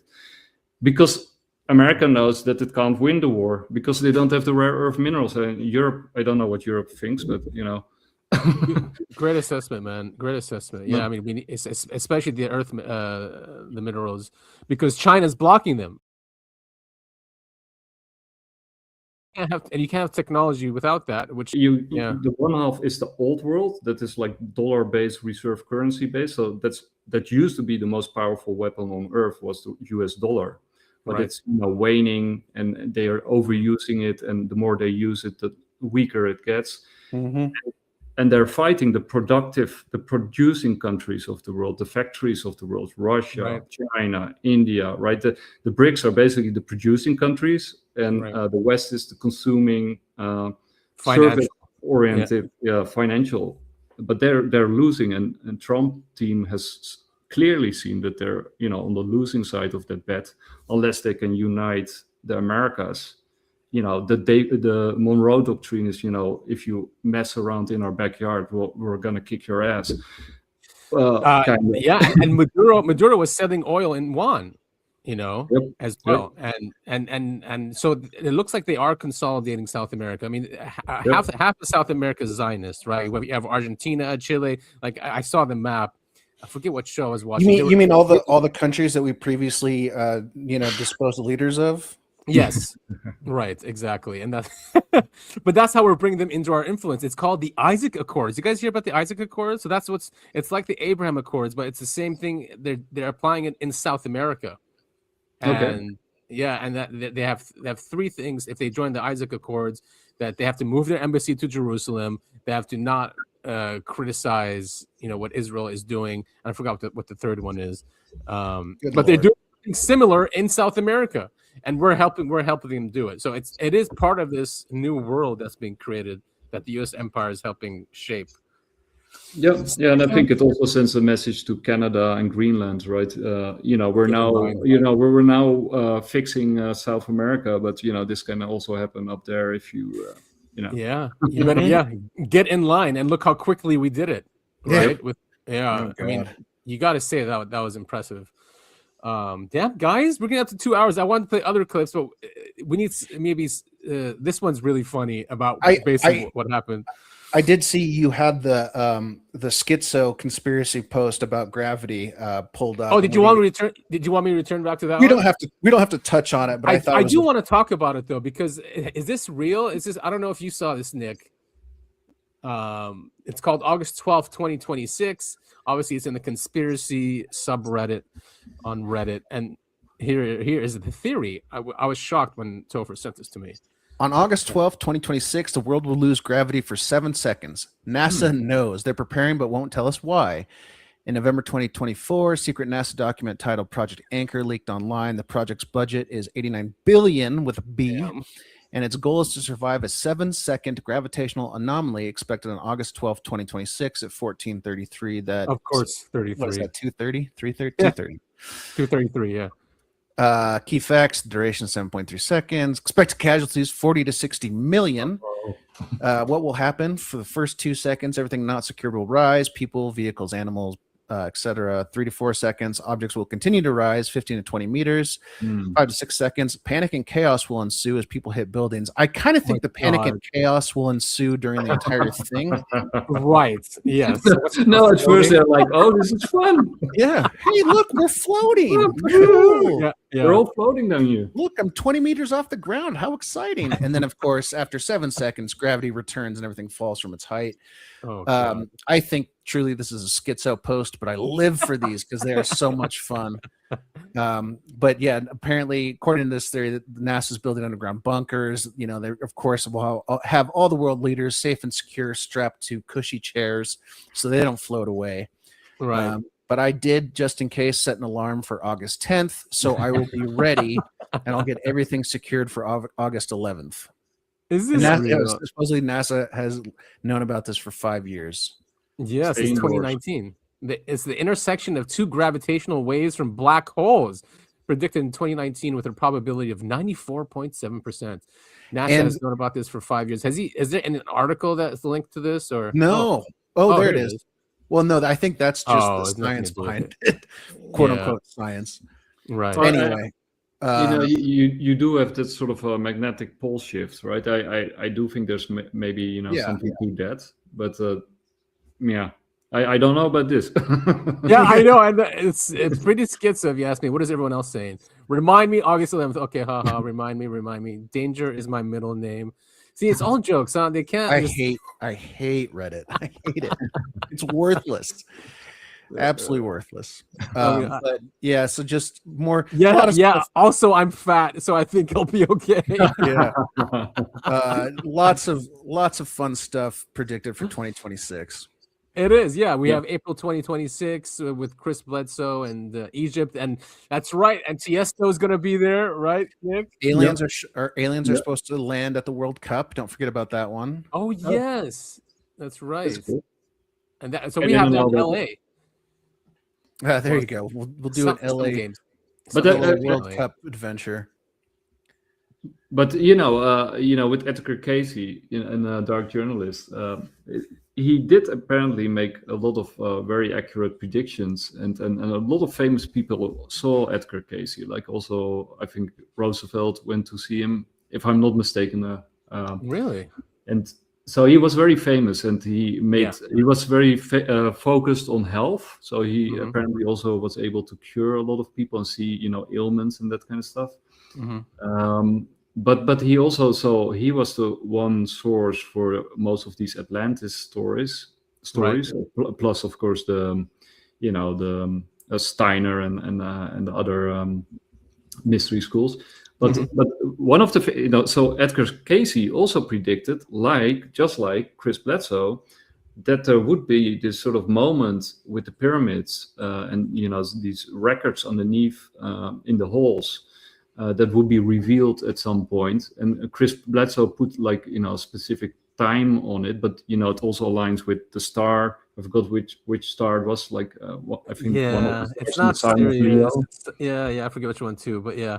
because America knows that it can't win the war because they don't have the rare earth minerals. And Europe, I don't know what Europe thinks, but you know. Great assessment, man. Great assessment. Yeah, I mean, it's especially the earth, the minerals, because China's blocking them. And you can't have technology without that. Which the one half is the old world, that is like dollar-based, reserve currency based. So that used to be the most powerful weapon on earth, was the US dollar, but it's, you know, waning, and they are overusing it, and the more they use it, the weaker it gets. And they're fighting the producing countries of the world, the factories of the world, Russia, China, India, right? The BRICS are basically the producing countries, and the West is the consuming, service-oriented, financial. But they're losing, and Trump team has clearly seen that they're, you know, on the losing side of that bet, unless they can unite the Americas. You know, the Monroe Doctrine is, you know, if you mess around in our backyard, we're gonna kick your ass. And Maduro was selling oil in yuan, you know, as well, and so it looks like they are consolidating South America. I mean, half of South America is Zionist, right? We have Argentina, Chile. Like, I saw the map. I forget what show I was watching. You mean all the countries that we previously disposed the leaders of? Yes, right, exactly, and that's but that's how we're bringing them into our influence. It's called the Isaac Accords. You guys hear about the Isaac Accords? So that's it's like the Abraham Accords, but it's the same thing. They're applying it in South America, and and that they have three things. If they join the Isaac Accords, that they have to move their embassy to Jerusalem. They have to not criticize, you know, what Israel is doing. And I forgot what the third one is, but they're doing something similar in South America. And we're helping them do it. So it is part of this new world that's being created, that the U.S. empire is helping shape. Yeah, and I think it also sends a message to Canada and Greenland, right? You know, we're now fixing South America, but you know, this can also happen up there if you, you know. Yeah, you better get in line, and look how quickly we did it, right? I mean, you got to say that was impressive. Guys, we're getting up to 2 hours. I want to play other clips, but we need maybe this one's really funny about basically what happened. I did see you had the schizo conspiracy post about gravity pulled up. Oh, did you want me to return back to that? We don't have to touch on it, but I do want to talk about it though, because is this real? Is this, I don't know if you saw this, Nick. It's called August 12th, 2026. Obviously, it's in the conspiracy subreddit on Reddit. And here is the theory. I was shocked when Topher sent this to me. On August 12th, 2026, the world will lose gravity for 7 seconds. NASA knows. They're preparing but won't tell us why. In November 2024, secret NASA document titled Project Anchor leaked online. The project's budget is $89 billion with a B. and its goal is to survive a 7-second gravitational anomaly expected on August 12th, 2026 at 14:33. That, of course, 33. What is that, 2:30? 3:30? Yeah. 2:30. 2:33, yeah. Key facts: duration 7.3 seconds. Expected casualties 40 to 60 million. What will happen for the first 2 seconds? Everything not secured will rise. People, vehicles, animals, etc. 3 to 4 seconds. Objects will continue to rise 15 to 20 meters. 5 to 6 seconds. Panic and chaos will ensue as people hit buildings. I kind of think the panic and chaos will ensue during the entire thing. Right. Yes. No, at first they're like, "Oh, this is fun." Yeah. Hey, look, we're floating. Yeah. We're all floating down here. Look, I'm 20 meters off the ground. How exciting. And then, of course, after 7 seconds, gravity returns and everything falls from its height. I think truly this is a schizo post, but I live for these because they are so much fun. But yeah, apparently, according to this theory, that NASA's building underground bunkers. You know, they of course will have all the world leaders safe and secure, strapped to cushy chairs so they don't float away. Right. But I did, just in case, set an alarm for August 10th, so I will be ready, and I'll get everything secured for August 11th. Is this NASA, supposedly NASA has known about this for 5 years. Yes, it's 2019. It's the intersection of two gravitational waves from black holes, predicted in 2019 with a probability of 94.7%. NASA has known about this for 5 years. Is there an article that's linked to this, or no? Oh, there it is. Well, no, I think that's just the science behind it, quote unquote science. Right. Anyway, you do have that sort of a magnetic pole shift, right? I do think there's maybe something to that, but I don't know about this. Yeah, I know, and it's pretty schizo if you ask me. What is everyone else saying? Remind me, August 11th. Okay, haha. Remind me. Danger is my middle name. See, it's all jokes, huh? They can't. I hate Reddit. I hate it. It's worthless. Absolutely worthless. But yeah, so just more. Yeah. Also, I'm fat, so I think it'll be okay. Yeah. Lots of fun stuff predicted for 2026. It is, yeah. We have April 2026 with Chris Bledsoe and Egypt, and that's right. And Tiesto is going to be there, right, Nick? Aliens are supposed to land at the World Cup. Don't forget about that one. Oh yes, that's right. That's cool. And we have that in LA. There you go. We'll do an LA games, but World Cup adventure. But with Edgar Casey, a dark journalist, he did apparently make a lot of very accurate predictions, and a lot of famous people saw Edgar Casey. Like also, I think Roosevelt went to see him, if I'm not mistaken. Really? And so he was very famous, and he was very focused on health. So he apparently also was able to cure a lot of people and see ailments and that kind of stuff. But he also he was the one source for most of these Atlantis stories, right. Plus of course the Steiner and the other mystery schools. But one of the so Edgar Casey also predicted, just like Chris Bledsoe, that there would be this sort of moment with the pyramids and these records underneath in the halls. That would be revealed at some point, and Chris Bledsoe put a specific time on it, but it also aligns with the star. I forgot which star it was. I think one of the it's not serious. Yeah, I forget which one too, but yeah,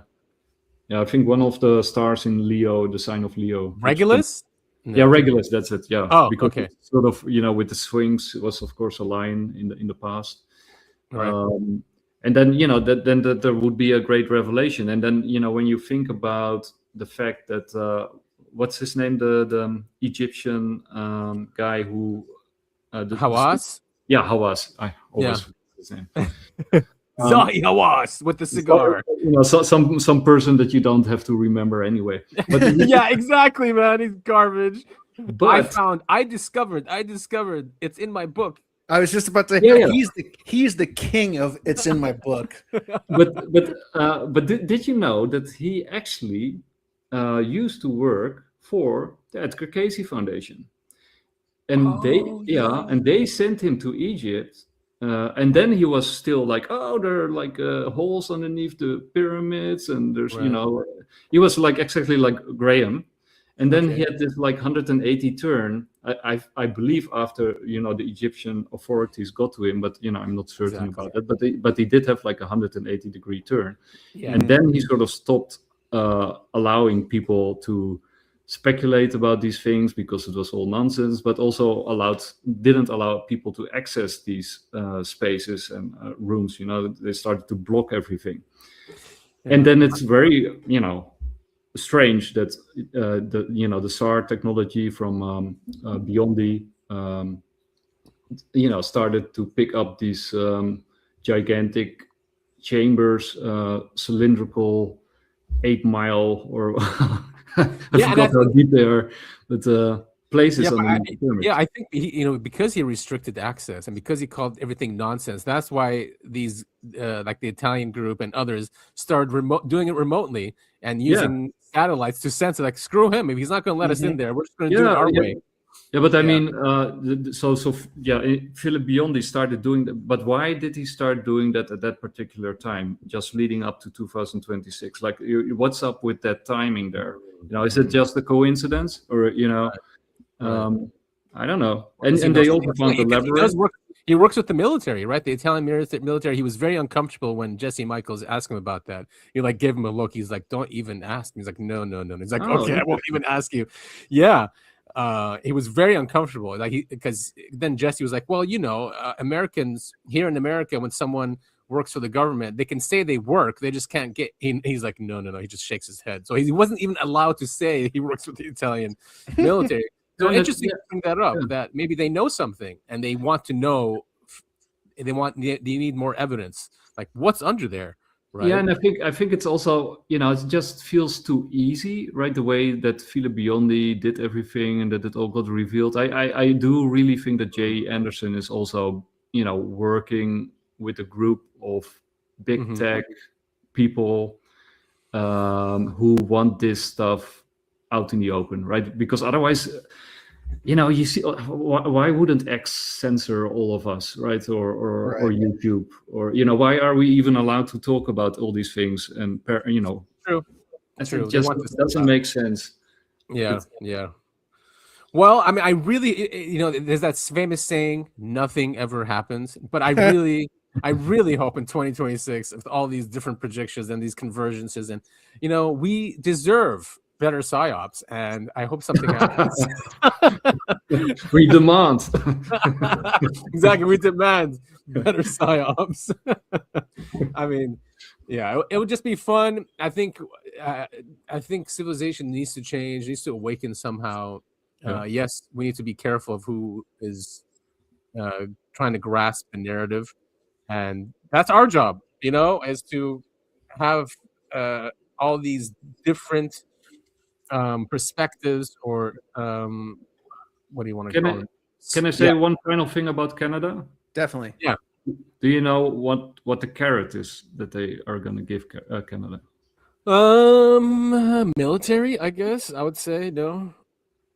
I think one of the stars in Leo, the sign of Leo. Regulus. Yeah, Regulus. That's it. Yeah. Oh, because okay. Sort of with the Sphinx, it was of course a line in the past. Right. And then that there would be a great revelation. And then when you think about the fact that what's his name, the Egyptian guy who Hawass? Yeah, Hawass. I always forget his name. Zahi Hawass with the cigar. Some person that you don't have to remember anyway. But yeah, exactly, man. He's garbage. But I discovered it's in my book. I was just about to say he's the king of it's in my book. But did you know that he actually used to work for the Edgar Casey Foundation, and they sent him to Egypt, and then he was still like, there are holes underneath the pyramids, and there's he was exactly like Graham. And then he had this like 180 turn. I believe after the Egyptian authorities got to him, but I'm not certain about that. But he did have like a 180-degree turn, and then he sort of stopped allowing people to speculate about these things because it was all nonsense. But also didn't allow people to access these spaces and rooms. They started to block everything, and then it's very strange that the SAR technology from Beyond started to pick up these gigantic chambers, cylindrical 8-mile or I forgot how deep they are, but places. I think because he restricted access and because he called everything nonsense, that's why these like the Italian group and others started doing it remotely and using satellites to sense it. Like, screw him, if he's not going to let us in there, we're just going to do it our way. Yeah, but I mean, Philip Biondi started doing that. But why did he start doing that at that particular time, just leading up to 2026? Like, what's up with that timing there? Is it just a coincidence, or I don't know. And they also found the labyrinth. He works with the military, right? The Italian military. He was very uncomfortable when Jesse Michaels asked him about that. He like gave him a look. He's like, "Don't even ask me." He's like, "No." He's like, "Okay, I won't even ask you." Yeah. He was very uncomfortable, because then Jesse was like, "Well, Americans here in America, when someone works for the government, they can say they work, they just can't get." He's like, "No." He just shakes his head. So he wasn't even allowed to say he works with the Italian military. So interesting to bring that up. That maybe they know something and they want to know. They need more evidence. Like, what's under there? Right. Yeah, and I think it's also, it just feels too easy, right? The way that Philip Biondi did everything and that it all got revealed. I do really think that Jay Anderson is also, working with a group of big tech people who want this stuff out in the open, right? Because otherwise, you see, why wouldn't X censor all of us, right? Or YouTube, or why are we even allowed to talk about all these things? And True. It just doesn't make sense. Yeah. Well, I mean, I really, there's that famous saying, "Nothing ever happens," but I really hope in 2026, with all these different projections and these convergences, and we deserve better psyops, and I hope something happens. We demand. Exactly, we demand better psyops. I mean, yeah, it would just be fun. I think civilization needs to change, needs to awaken somehow. Yes, we need to be careful of who is trying to grasp a narrative, and that's our job, is to have all these different perspectives, or what do you want to call it? Can I say one final thing about Canada? Definitely. Yeah. Do you know what the carrot is that they are going to give Canada? Military, I guess I would say. No.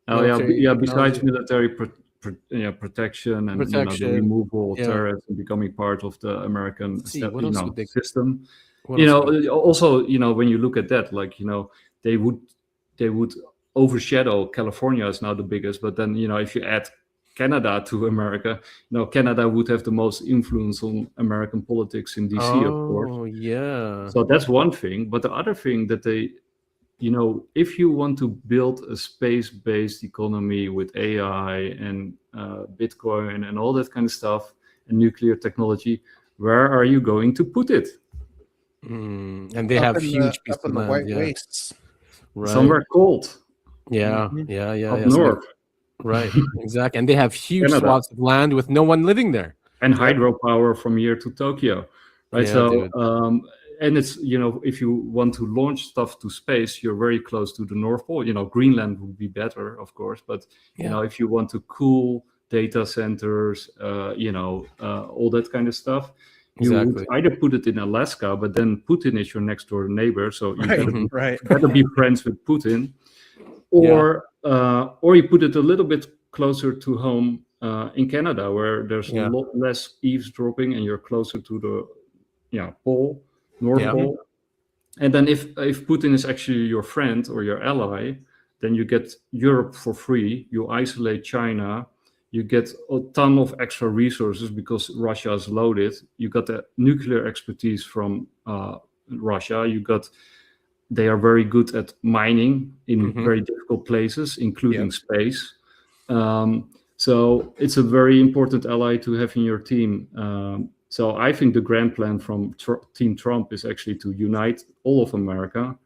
Besides military protection and the removal of terrorists and becoming part of the American system. Also, when you look at that, like they would overshadow California is now the biggest, but then if you add Canada to America, Canada would have the most influence on American politics in DC, of course. Oh yeah. So that's one thing. But the other thing that they, if you want to build a space-based economy with AI and Bitcoin and all that kind of stuff and nuclear technology, where are you going to put it? And they have huge pieces of land, white wastes. Right. Somewhere cold. Yeah. Up north. Right, exactly. And they have huge swaths of land with no one living there. And hydropower from here to Tokyo. Right. And it's, if you want to launch stuff to space, you're very close to the North Pole. Greenland would be better, of course. But, if you want to cool data centers, all that kind of stuff, you would either put it in Alaska, but then Putin is your next door neighbor. So you better be friends with Putin. Or you put it a little bit closer to home in Canada, where there's a lot less eavesdropping and you're closer to the North Pole. And then if Putin is actually your friend or your ally, then you get Europe for free. You isolate China. You get a ton of extra resources because Russia is loaded. You got the nuclear expertise from Russia. They are very good at mining in very difficult places, including space. So it's a very important ally to have in your team. So I think the grand plan from Team Trump is actually to unite all of America,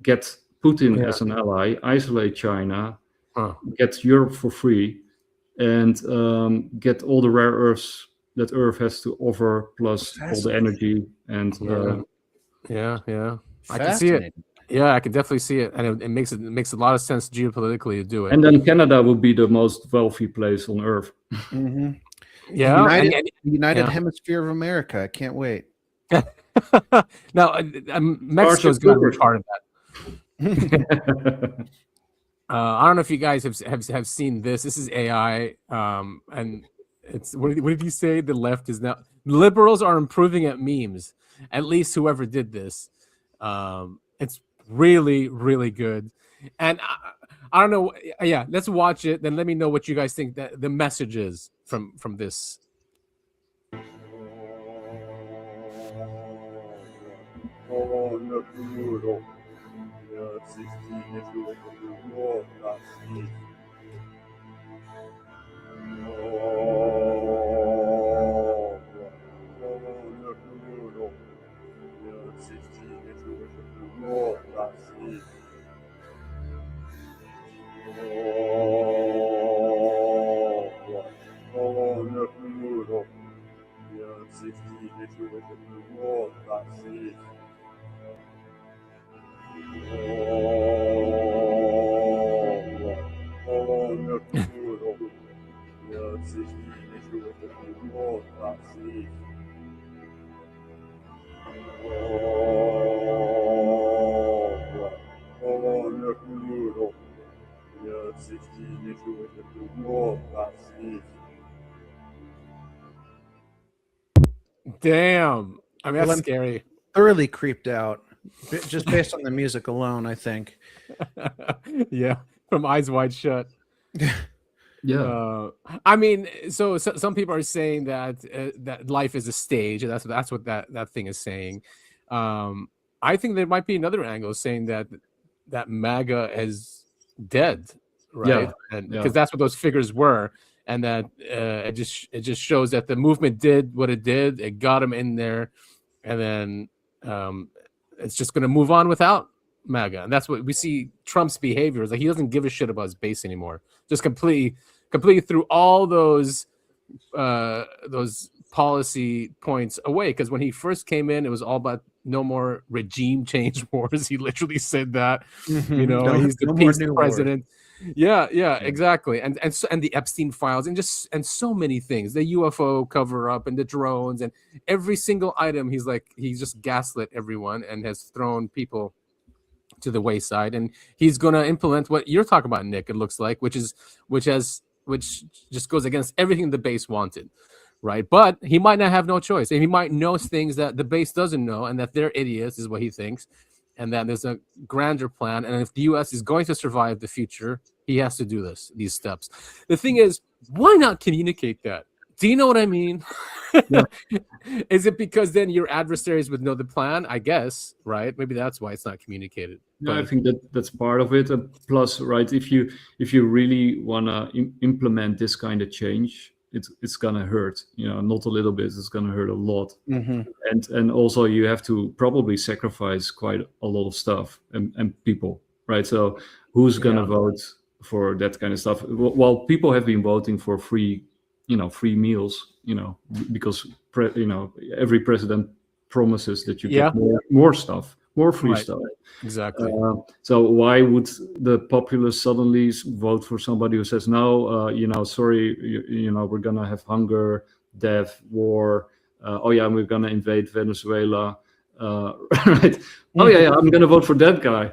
get Putin as an ally, isolate China, get Europe for free, and get all the rare earths that Earth has to offer, plus all the energy. And I can see it. Yeah, I can definitely see it, and it makes a lot of sense geopolitically to do it. And then Canada would be the most wealthy place on Earth. Mm-hmm. Yeah, United Hemisphere of America. I can't wait. Now, Mexico's going to be part of that. I don't know if you guys have seen this. This is AI, and it's what did you say? The left is now liberals are improving at memes. At least whoever did this, it's really, really good. And I don't know. Yeah, let's watch it. Then let me know what you guys think that the message is from this. Damn. I mean, that's scary. Thoroughly creeped out just based on the music alone, I think. Yeah, from Eyes Wide Shut. Yeah. I mean, so some people are saying that that life is a stage, and that's what that thing is saying. I think there might be another angle saying that MAGA is dead, right? Yeah. And because that's what those figures were, and that it just shows that the movement did what it did. It got them in there, and then it's just going to move on without MAGA. And that's what we see. Trump's behavior is like he doesn't give a shit about his base anymore. Just completely threw all those policy points away. Because when he first came in, it was all about no more regime change wars. He literally said that. You know, he's the peace president. Yeah, exactly. And the Epstein files and so many things, the UFO cover up and the drones and every single item. He's just gaslit everyone and has thrown people to the wayside. And he's going to implement what you're talking about, Nick. It looks like, which just goes against everything the base wanted, right? But he might not have no choice. And he might know things that the base doesn't know, and that they're idiots, is what he thinks. And that there's a grander plan. And if the U.S. is going to survive the future, he has to do these steps. The thing is, why not communicate that? Do you know what I mean? Yeah. Is it because then your adversaries would know the plan? I guess, right? Maybe that's why it's not communicated. Yeah, I think that's part of it. Plus, right, if you really want to implement this kind of change, it's gonna hurt. Not a little bit. It's gonna hurt a lot. Mm-hmm. And also you have to probably sacrifice quite a lot of stuff and people, right? So who's gonna vote for that kind of stuff? Well, people have been voting for free meals, because every president promises that you get more stuff, more free stuff. Exactly. So why would the populace suddenly vote for somebody who says, no, sorry, we're gonna have hunger, death, war. We're gonna invade Venezuela. Right. Oh yeah, I'm gonna vote for that guy.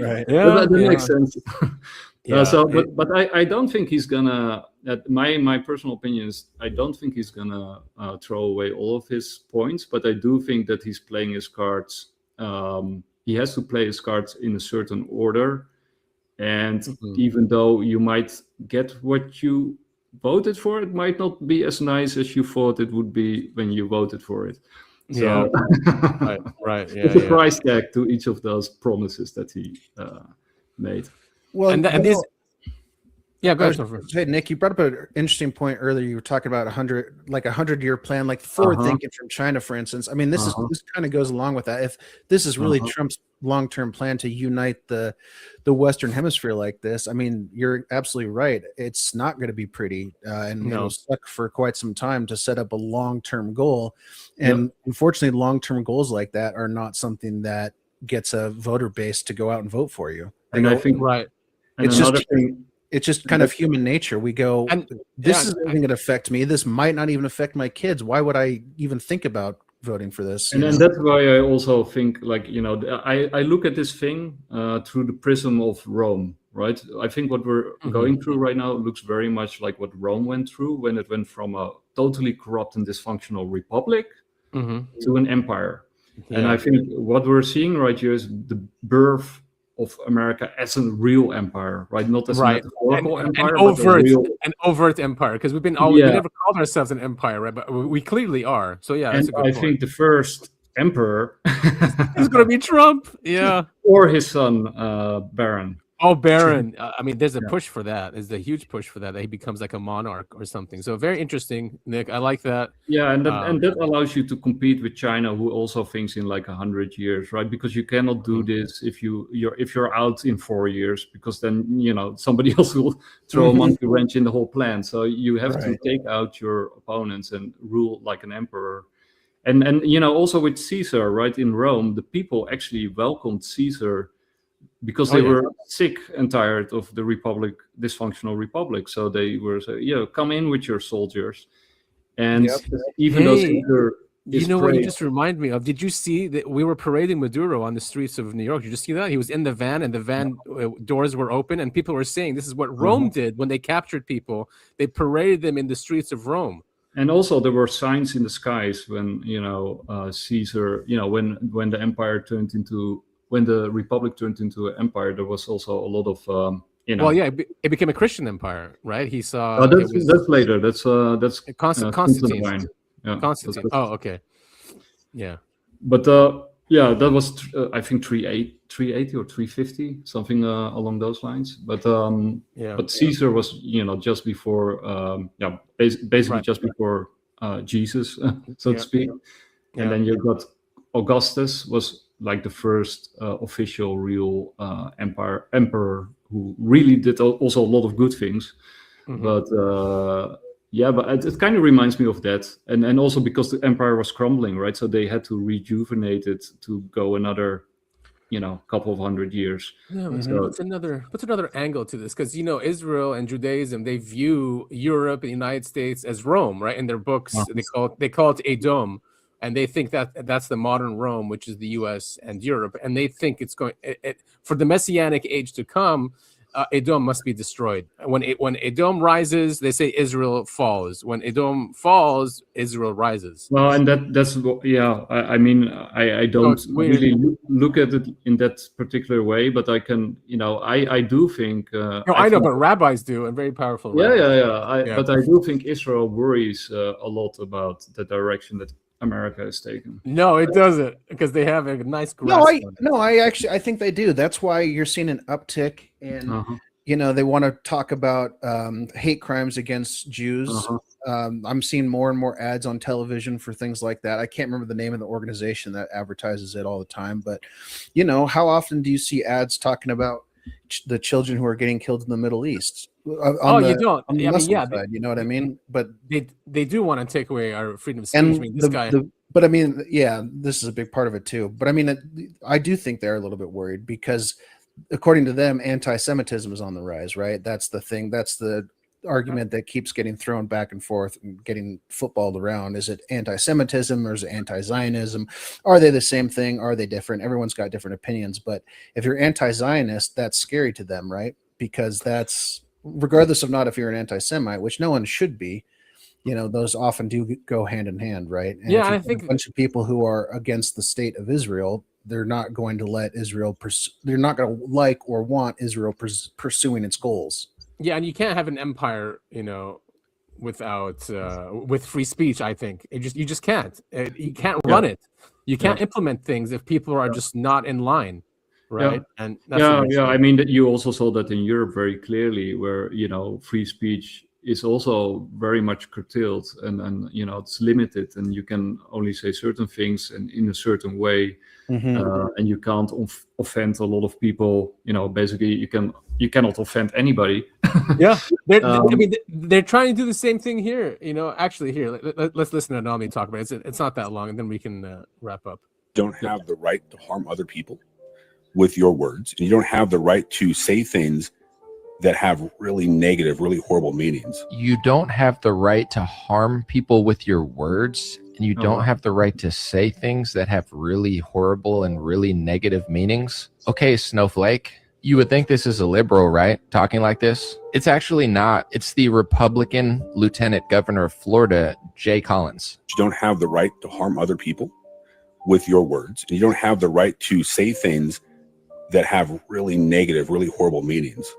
Right. Yeah, that makes sense. But I don't think he's gonna. My personal opinion is I don't think he's gonna throw away all of his points, but I do think that he's playing his cards he has to play his cards in a certain order. And even though you might get what you voted for, it might not be as nice as you thought it would be when you voted for it. So right. Yeah, it's a price tag to each of those promises that he made. Well, and this. Yeah, go ahead. Hey, Nick, you brought up an interesting point earlier. You were talking about 100-year plan, like forward thinking from China, for instance. I mean, this kind of goes along with that. If this is really Trump's long-term plan to unite the Western Hemisphere like this, I mean, you're absolutely right. It's not going to be pretty, and it'll suck for quite some time to set up a long-term goal. And unfortunately, long-term goals like that are not something that gets a voter base to go out and vote for you. And I think it's just it's just kind of human nature. We go, this isn't going to affect me. This might not even affect my kids. Why would I even think about voting for this? And that's why I also think, like, I look at this thing through the prism of Rome, right? I think what we're going through right now looks very much like what Rome went through when it went from a totally corrupt and dysfunctional republic to an empire. Yeah. And I think what we're seeing right here is the birth of America as a real empire, right? Not as a metaphorical empire, an overt empire. Because we never called ourselves an empire, right? But we clearly are. So yeah, that's a good point. Think the first emperor is going to be Trump. Yeah, or his son, Barron. Oh, Barron. I mean, there's a push for that. There's a huge push for that he becomes like a monarch or something. So very interesting, Nick. I like that. Yeah, and that allows you to compete with China, who also thinks in like 100 years, right? Because you cannot do this if you're out in 4 years, because then somebody else will throw a monkey wrench in the whole plan. So you have to take out your opponents and rule like an emperor. And also with Caesar, right? In Rome, the people actually welcomed Caesar because they were sick and tired of the dysfunctional republic. So they were saying, come in with your soldiers. And even though Caesar what you just remind me of? Did you see that we were parading Maduro on the streets of New York? Did you see that? He was in the van, and the van doors were open, and people were saying this is what Rome did when they captured people. They paraded them in the streets of Rome. And also there were signs in the skies when, Caesar, when the empire turned into... When the republic turned into an empire, there was also a lot of, Well, yeah, it became a Christian empire, right? He saw. That's later. That's Constantine. Yeah, Constantine. Oh, okay. Yeah. But that was I think 380 or 350, something along those lines. But but Caesar was just before basically just before Jesus, so to speak. And then you got Augustus was like the first official real emperor who really did also a lot of good things. But it kind of reminds me of that. And also because the empire was crumbling, right? So they had to rejuvenate it to go another, couple of 100 years. Yeah, so what's another angle to this? Because, Israel and Judaism, they view Europe and the United States as Rome, right? In their books, they call it Edom. And they think that that's the modern Rome, which is the U.S. and Europe. And they think it's going for the Messianic age to come. Edom must be destroyed. When Edom rises, they say Israel falls. When Edom falls, Israel rises. Well, and that's I mean, I don't really look at it in that particular way, but I can, I do think. I know, but rabbis do, and very powerful. But I do think Israel worries a lot about the direction that America is taken. No, it doesn't, because they have a nice grasp. I think they do. That's why you're seeing an uptick in, they want to talk about hate crimes against Jews. I'm seeing more and more ads on television for things like that. I can't remember the name of the organization that advertises it all the time, but how often do you see ads talking about the children who are getting killed in the Middle East? You don't. On the Muslim side, you know what I mean? But they do want to take away our freedom of speech. But I mean, this is a big part of it too. But I mean, I do think they're a little bit worried because, according to them, anti-Semitism is on the rise. Right? That's the thing. That's the argument that keeps getting thrown back and forth and getting footballed around. Is it anti-Semitism or is it anti-Zionism? Are they the same thing? Are they different? Everyone's got different opinions. But if you're anti-Zionist, that's scary to them, right? Because that's, regardless of not if you're an anti-Semite, which no one should be, those often do go hand in hand, right? And I think a bunch of people who are against the state of Israel, they're not going to let Israel they're not going to like or want Israel pursuing its goals. Yeah, and you can't have an empire, without with free speech. I think you just can't. You can't run it. You can't implement things if people are just not in line, right? And that's I mean, that you also saw that in Europe very clearly, where free speech is also very much curtailed, and it's limited, and you can only say certain things and in a certain way, and you can't offend a lot of people. Basically, you cannot offend anybody. I mean, they're trying to do the same thing here. Actually, here, let's listen to Naomi talk about it. It's not that long, and then we can wrap up. You don't have the right to harm other people with your words, and you don't have the right to say things that have really negative, really horrible meanings. You don't have the right to harm people with your words, and you don't have the right to say things that have really horrible and really negative meanings. Okay, Snowflake, you would think this is a liberal, right? Talking like this? It's actually not. It's the Republican Lieutenant Governor of Florida, Jay Collins. You don't have the right to harm other people with your words, and you don't have the right to say things that have really negative, really horrible meanings.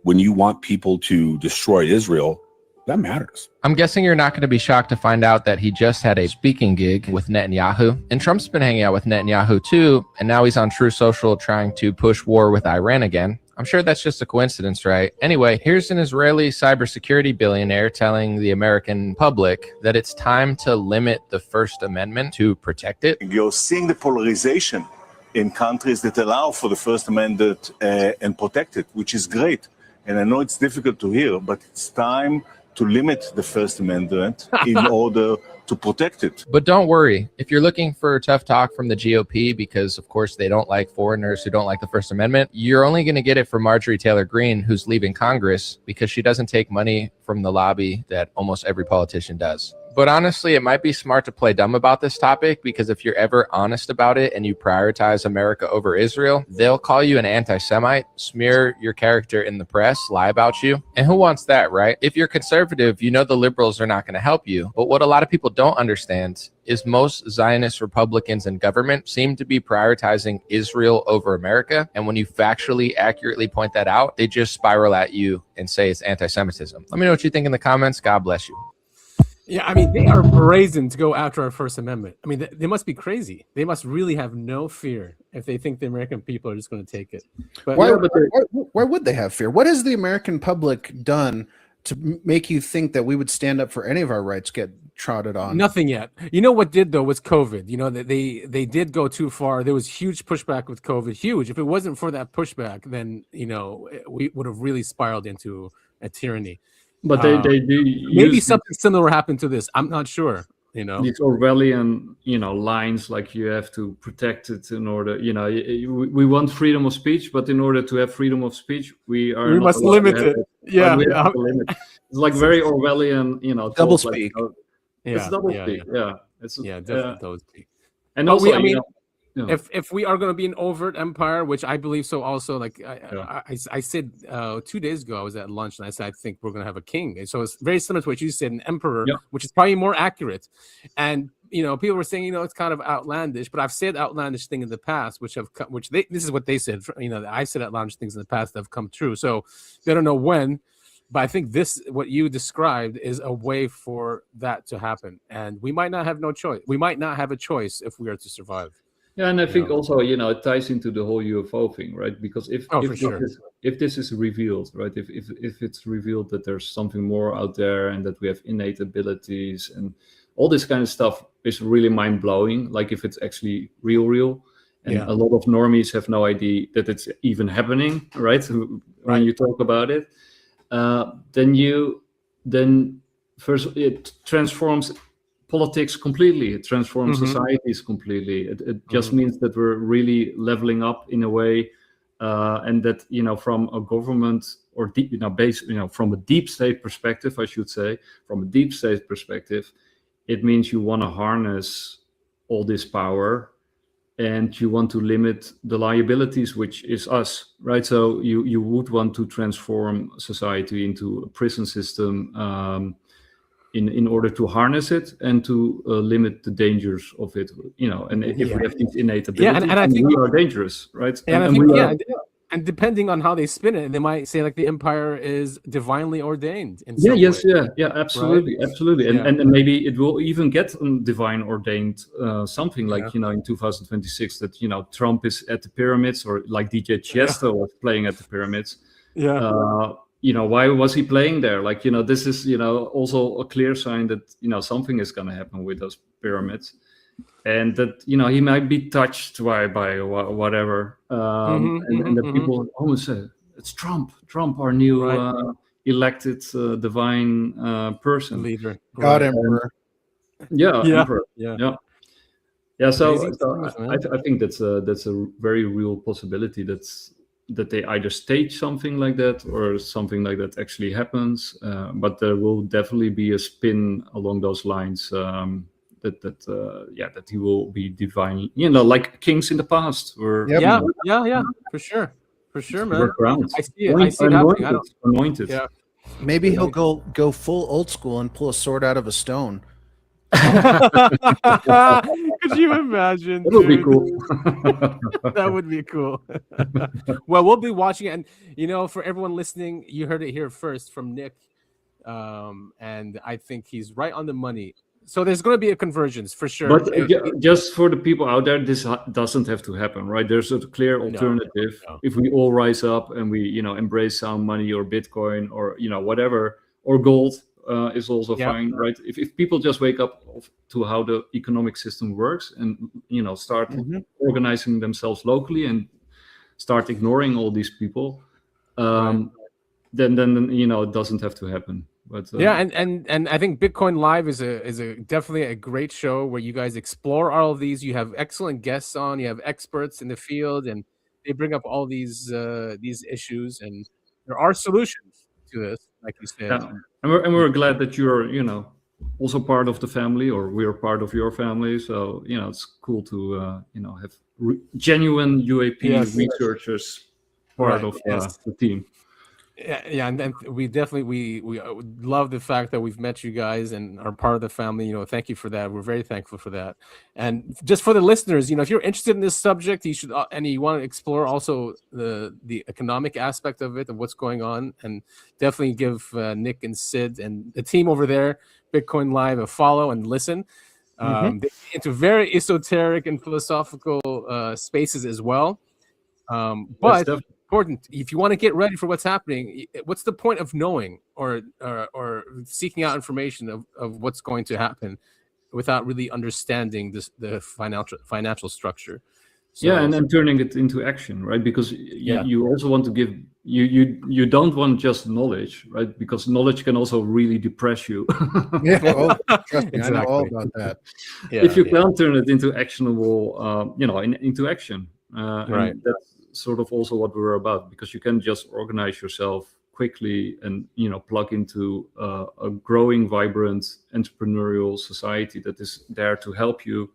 When you want people to destroy Israel, that matters. I'm guessing you're not going to be shocked to find out that he just had a speaking gig with Netanyahu. And Trump's been hanging out with Netanyahu too, and now he's on True Social trying to push war with Iran again. I'm sure that's just a coincidence, right? Anyway, here's an Israeli cybersecurity billionaire telling the American public that it's time to limit the First Amendment to protect it. You're seeing the polarization in countries that allow for the First Amendment and protect it, which is great. And I know it's difficult to hear, but it's time to limit the First Amendment in order to protect it. But don't worry, if you're looking for tough talk from the GOP, because of course they don't like foreigners who don't like the First Amendment, you're only going to get it from Marjorie Taylor Greene, who's leaving Congress because she doesn't take money from the lobby that almost every politician does. But honestly, it might be smart to play dumb about this topic, because if you're ever honest about it and you prioritize America over Israel, they'll call you an anti-Semite, smear your character in the press, lie about you. And who wants that, right? If you're conservative, you know the liberals are not going to help you. But what a lot of people don't understand is most Zionist Republicans in government seem to be prioritizing Israel over America. And when you factually, accurately point that out, they just spiral at you and say it's anti-Semitism. Let me know what you think in the comments. God bless you. Yeah, I mean, they are brazen to go after our First Amendment. I mean, they must be crazy. They must really have no fear if they think the American people are just going to take it. But why would they have fear? What has the American public done to make you think that we would stand up for any of our rights get trotted on? Nothing yet. You know what did, though, was COVID. They did go too far. There was huge pushback with COVID, huge. If it wasn't for that pushback, then, we would have really spiraled into a tyranny. But they do maybe something similar happened to this. I'm not sure. These Orwellian lines, like you have to protect it in order. We want freedom of speech, but in order to have freedom of speech, we must limit it. Yeah, it's like very Orwellian. Double speak. It's double speak. Yeah, it's definitely double speak. And also, if we are going to be an overt empire, which I believe so also, like I said 2 days ago, I was at lunch and I said, I think we're going to have a king. And so it's very similar to what you said, an emperor, which is probably more accurate. And, people were saying, it's kind of outlandish, but I've said outlandish things in the past, this is what they said, I said outlandish things in the past that have come true. So they don't know when, but I think what you described is a way for that to happen. And we might not have no choice. We might not have a choice if we are to survive. Yeah, and I think also, it ties into the whole UFO thing, right? Because if this is revealed, right, if it's revealed that there's something more out there and that we have innate abilities and all this kind of stuff is really mind-blowing, like if it's actually real, and a lot of normies have no idea that it's even happening, right? When you talk about it, then first it transforms politics completely. It transforms societies completely. It just means that we're really leveling up in a way, and that from a government or from a deep state perspective, I should say, from a deep state perspective, it means you want to harness all this power, and you want to limit the liabilities, which is us, right? So you would want to transform society into a prison system. in order to harness it and to limit the dangers of it, and if we have these innate abilities, and I think we are dangerous, right? And I think, and depending on how they spin it, they might say like the empire is divinely ordained. Absolutely, right? absolutely, and maybe it will even get divine ordained something like in 2026 that Trump is at the pyramids, or like DJ Tiesto was playing at the pyramids. Why was he playing there? Like this is also a clear sign that something is going to happen with those pyramids. And that he might be touched by whatever, and the people almost say it's Trump, our new elected divine person, leader, God Emperor. Emperor. So I think that's a very real possibility. That they either stage something like that or something like that actually happens. But there will definitely be a spin along those lines. That he will be divine, like kings in the past were. For sure, man. I see it. Anointed. Anointed. Yeah. Maybe he'll go full old school and pull a sword out of a stone. Could you imagine? That would be cool. That would be cool. Well, we'll be watching it, and for everyone listening, you heard it here first from Nick, and I think he's right on the money. So there's going to be a convergence for sure. But just for the people out there, this doesn't have to happen, right? There's a clear alternative. No. If we all rise up and we, embrace sound money or Bitcoin or, whatever, or gold is also fine, right? If people just wake up to how the economic system works and, start organizing themselves locally and start ignoring all these people, then it doesn't have to happen. But, and I think Bitcoin Live is a definitely a great show where you guys explore all of these. You have excellent guests on. You have experts in the field, and they bring up all these issues, and there are solutions to this, like you said. Yeah. And we're glad that you're also part of the family, or we're part of your family. So it's cool to have genuine UAP researchers part of the team. Yeah, and we definitely we love the fact that we've met you guys and are part of the family. Thank you for that. We're very thankful for that. And just for the listeners, if you're interested in this subject, you should, and you want to explore also the economic aspect of it and what's going on, and definitely give Nick and Sid and the team over there, Bitcoin Live, a follow and listen. They get into very esoteric and philosophical spaces as well. But important, if you want to get ready for what's happening, what's the point of knowing or seeking out information of what's going to happen without really understanding the financial structure? So, and then turning it into action, right? Because you also want to give you don't want just knowledge, right? Because knowledge can also really depress you. Trust me, I know all about that. If you can't turn it into actionable, into action, right? And that's sort of also what we're about, because you can just organize yourself quickly and plug into a growing, vibrant, entrepreneurial society that is there to help you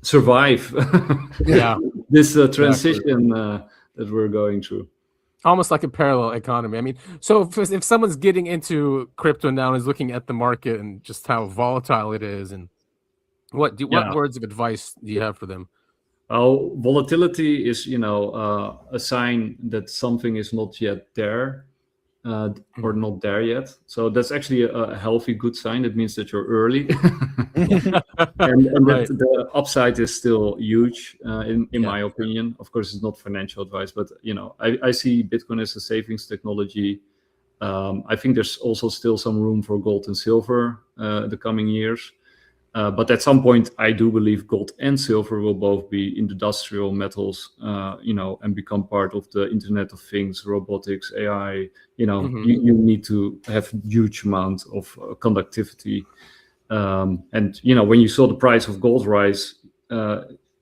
survive this transition that we're going through. Almost like a parallel economy. I mean, so if someone's getting into crypto now and is looking at the market and just how volatile it is, and what words of advice do you have for them? Volatility is, a sign that something is not yet there, or not there yet. So that's actually a healthy, good sign. It means that you're early, and that the upside is still huge, in my opinion. Of course, it's not financial advice, but I see Bitcoin as a savings technology. I think there's also still some room for gold and silver the coming years. But at some point, I do believe gold and silver will both be industrial metals, and become part of the Internet of Things, robotics, AI. You need to have huge amount of conductivity. And when you saw the price of gold rise,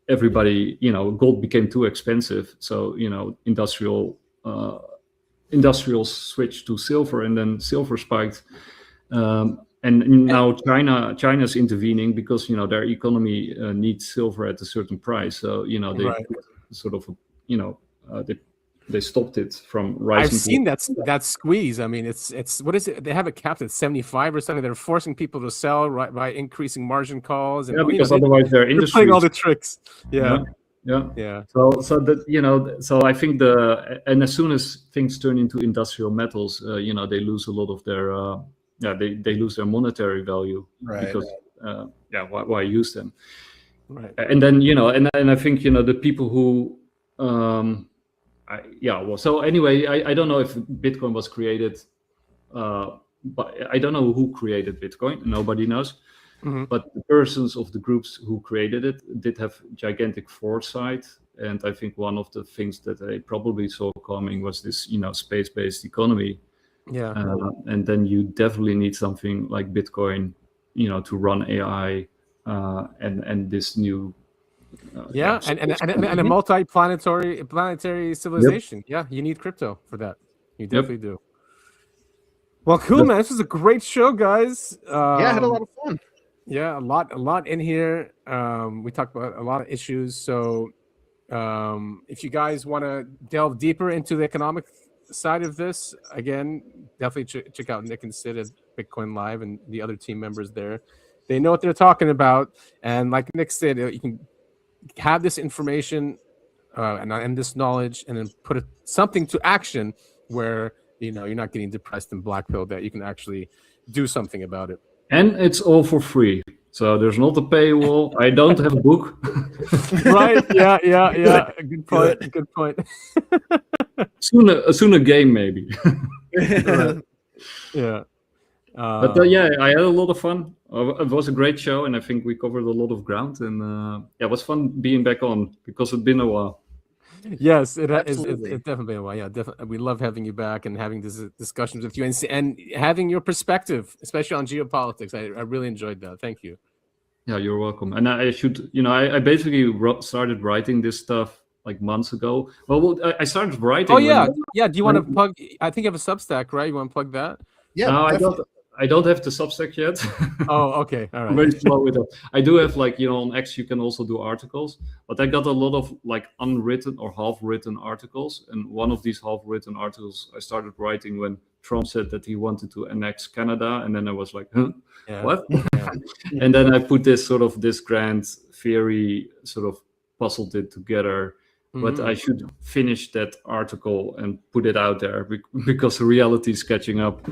everybody, gold became too expensive. So industrials switched to silver, and then silver spiked. And now China's intervening because their economy needs silver at a certain price. So they sort of they they stopped it from rising. I've seen that squeeze. I mean, it's what is it? They have it capped at 75 or something. They're forcing people to sell right by increasing margin calls. And, because otherwise they're playing all the tricks. Yeah. So that so I think and as soon as things turn into industrial metals, they lose a lot of their they lose their monetary value, right? Because why use them? Right. And then and I think the people who so anyway, I don't know if Bitcoin was created, but I don't know who created Bitcoin. Nobody knows. Mm-hmm. But the persons of the groups who created it did have gigantic foresight. And I think one of the things that they probably saw coming was this, space-based economy. Yeah. And then you definitely need something like Bitcoin, to run AI and this new. And a planetary civilization. Yep. Yeah, you need crypto for that. You definitely do. Well, cool, man. This was a great show, guys. I had a lot of fun. Yeah, a lot in here. We talked about a lot of issues. So if you guys want to delve deeper into the economic side of this, again, definitely check out Nick and Sid at Bitcoin Live and the other team members there. They know what they're talking about. And like Nick said, you can have this information and this knowledge and then put something to action where, you're not getting depressed and blackpilled, that you can actually do something about it. And it's all for free. So there's not a paywall. I don't have a book. Right. Yeah. Good point. Soon a game, maybe. Yeah. But I had a lot of fun. It was a great show, and I think we covered a lot of ground. And it was fun being back on because it's been a while. Yes, it's definitely been a while. Yeah, definitely. We love having you back and having these discussions with you and having your perspective, especially on geopolitics. I really enjoyed that. Thank you. Yeah, you're welcome. And I should, I basically started writing this stuff like months ago. Well, I started writing. Oh yeah, yeah. Do you want to plug? I think you have a Substack, right? You want to plug that? Yeah. No, I don't have the Substack yet. Oh, okay. All right. I'm very slow with that. I do have on X, you can also do articles, but I got a lot of unwritten or half-written articles. And one of these half-written articles I started writing when Trump said that he wanted to annex Canada. And then I was like, huh? Yeah. What? Yeah. And then I put this grand theory, puzzled it together. But I should finish that article and put it out there because reality is catching up.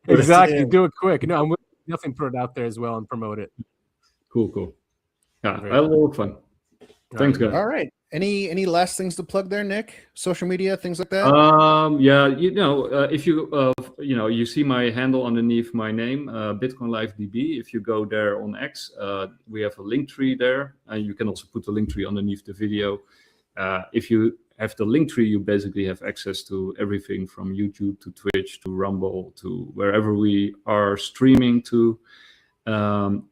Exactly. Do it quick. No, I'm definitely put it out there as well and promote it. Cool. Yeah, I had a lot of fun. Thanks, guys. All right. Any last things to plug there, Nick? Social media, things like that? If you see my handle underneath my name, Bitcoin Live DB. If you go there on X, we have a link tree there, and you can also put the link tree underneath the video. If you have the link tree, you basically have access to everything from YouTube to Twitch to Rumble to wherever we are streaming to. That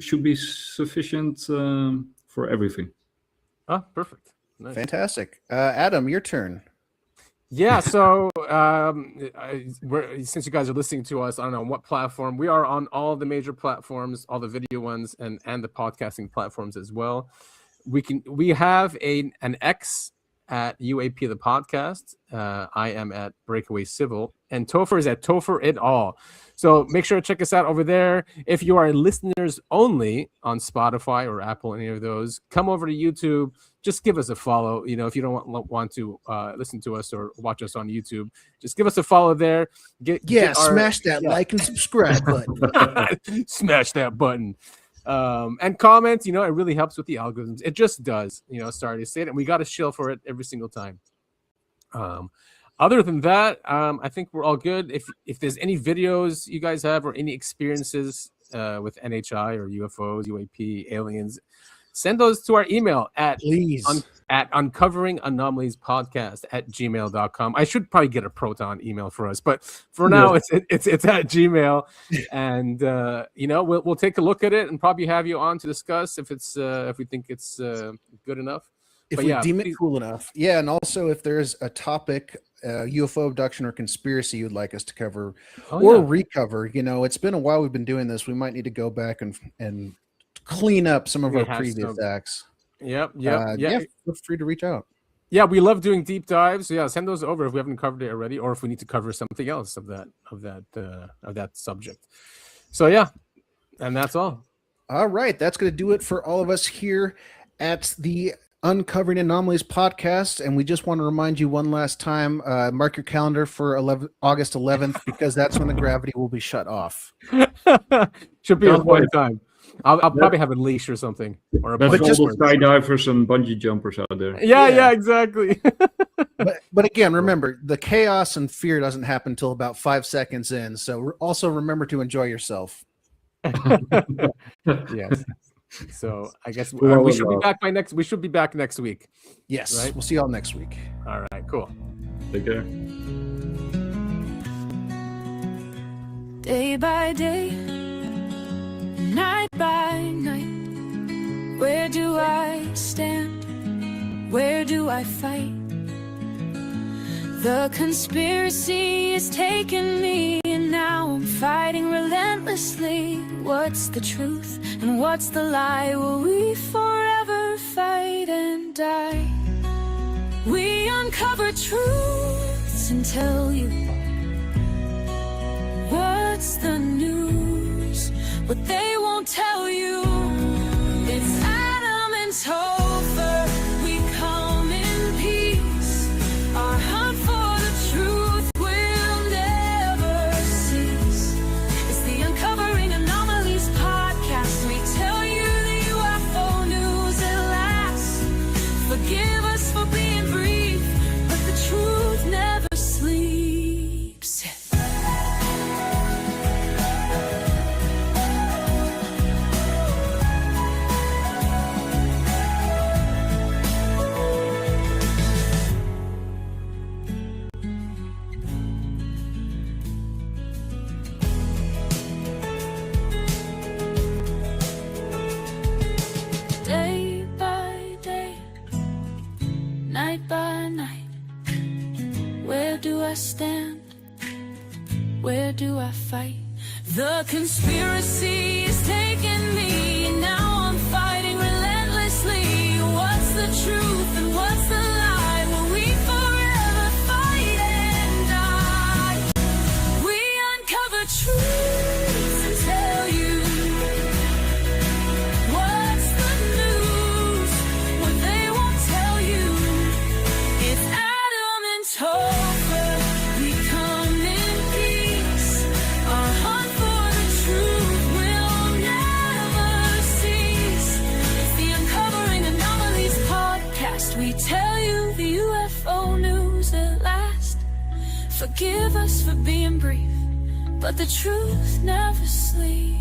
should be sufficient for everything. Oh, perfect. Nice. Fantastic. Adam, your turn. Yeah, so since you guys are listening to us, I don't know what platform. We are on all the major platforms, all the video ones, and the podcasting platforms as well. We have an X at UAP the podcast. I am at Breakaway Civil, and Topher is at Topher it all. So make sure to check us out over there. If you are listeners only on Spotify or Apple, any of those, come over to YouTube. Just give us a follow. If you don't want to listen to us or watch us on YouTube, just give us a follow there. Smash that like and subscribe button. Smash that button. And comment, it really helps with the algorithms. It just does, sorry to say it. And we got a shill for it every single time. Other than that, I think we're all good. If there's any videos you guys have or any experiences with NHI or UFOs, UAP, aliens, send those to our email at uncoveringanomalies@gmail.com. I should probably get a Proton email for us, but for now it's at Gmail, and we'll take a look at it and probably have you on to discuss if we think it's good enough. If we deem it cool enough. Yeah, and also if there's a topic, UFO abduction or conspiracy you'd like us to cover recover, it's been a while we've been doing this. We might need to go back and clean up some of our previous acts. Yep. Feel free to reach out. Yeah, we love doing deep dives. So yeah, send those over if we haven't covered it already, or if we need to cover something else of that subject. So yeah, and that's all. All right, that's going to do it for all of us here at the Uncovering Anomalies podcast. And we just want to remind you one last time, mark your calendar for August 11th, because that's when the gravity will be shut off. Should be a point in time. I'll probably have a leash or something. Or a That's all the skydivers and bungee jumpers out there. Yeah, exactly. but again, remember, the chaos and fear doesn't happen until about 5 seconds in. So also remember to enjoy yourself. Yes. So I guess we should be back we should be back next week. Yes. Right? We'll see y'all next week. All right, cool. Take care. Day by day, night by night, where do I stand? Where do I fight? The conspiracy is taking me, and now I'm fighting relentlessly. What's the truth and what's the lie? Will we forever fight and die? We uncover truths and tell you what's the news, what they won't tell you. It's Adam and Topher. We come in peace. Our hunt for the truth will never cease. It's the Uncovering Anomalies podcast. We tell you the UFO news at last. Forgive us for being brief, but the truth never sleeps. Day by day, night by night, where do I stand? Where do I fight? The conspiracy is taking me, and now I'm fighting relentlessly. What's the truth and what's the lie? Will we forever fight and die? We uncover truths and tell you what's the news, what they won't tell you. It's Adam and Topher. We come in peace. Our hunt for the truth will never cease. It's the Uncovering Anomalies podcast. We tell you the UFO news at last. Forgive us for being brief, but the truth never sleeps.